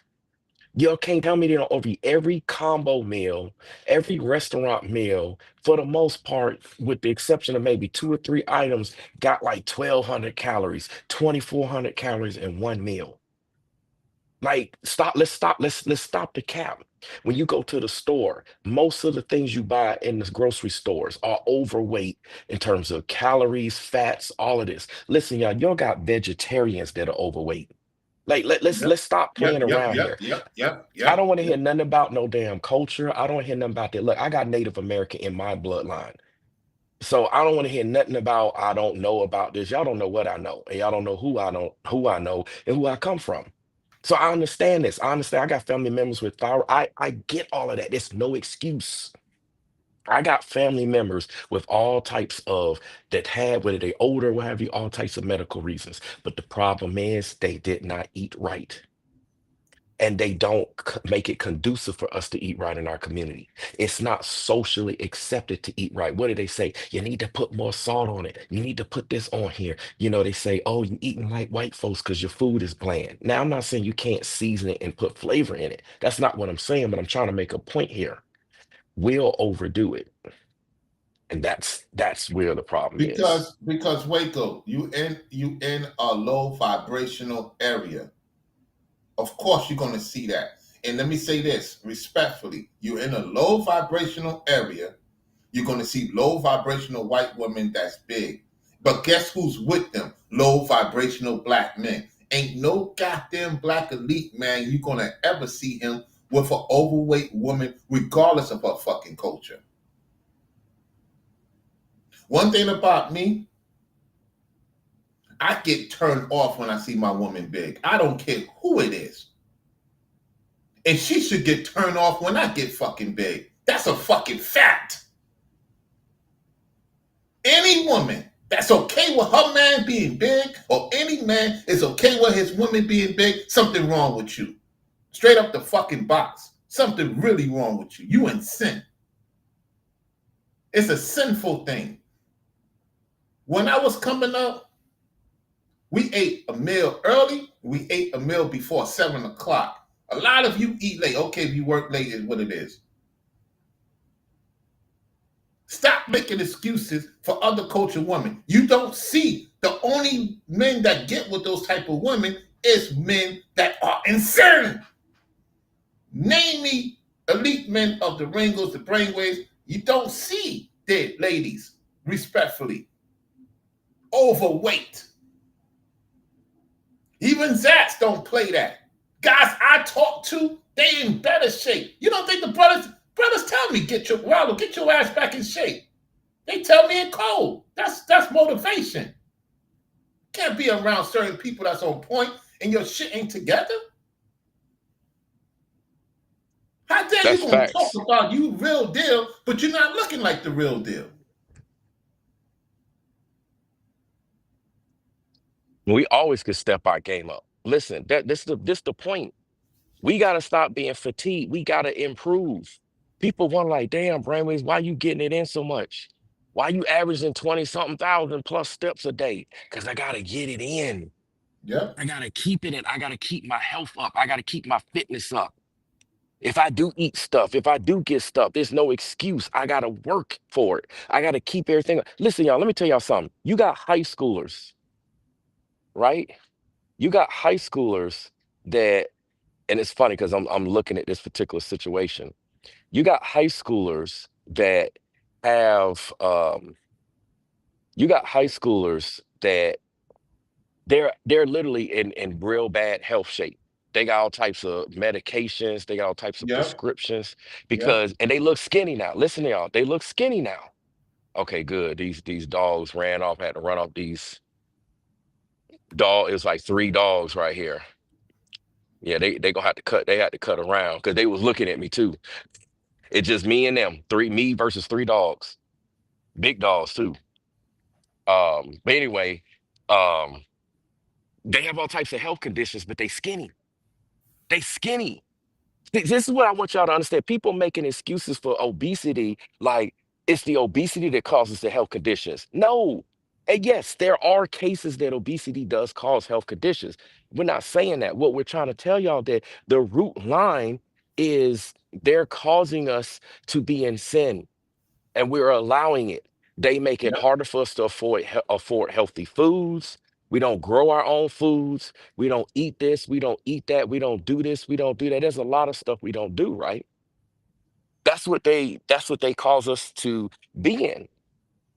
You can't tell me they don't overeat. Every combo meal, every restaurant meal, for the most part, with the exception of maybe 2 or 3 items, got like 1,200 calories, 2,400 calories in one meal. Like, let's stop the cap. When you go to the store, most of the things you buy in the grocery stores are overweight in terms of calories, fats, all of this. Listen, y'all got vegetarians that are overweight. Like, let's stop playing around here. I don't want to hear nothing about no damn culture. I don't hear nothing about that. Look, I got Native American in my bloodline. So I don't want to hear nothing about I don't know about this. Y'all don't know what I know. And y'all don't know who I know and who I come from. So I understand this. I understand. I got family members with thyroid. I get all of that. There's no excuse. I got family members with all types of that had, whether they older, what have you, all types of medical reasons. But the problem is they did not eat right. and they don't make it conducive for us to eat right in our community. It's not socially accepted to eat right. What do they say? You need to put more salt on it. You need to put this on here. You know, they say, oh, you eating like white folks because your food is bland. Now, I'm not saying you can't season it and put flavor in it. That's not what I'm saying, but I'm trying to make a point here. We'll overdo it. And that's where the problem is. Because Waco, you in a low vibrational area. Of course you're gonna see that. And let me say this respectfully: you're in a low vibrational area, you're gonna see low vibrational white women that's big. But guess who's with them? Low vibrational black men. Ain't no goddamn black elite man you're gonna ever see him with an overweight woman, regardless of her fucking culture. One thing about me, I get turned off when I see my woman big. I don't care who it is. And she should get turned off when I get fucking big. That's a fucking fact. Any woman that's okay with her man being big, or any man is okay with his woman being big, something wrong with you. Straight up the fucking box. Something really wrong with you. You in sin. It's a sinful thing. When I was coming up, we ate a meal early. We ate a meal before 7 o'clock. A lot of you eat late. Okay, if you work late is what it is. Stop making excuses for other culture women. You don't see the only men that get with those type of women is men that are insane. Name me elite men of the Ringos, the Brainwaves. You don't see dead ladies, respectfully, overweight. Even Zats don't play that. Guys I talk to, they in better shape. You don't think the brothers tell me, get your ass back in shape. They tell me in cold. That's motivation. Can't be around certain people that's on point and your shit ain't together. How dare That's you gonna facts. talk about you real deal, but you're not looking like the real deal? We always could step our game up. Listen, this the point. We gotta stop being fatigued. We gotta improve. People wonder, like, damn, Brainwaves, why you getting it in so much? Why you averaging 20-something thousand plus steps a day? Because I gotta get it in. Yep. I gotta keep it in. I gotta keep my health up. I gotta keep my fitness up. If I do eat stuff, if I do get stuff, there's no excuse. I gotta work for it. I gotta keep everything up. Listen, y'all, let me tell y'all something. You got high schoolers, right? You got high schoolers that, and it's funny because I'm looking at this particular situation. You got high schoolers that have you got high schoolers that they're literally in real bad health shape. They got all types of medications, they got all types of Yep. prescriptions Yep. and they look skinny now. Listen to y'all, they look skinny now. Okay, good. These dogs ran off, had to run off these dog. It was like 3 dogs right here. Yeah, they gonna have to cut. They had to cut around because they was looking at me too. It's just me and them. Me versus 3 dogs. Big dogs too. But anyway, they have all types of health conditions, but they skinny. They skinny. This is what I want y'all to understand. People making excuses for obesity, like it's the obesity that causes the health conditions. No. And yes, there are cases that obesity does cause health conditions. We're not saying that. What we're trying to tell y'all that the root line is they're causing us to be in sin, and we're allowing it. They make it Yep. harder for us to afford healthy foods. We don't grow our own foods. We don't eat this. We don't eat that. We don't do this. We don't do that. There's a lot of stuff we don't do, right? That's what they cause us to be in.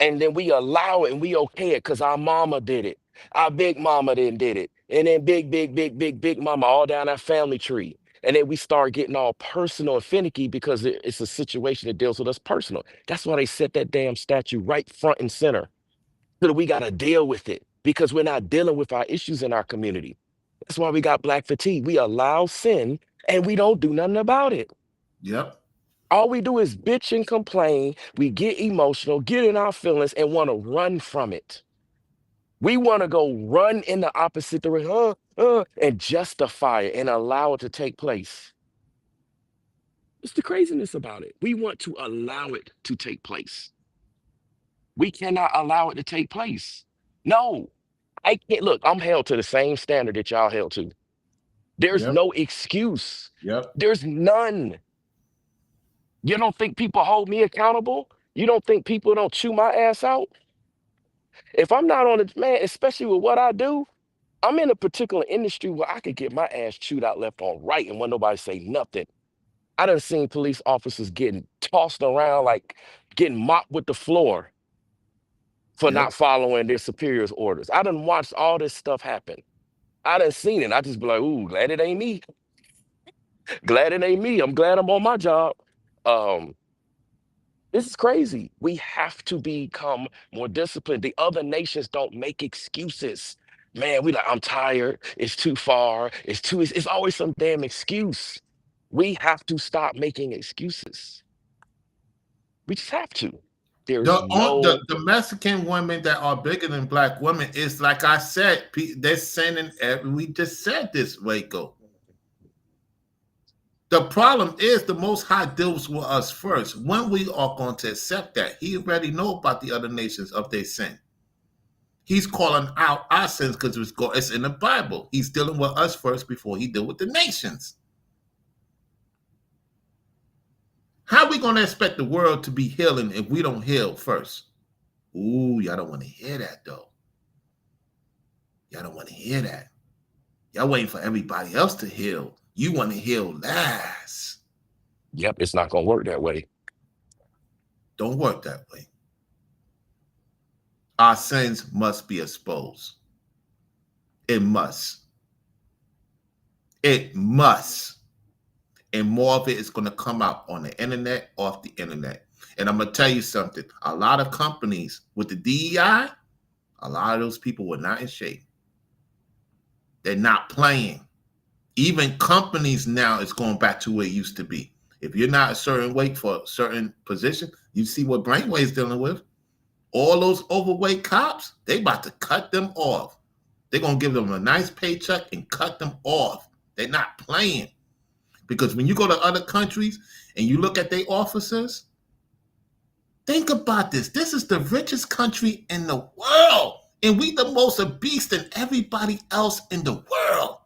And then we allow it and we okay it because our mama did it. Our big mama then did it. And then big mama all down our family tree. And then we start getting all personal and finicky because it's a situation that deals with us personal. That's why they set that damn statue right front and center. So that we got to deal with it because we're not dealing with our issues in our community. That's why we got black fatigue. We allow sin and we don't do nothing about it. Yep. All we do is bitch and complain. We get emotional, get in our feelings, and want to run from it. We want to go run in the opposite direction, and justify it and allow it to take place. It's the craziness about it. We want to allow it to take place. We cannot allow it to take place. No, I can't. Look, I'm held to the same standard that y'all held to. There's Yep. no excuse. Yep. There's none. You don't think people hold me accountable? You don't think people don't chew my ass out? If I'm not on it, man, especially with what I do, I'm in a particular industry where I could get my ass chewed out left on right and when nobody say nothing. I done seen police officers getting tossed around, like getting mopped with the floor for not Yep. following their superiors' orders. I done watched all this stuff happen. I done seen it. I just be like, ooh, glad it ain't me. Glad it ain't me. I'm glad I'm on my job. Um, this is crazy. We have to become more disciplined. The other nations don't make excuses. Man, we like, I'm tired. It's too far. It's always some damn excuse. We have to stop making excuses. We just have to. There's no The Mexican women that are bigger than black women is like I said, they're sending. We just said this, Waco. The problem is the Most High deals with us first. When we are going to accept that, He already know about the other nations of their sin. He's calling out our sins because it's in the Bible. He's dealing with us first before He deal with the nations. How are we going to expect the world to be healing if we don't heal first? Ooh, y'all don't want to hear that, though. Y'all don't want to hear that. Y'all waiting for everybody else to heal. You want to heal last. Yep, it's not going to work that way. Don't work that way. Our sins must be exposed. It must. It must. And more of it is going to come out on the internet, off the internet. And I'm going to tell you something. A lot of companies with the DEI, a lot of those people were not in shape. They're not playing. Even companies now is going back to where it used to be. If you're not a certain weight for a certain position, you see what Brainwave's dealing with. All those overweight cops, they about to cut them off. They're going to give them a nice paycheck and cut them off. They're not playing. Because when you go to other countries and you look at their officers, think about this. This is the richest country in the world. And we the most obese than everybody else in the world.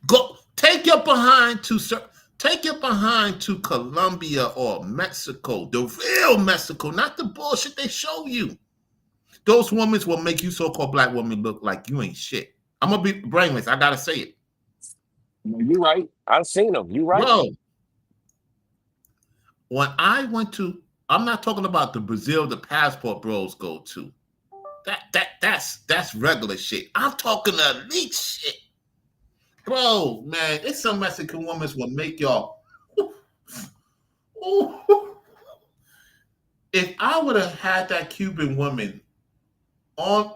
Go take your behind to Colombia or Mexico, the real Mexico, not the bullshit they show you. Those women will make you so-called black women look like you ain't shit. I'm gonna be brainless. I gotta say it. You're right. I've seen them. You're right. Bro, when I went to, I'm not talking about the Brazil the passport bros go to. That's regular shit. I'm talking elite shit. Bro, man, it's some Mexican women will make y'all. If I would have had that Cuban woman on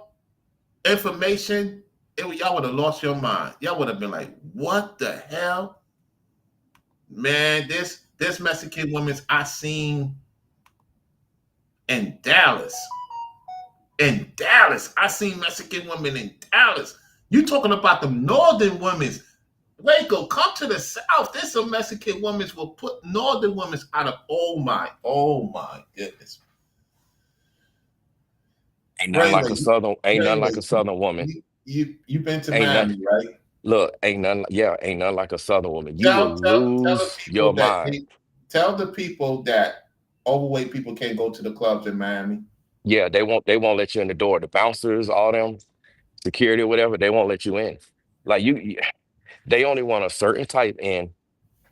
information, y'all would have lost your mind. Y'all would have been like, what the hell? Man, this Mexican woman I seen in Dallas. In Dallas. I seen Mexican women in Dallas. You talking about the northern women. Waco, come to the south. There's some Mexican women will put northern women out of, oh my goodness. Ain't nothing like a southern woman. You've been to Ain't Miami, right? Look, ain't nothing like a southern woman. You will lose your mind. Tell the people that overweight people can't go to the clubs in Miami. Yeah, they won't let you in the door. The bouncers, all them, security or whatever, they won't let you in. Like they only want a certain type in.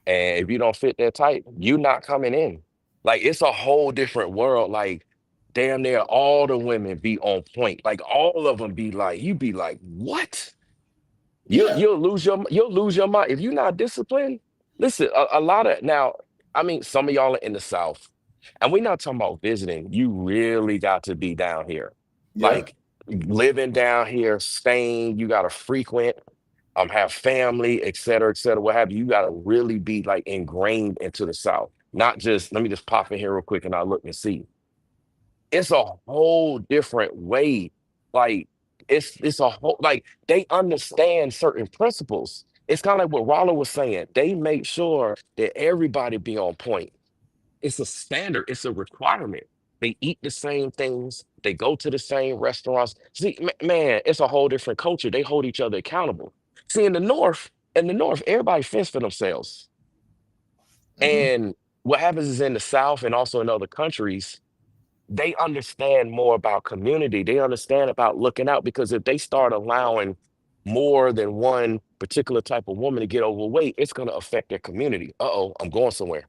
And if you don't fit that type, you not coming in. Like it's a whole different world. Like damn near all the women be on point. Like all of them be like, you be like, what? You'll lose your mind if you're not disciplined. Listen, a lot of now, I mean, some of y'all are in the South, and we're not talking about visiting. You really got to be down here, like living down here, staying. You got to frequent, have family, et cetera, what have you. You got to really be like ingrained into the South. Not just, let me just pop in here real quick and I'll look and see. It's a whole different way. Like it's a whole like they understand certain principles. It's kind of like what Rollo was saying. They make sure that everybody be on point. It's a standard, it's a requirement. They eat the same things, they go to the same restaurants. See, man, it's a whole different culture. They hold each other accountable. See, in the North, everybody fends for themselves. And what happens is in the South and also in other countries, they understand more about community. They understand about looking out because if they start allowing more than one particular type of woman to get overweight, it's going to affect their community. Uh-oh, I'm going somewhere.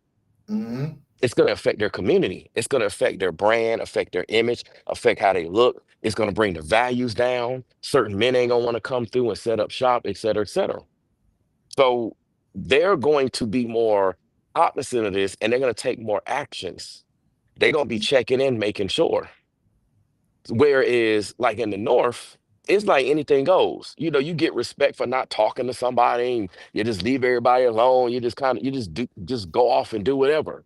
Mm-hmm. It's going to affect their community. It's going to affect their brand, affect their image, affect how they look. It's going to bring the values down. Certain men ain't going to want to come through and set up shop, et cetera, et cetera. So they're going to be more opposite of this and they're going to take more actions. They're going to be checking in, making sure. Whereas, like in the North, it's like anything goes. You know, you get respect for not talking to somebody, and you just leave everybody alone. You just just go off and do whatever.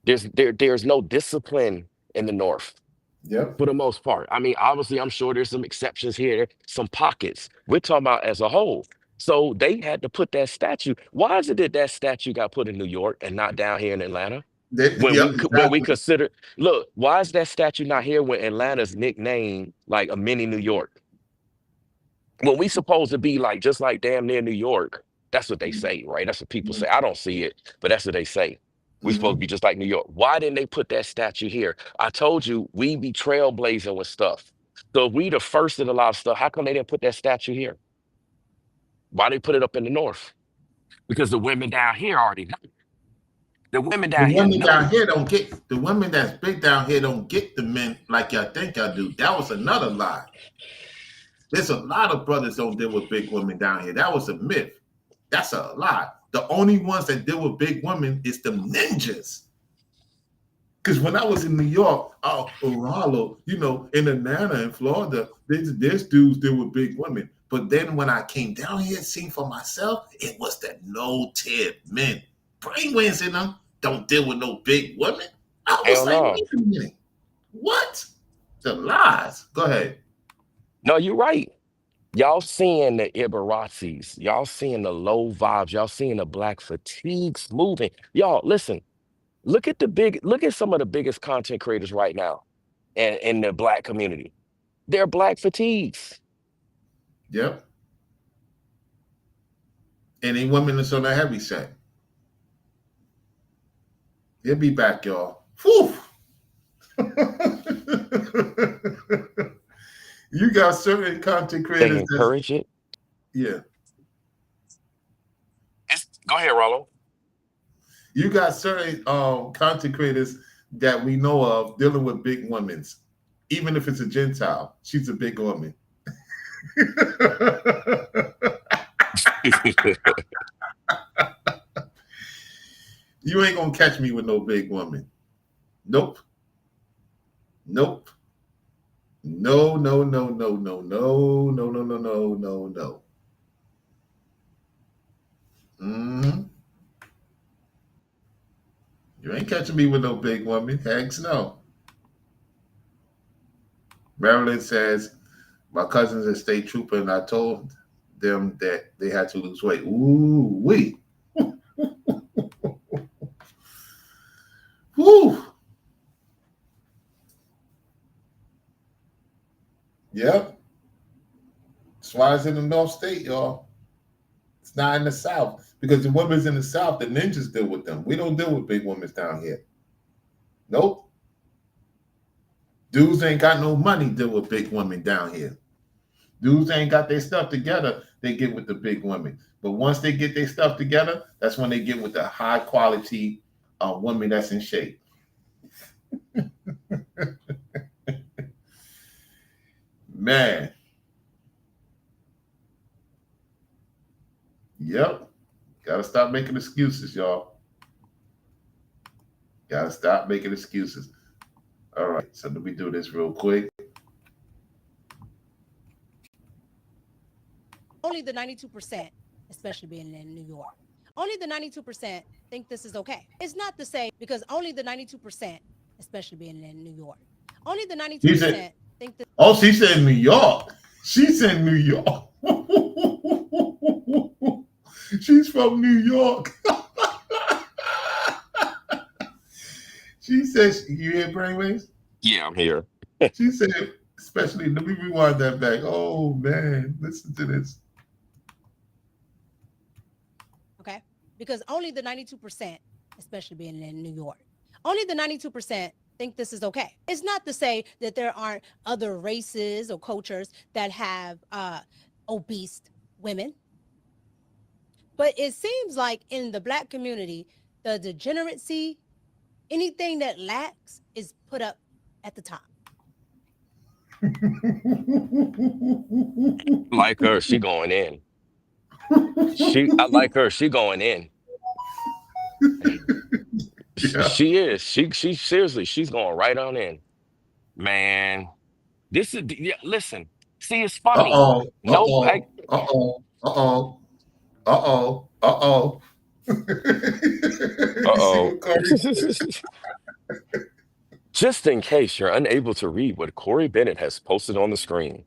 There's no discipline in the North Yep. for the most part. I mean, obviously, I'm sure there's some exceptions here, some pockets. We're talking about as a whole. So they had to put that statue. Why is it that that statue got put in New York and not down here in Atlanta? When we consider, look, why is that statue not here when Atlanta's nicknamed like a mini New York? When we supposed to be like just like damn near New York, that's what they say, right? That's what people say. I don't see it, but that's what they say. We supposed to be just like New York. Why didn't they put that statue here? I told you we be trailblazing with stuff. So if we the first in a lot of stuff, how come they didn't put that statue here? Why they put it up in the North? Because the women down here already know. The women down here know. Down here don't get the women that's big down here don't get the men like y'all think y'all do. That was another lie. There's a lot of brothers don't deal with big women down here. That was a myth. That's a lie. The only ones that deal with big women is the ninjas. Because when I was in New York, Rollo, you know, in Atlanta and Florida, there's dudes deal with big women. But then when I came down here and seen for myself, it was the no-tip men. Brainwaves in them don't deal with no big women. I was Hell like, no. wait a minute. What? The lies. Go ahead. No, you're right. Y'all seeing the Ibarazis, y'all seeing the low vibes, y'all seeing the black fatigues moving. Y'all, listen, look at some of the biggest content creators right now in the black community. They're black fatigues. Yep. And they women that's on the heavy set. He'll be back, y'all. Whew. You got certain content They creators encourage it. Yeah. Go ahead, Rollo. You got certain content creators that we know of dealing with big women. Even if it's a Gentile, she's a big woman. You ain't gonna catch me with no big woman. Nope. Nope. No. You ain't catching me with no big woman. Heck no. Marilyn says, my cousin's a state trooper, and I told them that they had to lose weight. Ooh, wee. Woo. Yep. That's why it's in the North State, y'all. It's not in the South. Because the women's in the South, the ninjas deal with them. We don't deal with big women down here. Nope. Dudes ain't got no money deal with big women down here. Dudes ain't got their stuff together, they get with the big women. But once they get their stuff together, that's when they get with the high quality woman that's in shape. Man. Yep. Gotta stop making excuses, y'all. Gotta stop making excuses. All right, so let me do this real quick. Only the 92%, especially being in New York. Only the 92% think this is okay. It's not to say because only the 92%, especially being in New York, only the 92% think that. Oh, she said New York. She said New York. She's from New York. She says, you hear Brainwaves? Yeah, I'm here. She said, especially, let me rewind that back. Oh, man, listen to this. Okay, because only the 92%, especially being in New York, only the 92% think this is okay. It's not to say that there aren't other races or cultures that have obese women. But it seems like in the Black community, the degeneracy, anything that lacks is put up at the top. Like her, she going in. I like her. She going in. Yeah. She is. She seriously, she's going right on in. Man, this is listen. See, it's funny. Uh-oh. No, Uh-oh. Uh-oh. Uh-oh. Uh-oh. Uh-oh. Uh-oh. Just in case you're unable to read what Corey Bennett has posted on the screen,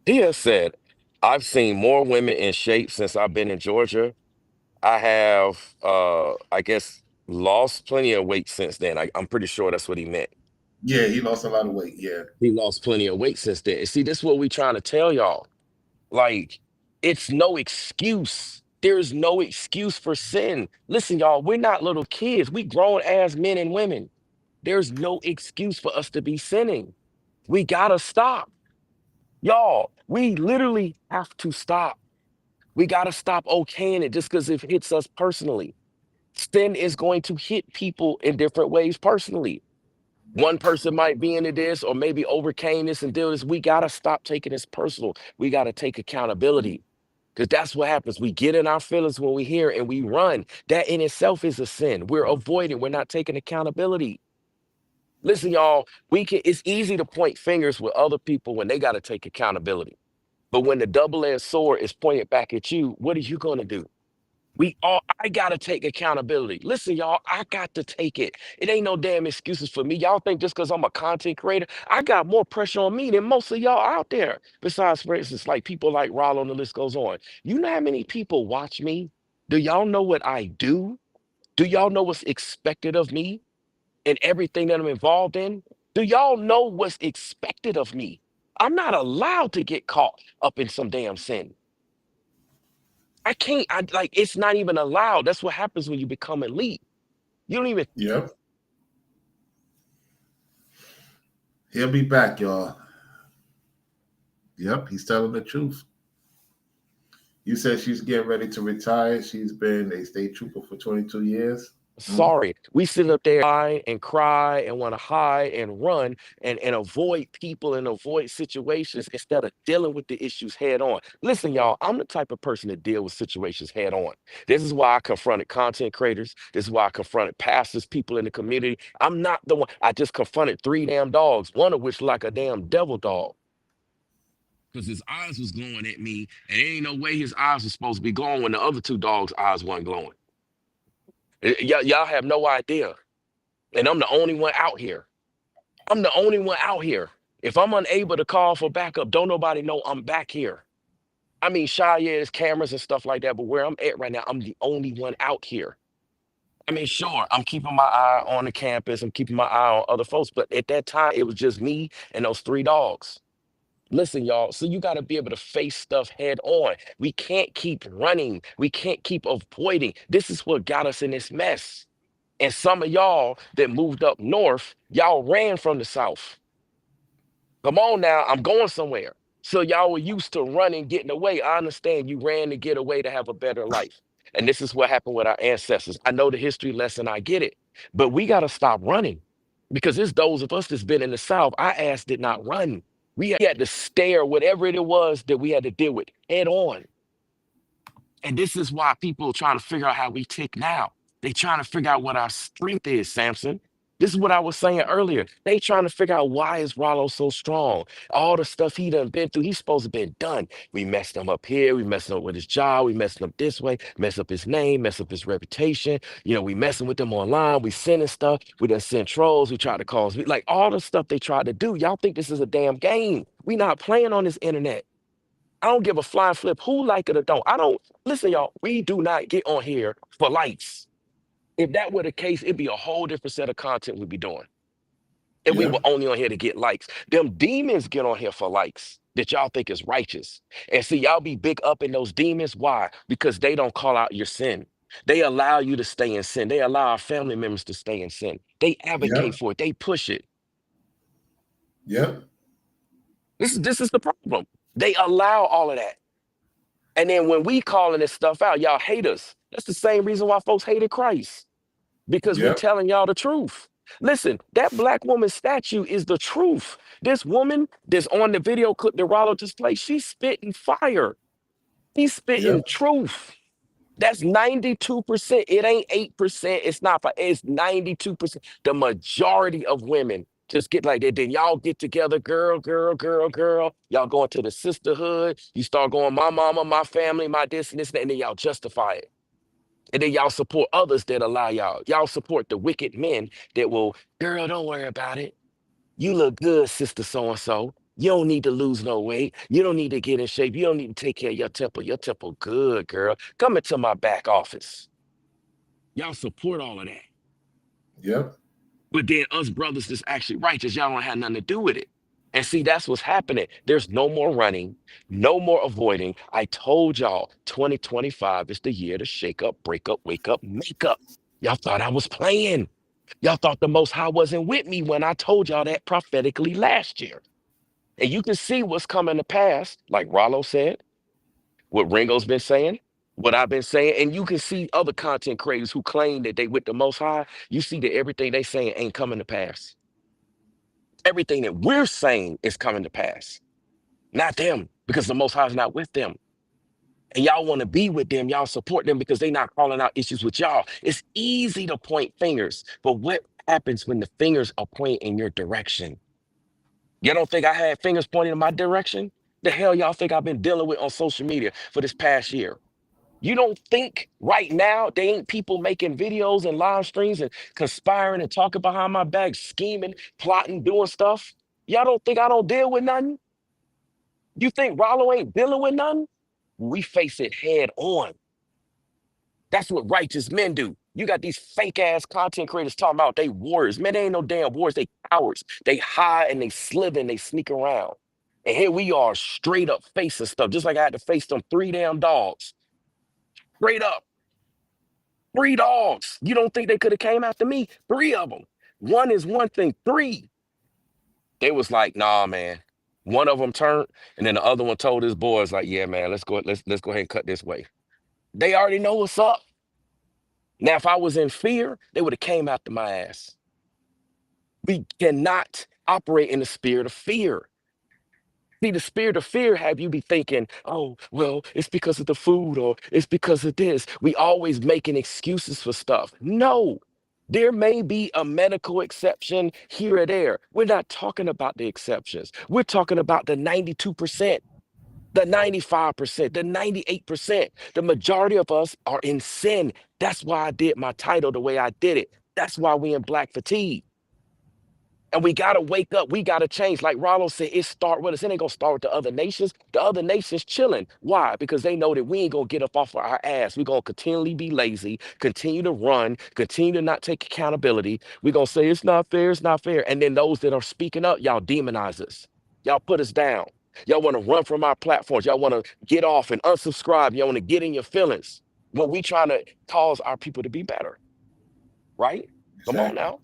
he has said, I've seen more women in shape since I've been in Georgia. I have, I guess, lost plenty of weight since then. I'm pretty sure that's what he meant. Yeah, he lost a lot of weight. Yeah. He lost plenty of weight since then. And see, this is what we trying to tell y'all. Like, it's no excuse. There's no excuse for sin. Listen, y'all, we're not little kids. We grown ass men and women. There's no excuse for us to be sinning. We gotta stop. Y'all, we literally have to stop. We gotta stop okaying it just because it hits us personally. Sin is going to hit people in different ways personally. One person might be into this or maybe overcame this and did this. We gotta stop taking this personal. We gotta take accountability. Because that's what happens. We get in our feelings when we hear and we run. That in itself is a sin. We're avoiding, we're not taking accountability. Listen, y'all, it's easy to point fingers with other people when they got to take accountability. But when the double-edged sword is pointed back at you, what are you going to do? I got to take accountability. Listen, y'all, I got to take it. It ain't no damn excuses for me. Y'all think just because I'm a content creator, I got more pressure on me than most of y'all out there. Besides, for instance, like people like Rollo and the list goes on. You know how many people watch me? Do y'all know what I do? Do y'all know what's expected of me and everything that I'm involved in? Do y'all know what's expected of me? I'm not allowed to get caught up in some damn sin. I can't, it's not even allowed. That's what happens when you become elite. You don't even. Yep. He'll be back, y'all. Yep, he's telling the truth. You said she's getting ready to retire. She's been a state trooper for 22 years. Sorry. We sit up there and cry and want to hide and run and avoid people and avoid situations instead of dealing with the issues head on. Listen, y'all, I'm the type of person to deal with situations head on. This is why I confronted content creators. This is why I confronted pastors, people in the community. I'm not the one. I just confronted 3 damn dogs, one of which like a damn devil dog. Because his eyes was glowing at me, and there ain't no way his eyes was supposed to be glowing when the other 2 dogs' eyes weren't glowing. Y'all have no idea. And I'm the only one out here. I'm the only one out here. If I'm unable to call for backup, don't nobody know I'm back here. I mean, yeah, there's cameras and stuff like that, but where I'm at right now, I'm the only one out here. I mean, sure, I'm keeping my eye on the campus. I'm keeping my eye on other folks. But at that time, it was just me and those 3 dogs. Listen, y'all, so you got to be able to face stuff head on. We can't keep running. We can't keep avoiding. This is what got us in this mess. And some of y'all that moved up north, y'all ran from the South. Come on now, I'm going somewhere. So y'all were used to running, getting away. I understand you ran to get away to have a better life. And this is what happened with our ancestors. I know the history lesson, I get it. But we got to stop running because it's those of us that's been in the South. Our ass did not run. We had to stare whatever it was that we had to deal with head on. And this is why people are trying to figure out how we tick now. They trying to figure out what our strength is, Samson. This is what I was saying earlier. They trying to figure out why is Rollo so strong. All the stuff he done been through, he's supposed to been done. We messed him up here. We messed him up with his job. We messed him up this way. Mess up his name. Mess up his reputation. You know, we messing with him online. We sending stuff. We done sent trolls. We tried to cause like all the stuff they tried to do. Y'all think this is a damn game? We not playing on this internet. I don't give a flying flip who like it or don't. I don't listen, y'all. We do not get on here for likes. If that were the case, it'd be a whole different set of content we'd be doing. And we Yeah. were only on here to get likes. Them demons get on here for likes that y'all think is righteous. And see, y'all be big up in those demons. Why? Because they don't call out your sin. They allow you to stay in sin. They allow our family members to stay in sin. They advocate for it. They push it. Yep. This is the problem. They allow all of that. And then when we calling this stuff out, y'all hate us. That's the same reason why folks hated Christ. Because we Yep. telling y'all the truth. Listen, that black woman statue is the truth. This woman that's on the video clip that Rollo just played, she's spitting fire. He's spitting Yep. truth. That's 92%. It ain't 8%. It's not, it's 92%. The majority of women just get like that. Then y'all get together, girl. Y'all going to the sisterhood. You start going, my mama, my family, my this and this, and then y'all justify it. And then y'all support others that allow y'all. Y'all support the wicked men that will, girl, don't worry about it. You look good, sister so-and-so. You don't need to lose no weight. You don't need to get in shape. You don't need to take care of your temple. Your temple good, girl. Come into my back office. Y'all support all of that. Yep. But then us brothers that's actually righteous, y'all don't have nothing to do with it. And see, that's what's happening. There's no more running, no more avoiding. I told y'all 2025 is the year to shake up, break up, wake up, make up. Y'all thought I was playing. Y'all thought the Most High wasn't with me when I told y'all that prophetically last year. And you can see what's coming to pass, like Rollo said, what Ringo's been saying, what I've been saying, and you can see other content creators who claim that they with the Most High. You see that everything they saying ain't coming to pass. Everything that we're saying is coming to pass, not them, because the Most High is not with them. And y'all want to be with them, y'all support them because they're not calling out issues with y'all. It's easy to point fingers, but what happens when the fingers are pointing in your direction? You don't think I had fingers pointing in my direction? The hell y'all think I've been dealing with on social media for this past year? You don't think right now they ain't people making videos and live streams and conspiring and talking behind my back, scheming, plotting, doing stuff? Y'all don't think I don't deal with nothing? You think Rollo ain't dealing with nothing? We face it head on. That's what righteous men do. You got these fake ass content creators talking about they warriors. Man, they ain't no damn warriors. They cowards. They hide and they slither and they sneak around. And here we are straight up facing stuff, just like I had to face them 3 damn dogs. Straight up. 3 dogs. You don't think they could have came after me? 3 of them. 1 is one thing. 3. They was like, nah, man. One of them turned, and then the other one told his boys, like, yeah, man, let's go ahead and cut this way. They already know what's up. Now, if I was in fear, they would have came after my ass. We cannot operate in the spirit of fear. See, the spirit of fear have you be thinking, oh, well, it's because of the food or it's because of this. We always making excuses for stuff. No, there may be a medical exception here or there. We're not talking about the exceptions. We're talking about the 92%, the 95%, the 98%. The majority of us are in sin. That's why I did my title the way I did it. That's why we in black fatigue. And we got to wake up. We got to change. Like Rollo said, it start with us. It ain't going to start with the other nations. The other nations chilling. Why? Because they know that we ain't going to get up off of our ass. We're going to continually be lazy, continue to run, continue to not take accountability. We're going to say, it's not fair, it's not fair. And then those that are speaking up, y'all demonize us. Y'all put us down. Y'all want to run from our platforms. Y'all want to get off and unsubscribe. Y'all want to get in your feelings when we trying to cause our people to be better. Right? Come on now.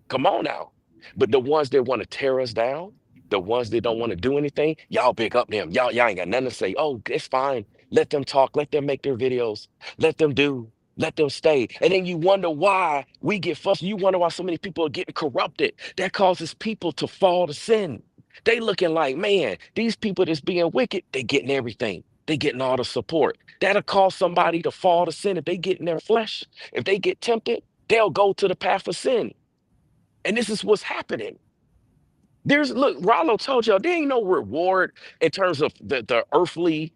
Come on now. But the ones that want to tear us down, the ones that don't want to do anything, y'all pick up them. Y'all ain't got nothing to say. Oh, it's fine. Let them talk. Let them make their videos. Let them do. Let them stay. And then you wonder why we get fussed. You wonder why so many people are getting corrupted. That causes people to fall to sin. They looking like, man, these people that's being wicked, they getting everything. They getting all the support. That'll cause somebody to fall to sin if they get in their flesh. If they get tempted, they'll go to the path of sin. And this is what's happening. Look, Rollo told y'all there ain't no reward in terms of the earthly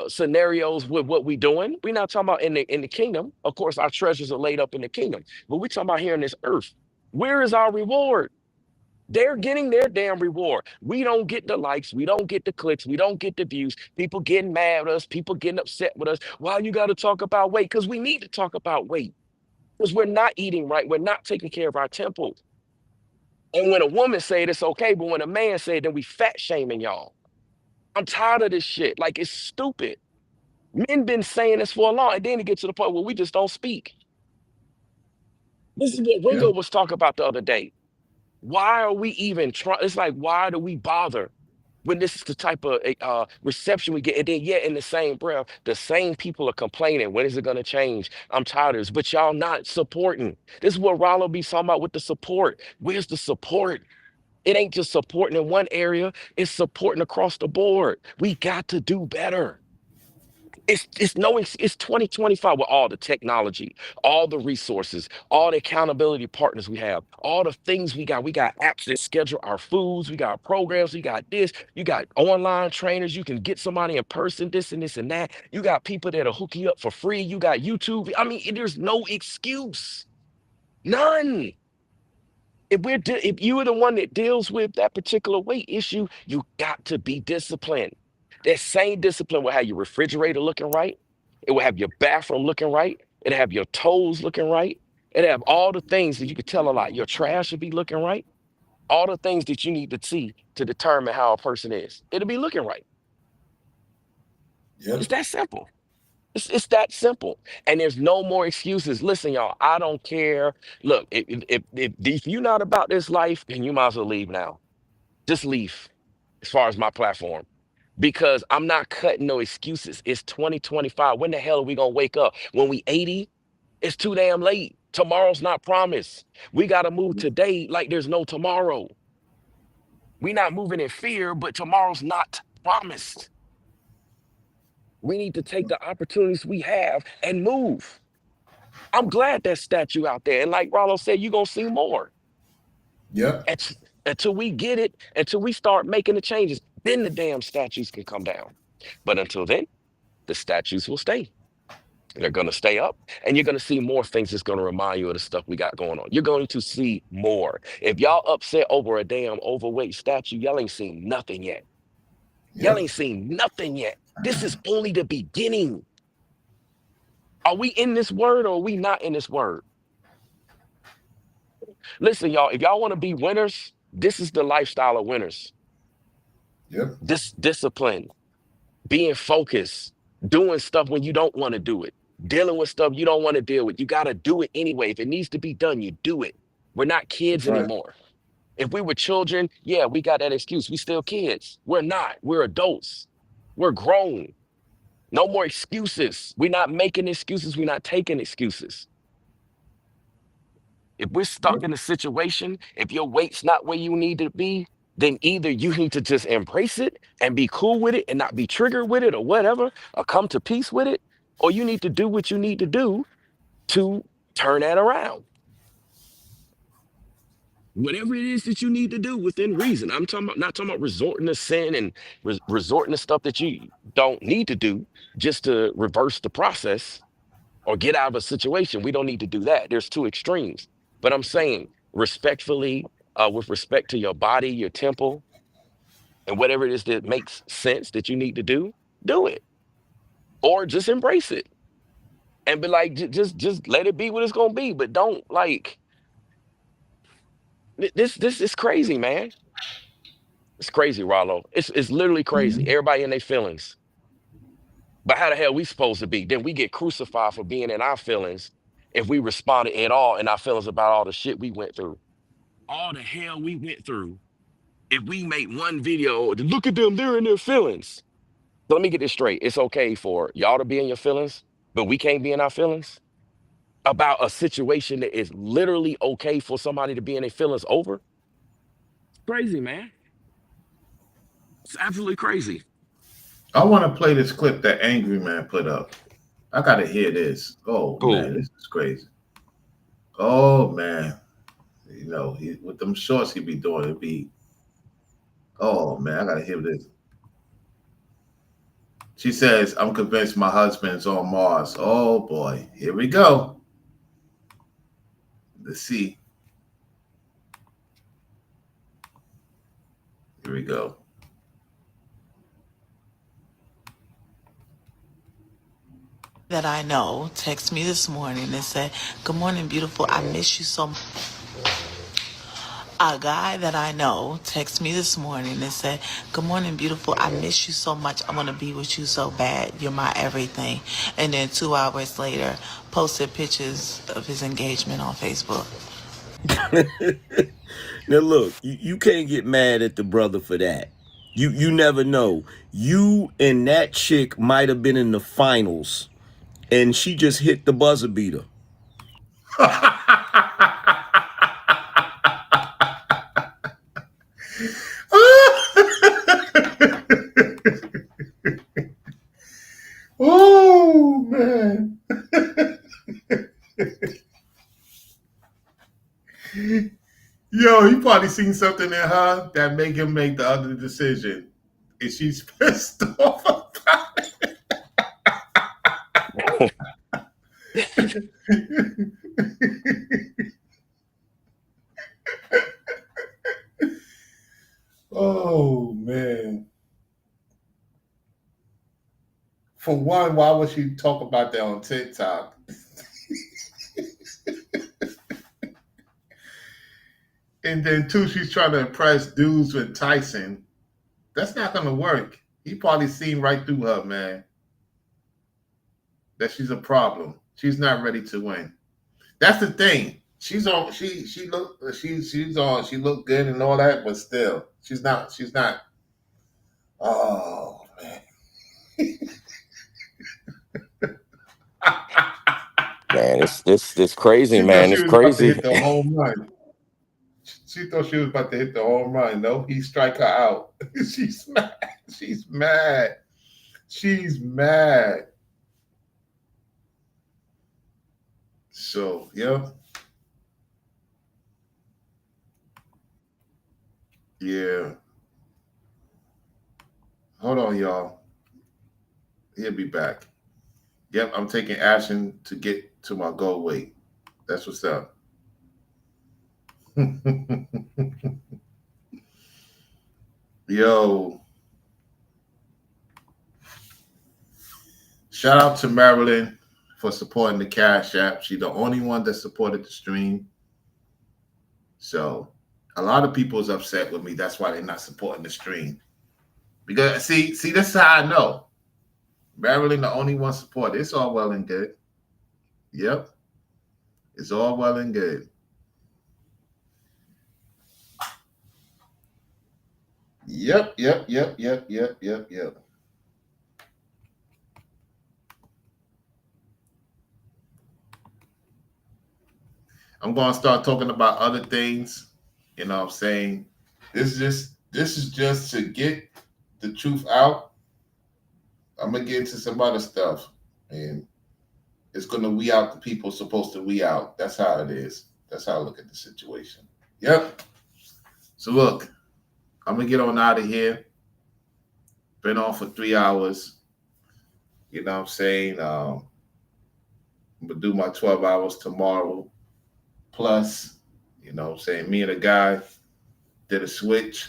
scenarios with what we doing. We're not talking about in the kingdom. Of course, our treasures are laid up in the kingdom, but we're talking about here in this earth. Where is our reward? They're getting their damn reward. We don't get the likes. We don't get the clicks. We don't get the views. People getting mad at us. People getting upset with us. Why you got to talk about weight? Because we need to talk about weight. Because we're not eating right. We're not taking care of our temple. And when a woman say it, it's okay. But when a man say it, then we fat shaming y'all. I'm tired of this shit. Like, it's stupid. Men been saying this for a long, and then it gets to the point where we just don't speak. This is what Ringo was talking about the other day. Why are we even trying? It's like, why do we bother when this is the type of reception we get? And then yet in the same breath, the same people are complaining. When is it going to change? I'm tired of this. But y'all not supporting. This is what Rollo be talking about with the support. Where's the support? It ain't just supporting in one area. It's supporting across the board. We got to do better. It's 2025 with all the technology, all the resources, all the accountability partners we have, all the things we got. We got apps that schedule our foods. We got programs. We got this. You got online trainers. You can get somebody in person, this and this and that. You got people that'll hook you up for free. You got YouTube. I mean, there's no excuse. None. If you are the one that deals with that particular weight issue, you got to be disciplined. That same discipline will have your refrigerator looking right. It will have your bathroom looking right. It'll have your toes looking right. It'll have all the things that you could tell a lot. Your trash should be looking right. All the things that you need to see to determine how a person is. It'll be looking right. It's that simple. It's that simple. And there's no more excuses. Listen, y'all, I don't care. Look, if you're not about this life, then you might as well leave now. Just leave as far as my platform. Because I'm not cutting no excuses. It's 2025. When the hell are we going to wake up? When we 80? It's too damn late. Tomorrow's not promised. We got to move today like there's no tomorrow. We're not moving in fear, but tomorrow's not promised. We need to take the opportunities we have and move. I'm glad that statue out there. And like Rollo said, you're going to see more. Yep. Until we get it, until we start making the changes, then the damn statues can come down. But until then, the statues will stay. They're going to stay up, and you're going to see more things that's going to remind you of the stuff we got going on. You're going to see more. If y'all upset over a damn overweight statue, y'all ain't seen nothing yet. Y'all ain't seen nothing yet. This is only the beginning. Are we in this word or are we not in this word? Listen, y'all, if y'all want to be winners, this is the lifestyle of winners. Yep. This discipline, being focused, doing stuff when you don't want to do it, dealing with stuff you don't want to deal with. You got to do it anyway. If it needs to be done, you do it. We're not kids anymore. If we were children, yeah, we got that excuse. We still kids. We're not. We're adults. We're grown. No more excuses. We're not making excuses. We're not taking excuses. If we're stuck in a situation, if your weight's not where you need to be, then either you need to just embrace it and be cool with it and not be triggered with it or whatever, or come to peace with it, or you need to do what you need to do to turn that around. Whatever it is that you need to do within reason. I'm not talking about resorting to sin and resorting to stuff that you don't need to do just to reverse the process or get out of a situation. We don't need to do that. There's two extremes. But I'm saying respectfully, with respect to your body, your temple, and whatever it is that makes sense that you need to do it. Or just embrace it and be like, just let it be what it's going to be. But don't like, this is crazy, man. It's crazy, Rollo. It's literally crazy. Everybody in their feelings. But how the hell we supposed to be? Then we get crucified for being in our feelings if we responded at all in our feelings about all the shit we went through. All the hell we went through. If we make one video, look at them, they're in their feelings. So let me get this straight. It's okay for y'all to be in your feelings, but we can't be in our feelings about a situation that is literally okay for somebody to be in their feelings over. It's crazy, man. It's absolutely crazy. I want to play this clip that Angry Man put up. I got to hear this. Oh, man, this is crazy. Oh, man. know, with them shorts he be doing, it be, oh man, I gotta hear this. She says, I'm convinced my husband's on Mars. Oh boy, here we go. Let's see. Here we go. That I know text me this morning and said, "Good morning, beautiful. I miss you so much." A guy that I know text me this morning and said, "Good morning, beautiful. I miss you so much. I want to be with you so bad. You're my everything." And then 2 hours later, posted pictures of his engagement on Facebook. Now look, you can't get mad at the brother for that. You never know. You and that chick might have been in the finals, and she just hit the buzzer beater. Oh man. Yo, he probably seen something in her that made him make the other decision. And she's pissed off about it. Oh man. For one, why would she talk about that on TikTok? And then two, she's trying to impress dudes with Tyson. That's not gonna work. He probably seen right through her, man. That she's a problem. She's not ready to win. That's the thing. She's on. She look good and all that, but still, she's not. Oh man. Man, it's crazy, She man. thought she It's was about to crazy. hit the home run. She thought she was about to hit the home run. No, he strike her out. She's mad. She's mad. She's mad. So, yeah. Yeah. Hold on, y'all. He'll be back. Yep, I'm taking action to get to my goal weight. That's what's up. Yo. Shout out to Marilyn for supporting the Cash App. She's the only one that supported the stream. So a lot of people is upset with me. That's why they're not supporting the stream. Because see, this is how I know. Marilyn, the only one supported. It's all well and good. Yep. It's all well and good. Yep. I'm going to start talking about other things. You know what I'm saying? This is just to get the truth out. I'm going to get into some other stuff. And it's going to weed out the people supposed to weed out. That's how it is. That's how I look at the situation. Yep. So look, I'm going to get on out of here. Been on for 3 hours. You know what I'm saying? I'm going to do my 12 hours tomorrow. Plus, you know what I'm saying? Me and a guy did a switch.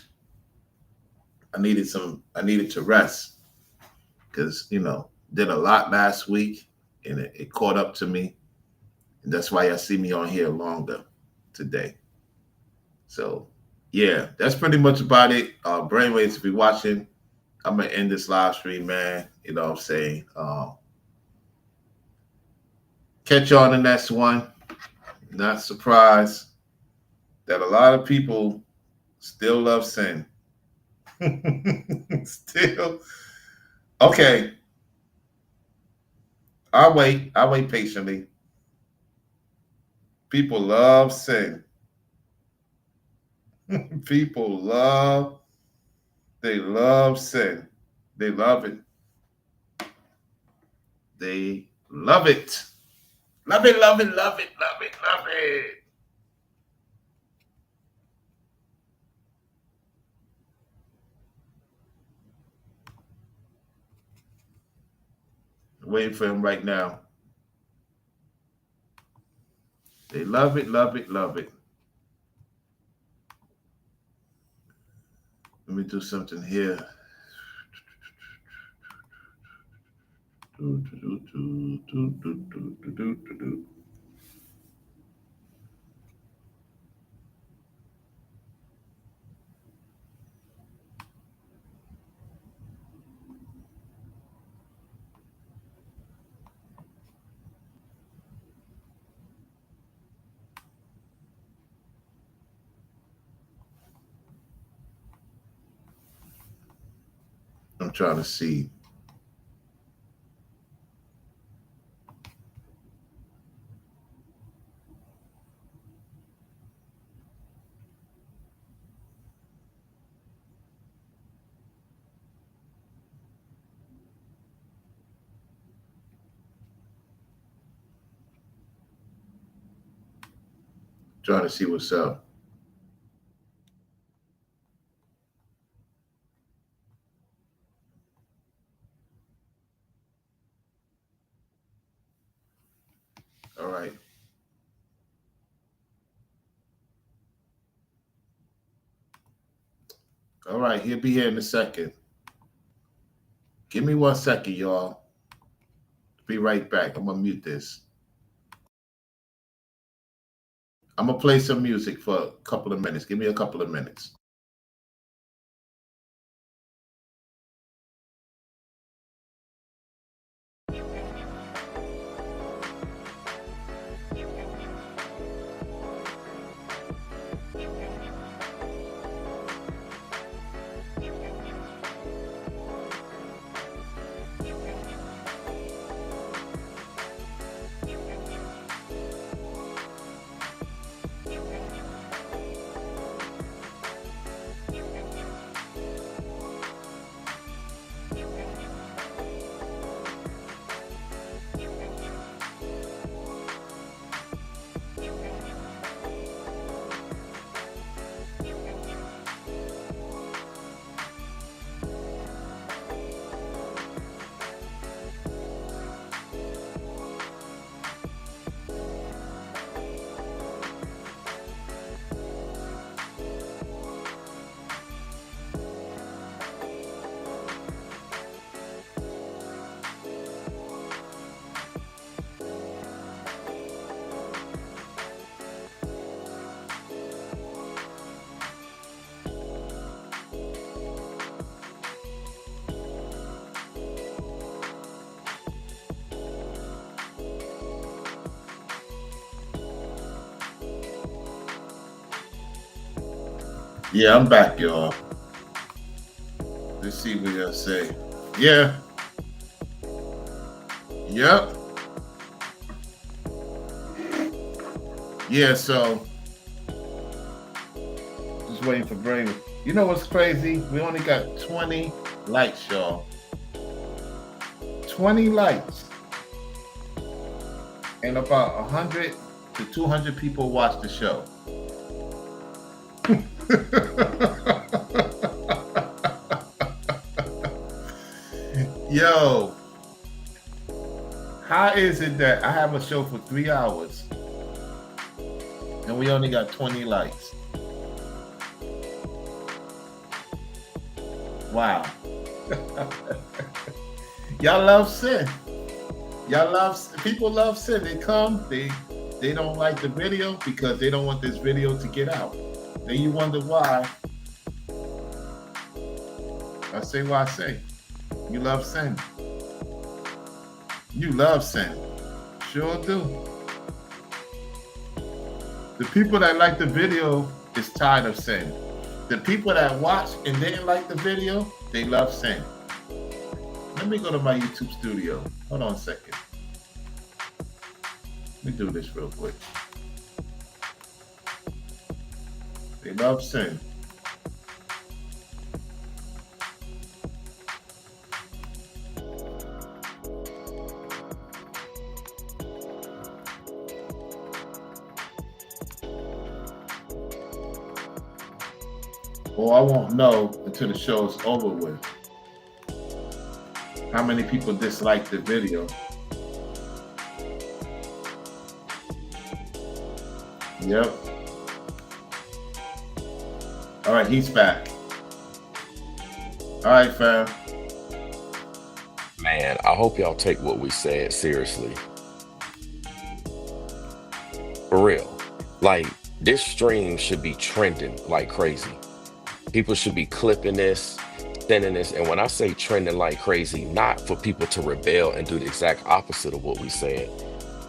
I needed to rest because, you know, did a lot last week and it caught up to me. And that's why y'all see me on here longer today. So, yeah, that's pretty much about it. Brainwaves, if you're watching, I'm going to end this live stream, man. You know what I'm saying? Catch you on the next one. Not surprised that a lot of people still love sin. Still. Okay. I'll wait patiently. People love sin. People love sin. They love it. They love it. Love it. Waiting for him right now. They love it, love it, love it. Let me do something here. I'm trying to see. Trying to see what's up. All right. All right, he'll be here in a second. Give me 1 second, y'all. Be right back. I'm gonna mute this. I'm gonna play some music for a couple of minutes. Give me a couple of minutes. Yeah, I'm back, y'all. Let's see what they'll say. Yeah. Yep. Yeah, so just waiting for Brain. You know what's crazy? We only got 20 likes, y'all. 20 likes. And about 100 to 200 people watch the show. Yo, how is it that I have a show for 3 hours and we only got 20 likes? Wow. Y'all love sin. People love sin. They come, they don't like the video because they don't want this video to get out. Then you wonder why. I say what I say. You love sin. You love sin. Sure do. The people that like the video is tired of sin. The people that watch and didn't like the video, they love sin. Let me go to my YouTube studio. Hold on a second. Let me do this real quick. They love sin. Well, I won't know until the show's over with how many people dislike the video. Yep. All right, he's back. All right, fam. Man, I hope y'all take what we said seriously. For real. Like, this stream should be trending like crazy. People should be clipping this, sending this. And when I say trending like crazy, not for people to rebel and do the exact opposite of what we said,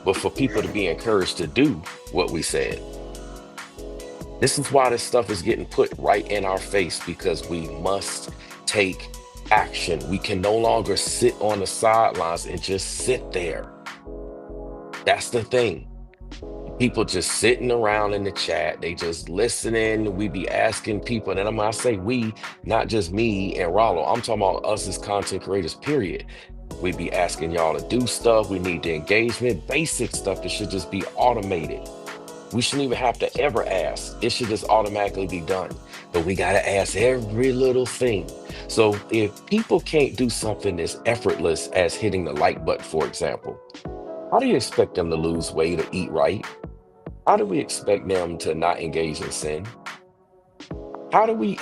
but for people to be encouraged to do what we said. This is why this stuff is getting put right in our face, because we must take action. We can no longer sit on the sidelines and just sit there. That's the thing. People just sitting around in the chat, they just listening. We be asking people, and I say we, not just me and Rollo. I'm talking about us as content creators, period. We be asking y'all to do stuff. We need the engagement, basic stuff that should just be automated. We shouldn't even have to ever ask. It should just automatically be done. But we gotta ask every little thing. So if people can't do something as effortless as hitting the like button, for example, how do you expect them to lose weight or eat right? How do we expect them to not engage in sin? How do we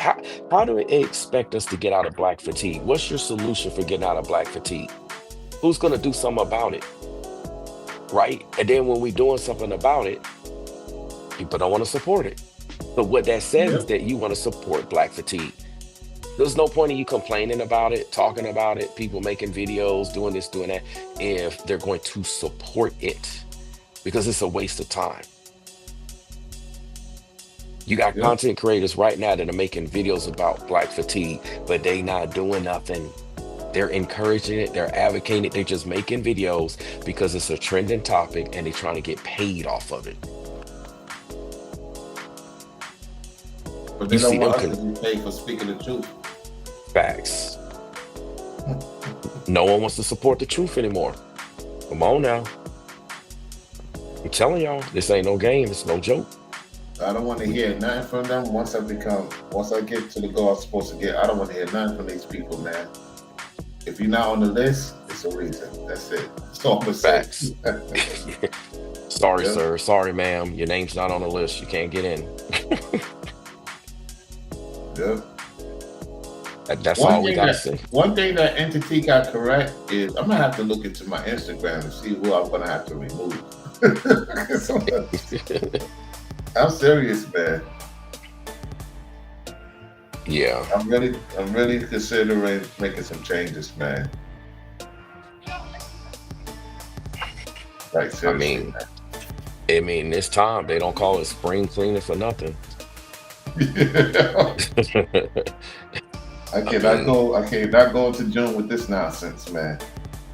expect us to get out of black fatigue? What's your solution for getting out of black fatigue? Who's gonna do something about it? Right? And then when we're doing something about it, people don't want to support it. But what that says is that you want to support black fatigue. There's no point in you complaining about it, talking about it, people making videos, doing this, doing that, if they're going to support it, because it's a waste of time. You got content creators right now that are making videos about black fatigue, but they not doing nothing. They're encouraging it, they're advocating it, they're just making videos because it's a trending topic and they're trying to get paid off of it. But they don't want us to be paid for speaking the truth. Facts. No one wants to support the truth anymore. Come on now. I'm telling y'all, this ain't no game, it's no joke. I don't want to hear nothing from them once I get to the goal I'm supposed to get. I don't want to hear nothing from these people, man. If you're not on the list, it's a reason. That's it. That's all I'm saying. Facts. Sorry, sir. Sorry, ma'am. Your name's not on the list. You can't get in. That's all we gotta say. One thing that Entity got correct is I'm gonna have to look into my Instagram and see who I'm gonna have to remove. I'm serious, man. Yeah. I'm really considering making some changes, man. Like seriously, I mean, this time they don't call it spring cleaning for nothing. I cannot go into June with this nonsense, man.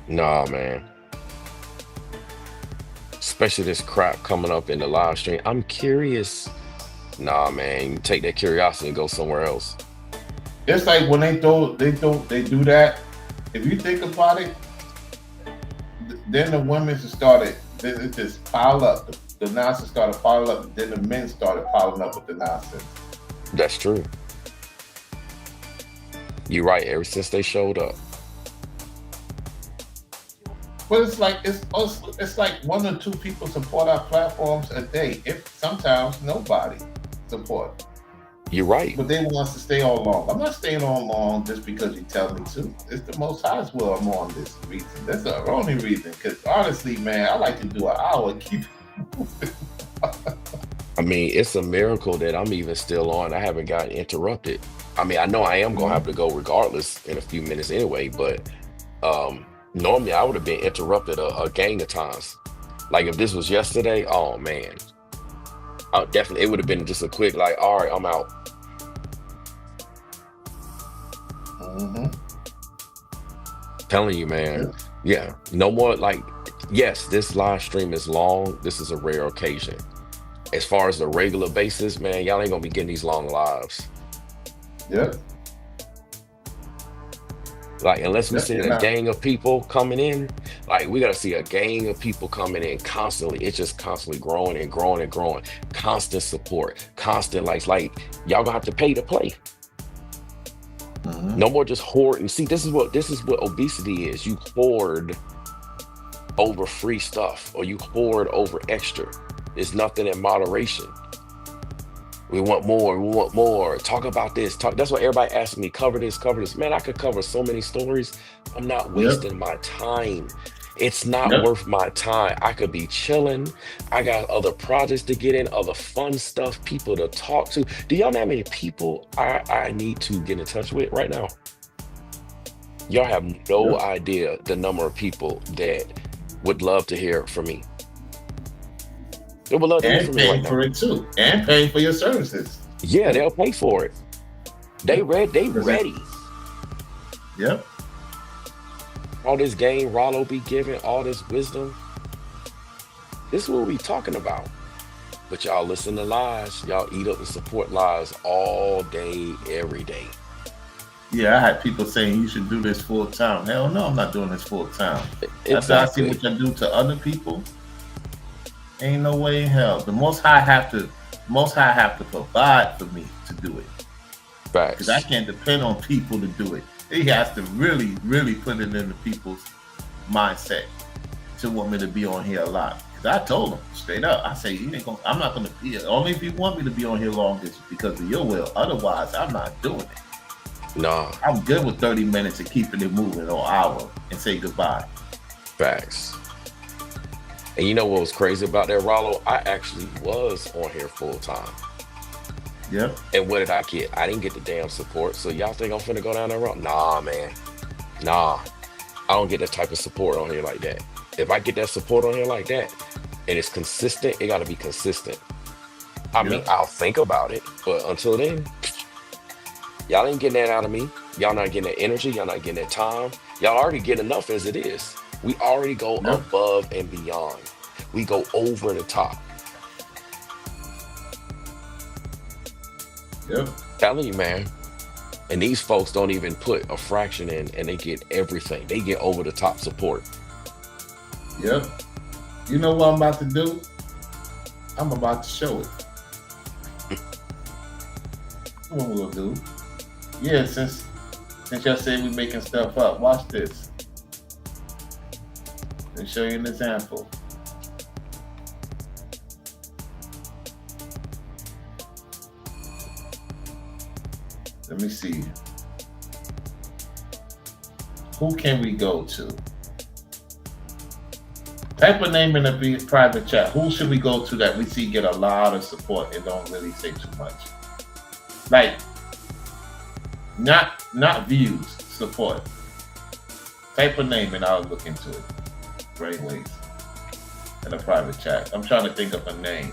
Nah, man. Especially this crap coming up in the live stream. I'm curious. Nah, man. You take that curiosity and go somewhere else. It's like when they do that. If you think about it, then the women started. It just pile up. The nonsense started piling up. Then the men started piling up with the nonsense. That's true. You're right. Ever since they showed up. But it's like one or two people support our platforms a day. If sometimes nobody support. You're right. But they want us to stay on long. I'm not staying on long just because you tell me to. It's the Most High's will I'm on this reason. That's the only reason. Because honestly, man, I like to do an hour and keep moving. I mean, it's a miracle that I'm even still on. I haven't gotten interrupted. I mean, I know I am gonna have to go regardless in a few minutes anyway, but normally I would have been interrupted a gang of times. Like if this was yesterday, oh man. Definitely it would have been just a quick like, all right, I'm out. Telling you, man. Yeah. No more like, yes, this live stream is long. This is a rare occasion. As far as the regular basis, man, y'all ain't gonna be getting these long lives. Yep. Like, unless we see a gang of people coming in, like, we gotta see a gang of people coming in constantly. It's just constantly growing and growing and growing. Constant support, constant like y'all gonna have to pay to play. No more just hoarding. See, this is what obesity is. You hoard over free stuff, or you hoard over extra. It's nothing in moderation. We want more. We want more. Talk about this. Talk. That's why everybody asks me, cover this, cover this. Man, I could cover so many stories. I'm not Yep. wasting my time. It's not Yep. worth my time. I could be chilling. I got other projects to get in, other fun stuff, people to talk to. Do y'all know how many people I need to get in touch with right now? Y'all have no Yep. idea the number of people that would love to hear from me. They would love to hear And from me right paying now. for it too. And paying for your services. Yeah, they'll pay for it. They ready. Yep. All this game Rollo be giving, all this wisdom. This is what we talking about. But y'all listen to lies. Y'all eat up and support lies all day, every day. Yeah, I had people saying you should do this full time. Hell no, I'm not doing this full time. After I see Exactly. what I do to other people, ain't no way in hell. The Most High have to provide for me to do it. Facts. Because I can't depend on people to do it. He has to really, really put it into people's mindset to want me to be on here a lot. Because I told him straight up, I say, I'm not going to be here. Only if you want me to be on here long is because of your will. Otherwise, I'm not doing it. Nah, I'm good with 30 minutes of keeping it moving or hour and say goodbye. facts. And you know what was crazy about that, Rollo? I actually was on here full time. Yep. And what did I get? I didn't get the damn support. So y'all think I'm finna go down that road? Nah, man. Nah. I don't get that type of support on here like that. If I get that support on here like that, and it's consistent, it gotta be consistent. I mean, I'll think about it, but until then, y'all ain't getting that out of me. Y'all not getting that energy. Y'all not getting that time. Y'all already get enough as it is. We already go above and beyond. We go over the top. Yep. Telling you, man. And these folks don't even put a fraction in, and they get everything. They get over the top support. Yep. You know what I'm about to do? I'm about to show it. What we'll do? Yeah, since y'all say we making stuff up, watch this. Let me show you an example. Let me see. Who can we go to? Type a name in the private chat. Who should we go to that we see get a lot of support and don't really say too much? Like, not views, support. Type a name and I'll look into it. Brainwaves in a private chat. I'm trying to think of a name.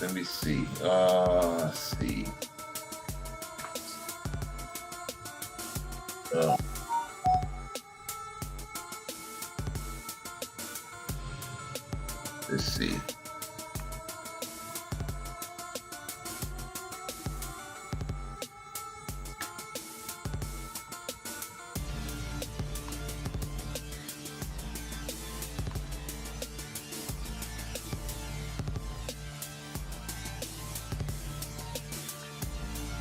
Let me see. Let's see. Let's see.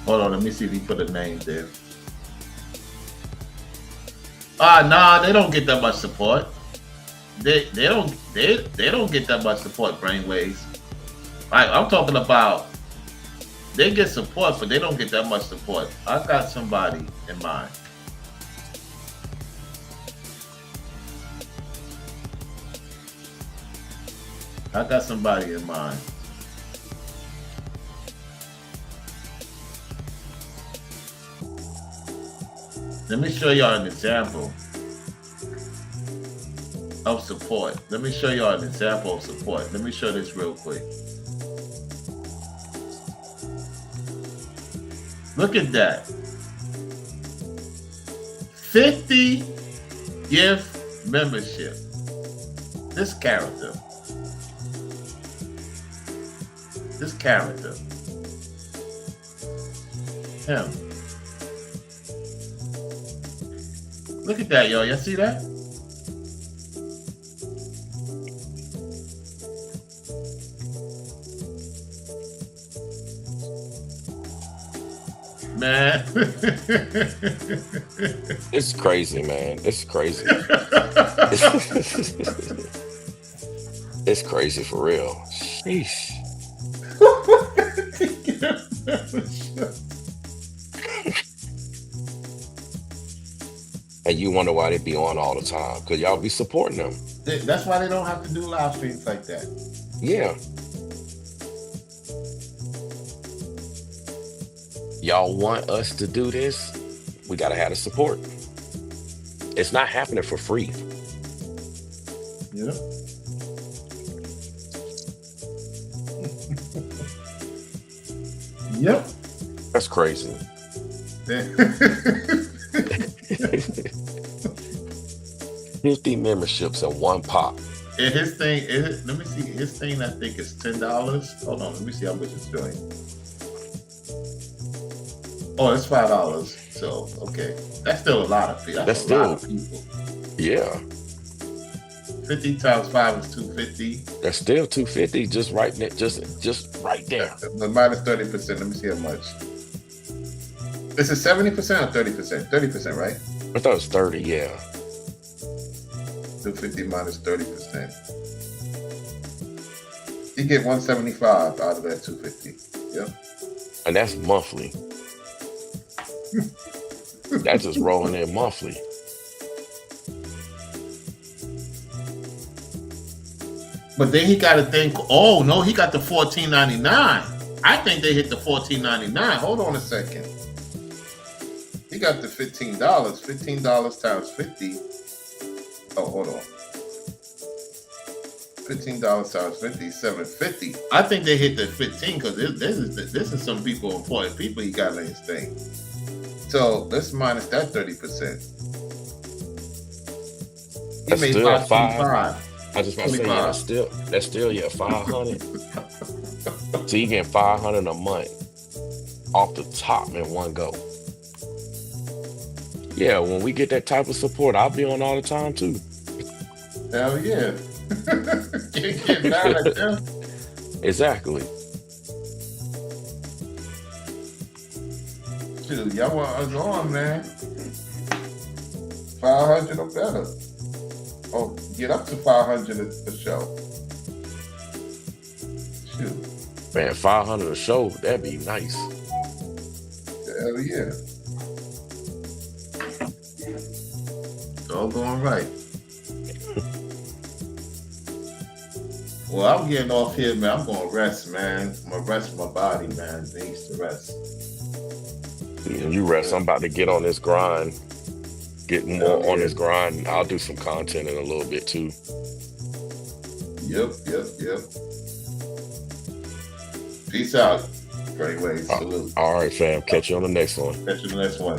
Hold on, let me see if he put a name there. Nah, they don't get that much support. They don't get that much support, Brainwaves. I'm talking about they get support, but they don't get that much support. I've got somebody in mind. I got somebody in mind. Let me show y'all an example of support. Let me show y'all an example of support. Let me show this real quick. Look at that. 50 gift membership. This character. This character. Him. Look at that, y'all. Y'all see that? Man. It's crazy, man. It's crazy. It's crazy for real. Sheesh. And you wonder why they be on all the time, because y'all be supporting them. That's why they don't have to do live streams like that. Yeah. Y'all want us to do this, we gotta have the support. It's not happening for free. Yeah. Yep. That's crazy. 50 memberships in one pop. And his thing, let me see. His thing, I think, is $10. Hold on, let me see how much it's doing. Oh, it's $5. So, okay, that's still a lot of people. That's still a lot of people. Yeah. 50 times 5 is 250. That's still 250, just right there, just right there. But minus 30%. Let me see how much. This is 70% or 30%? 30%, right? I thought it was 30. Yeah. 250 minus 30%. You get 175 out of that 250. Yep. And that's monthly. That's just rolling in monthly. But then he got to think, oh no, he got the $14.99. I think they hit the $14.99. Hold on a second. He got the $15. $15 times 50. Oh, hold on. $15 times 50, $750. I think they hit the 15 because this is some people, important people he got in his thing. So let's minus that 30%. He That's made still $525. I just want to say, yeah, that's still 500. So you get 500 a month off the top in one go. Yeah, when we get that type of support, I'll be on all the time too. Hell yeah. Get mad at them. Exactly. Shoot, y'all want us on, man. 500 or better. Oh, get up to 500 a show. Shoot. Man, 500 a show, that'd be nice. Hell yeah. It's all going right. Well, I'm getting off here, man. I'm going to rest, man. I'm going to rest my body, man. It needs to rest. Yeah, you rest. I'm about to get on this grind. Get more on this grind. I'll do some content in a little bit too. Yep. Peace out. Great ways. Salute. All right, fam. Catch you on the next one. Catch you on the next one.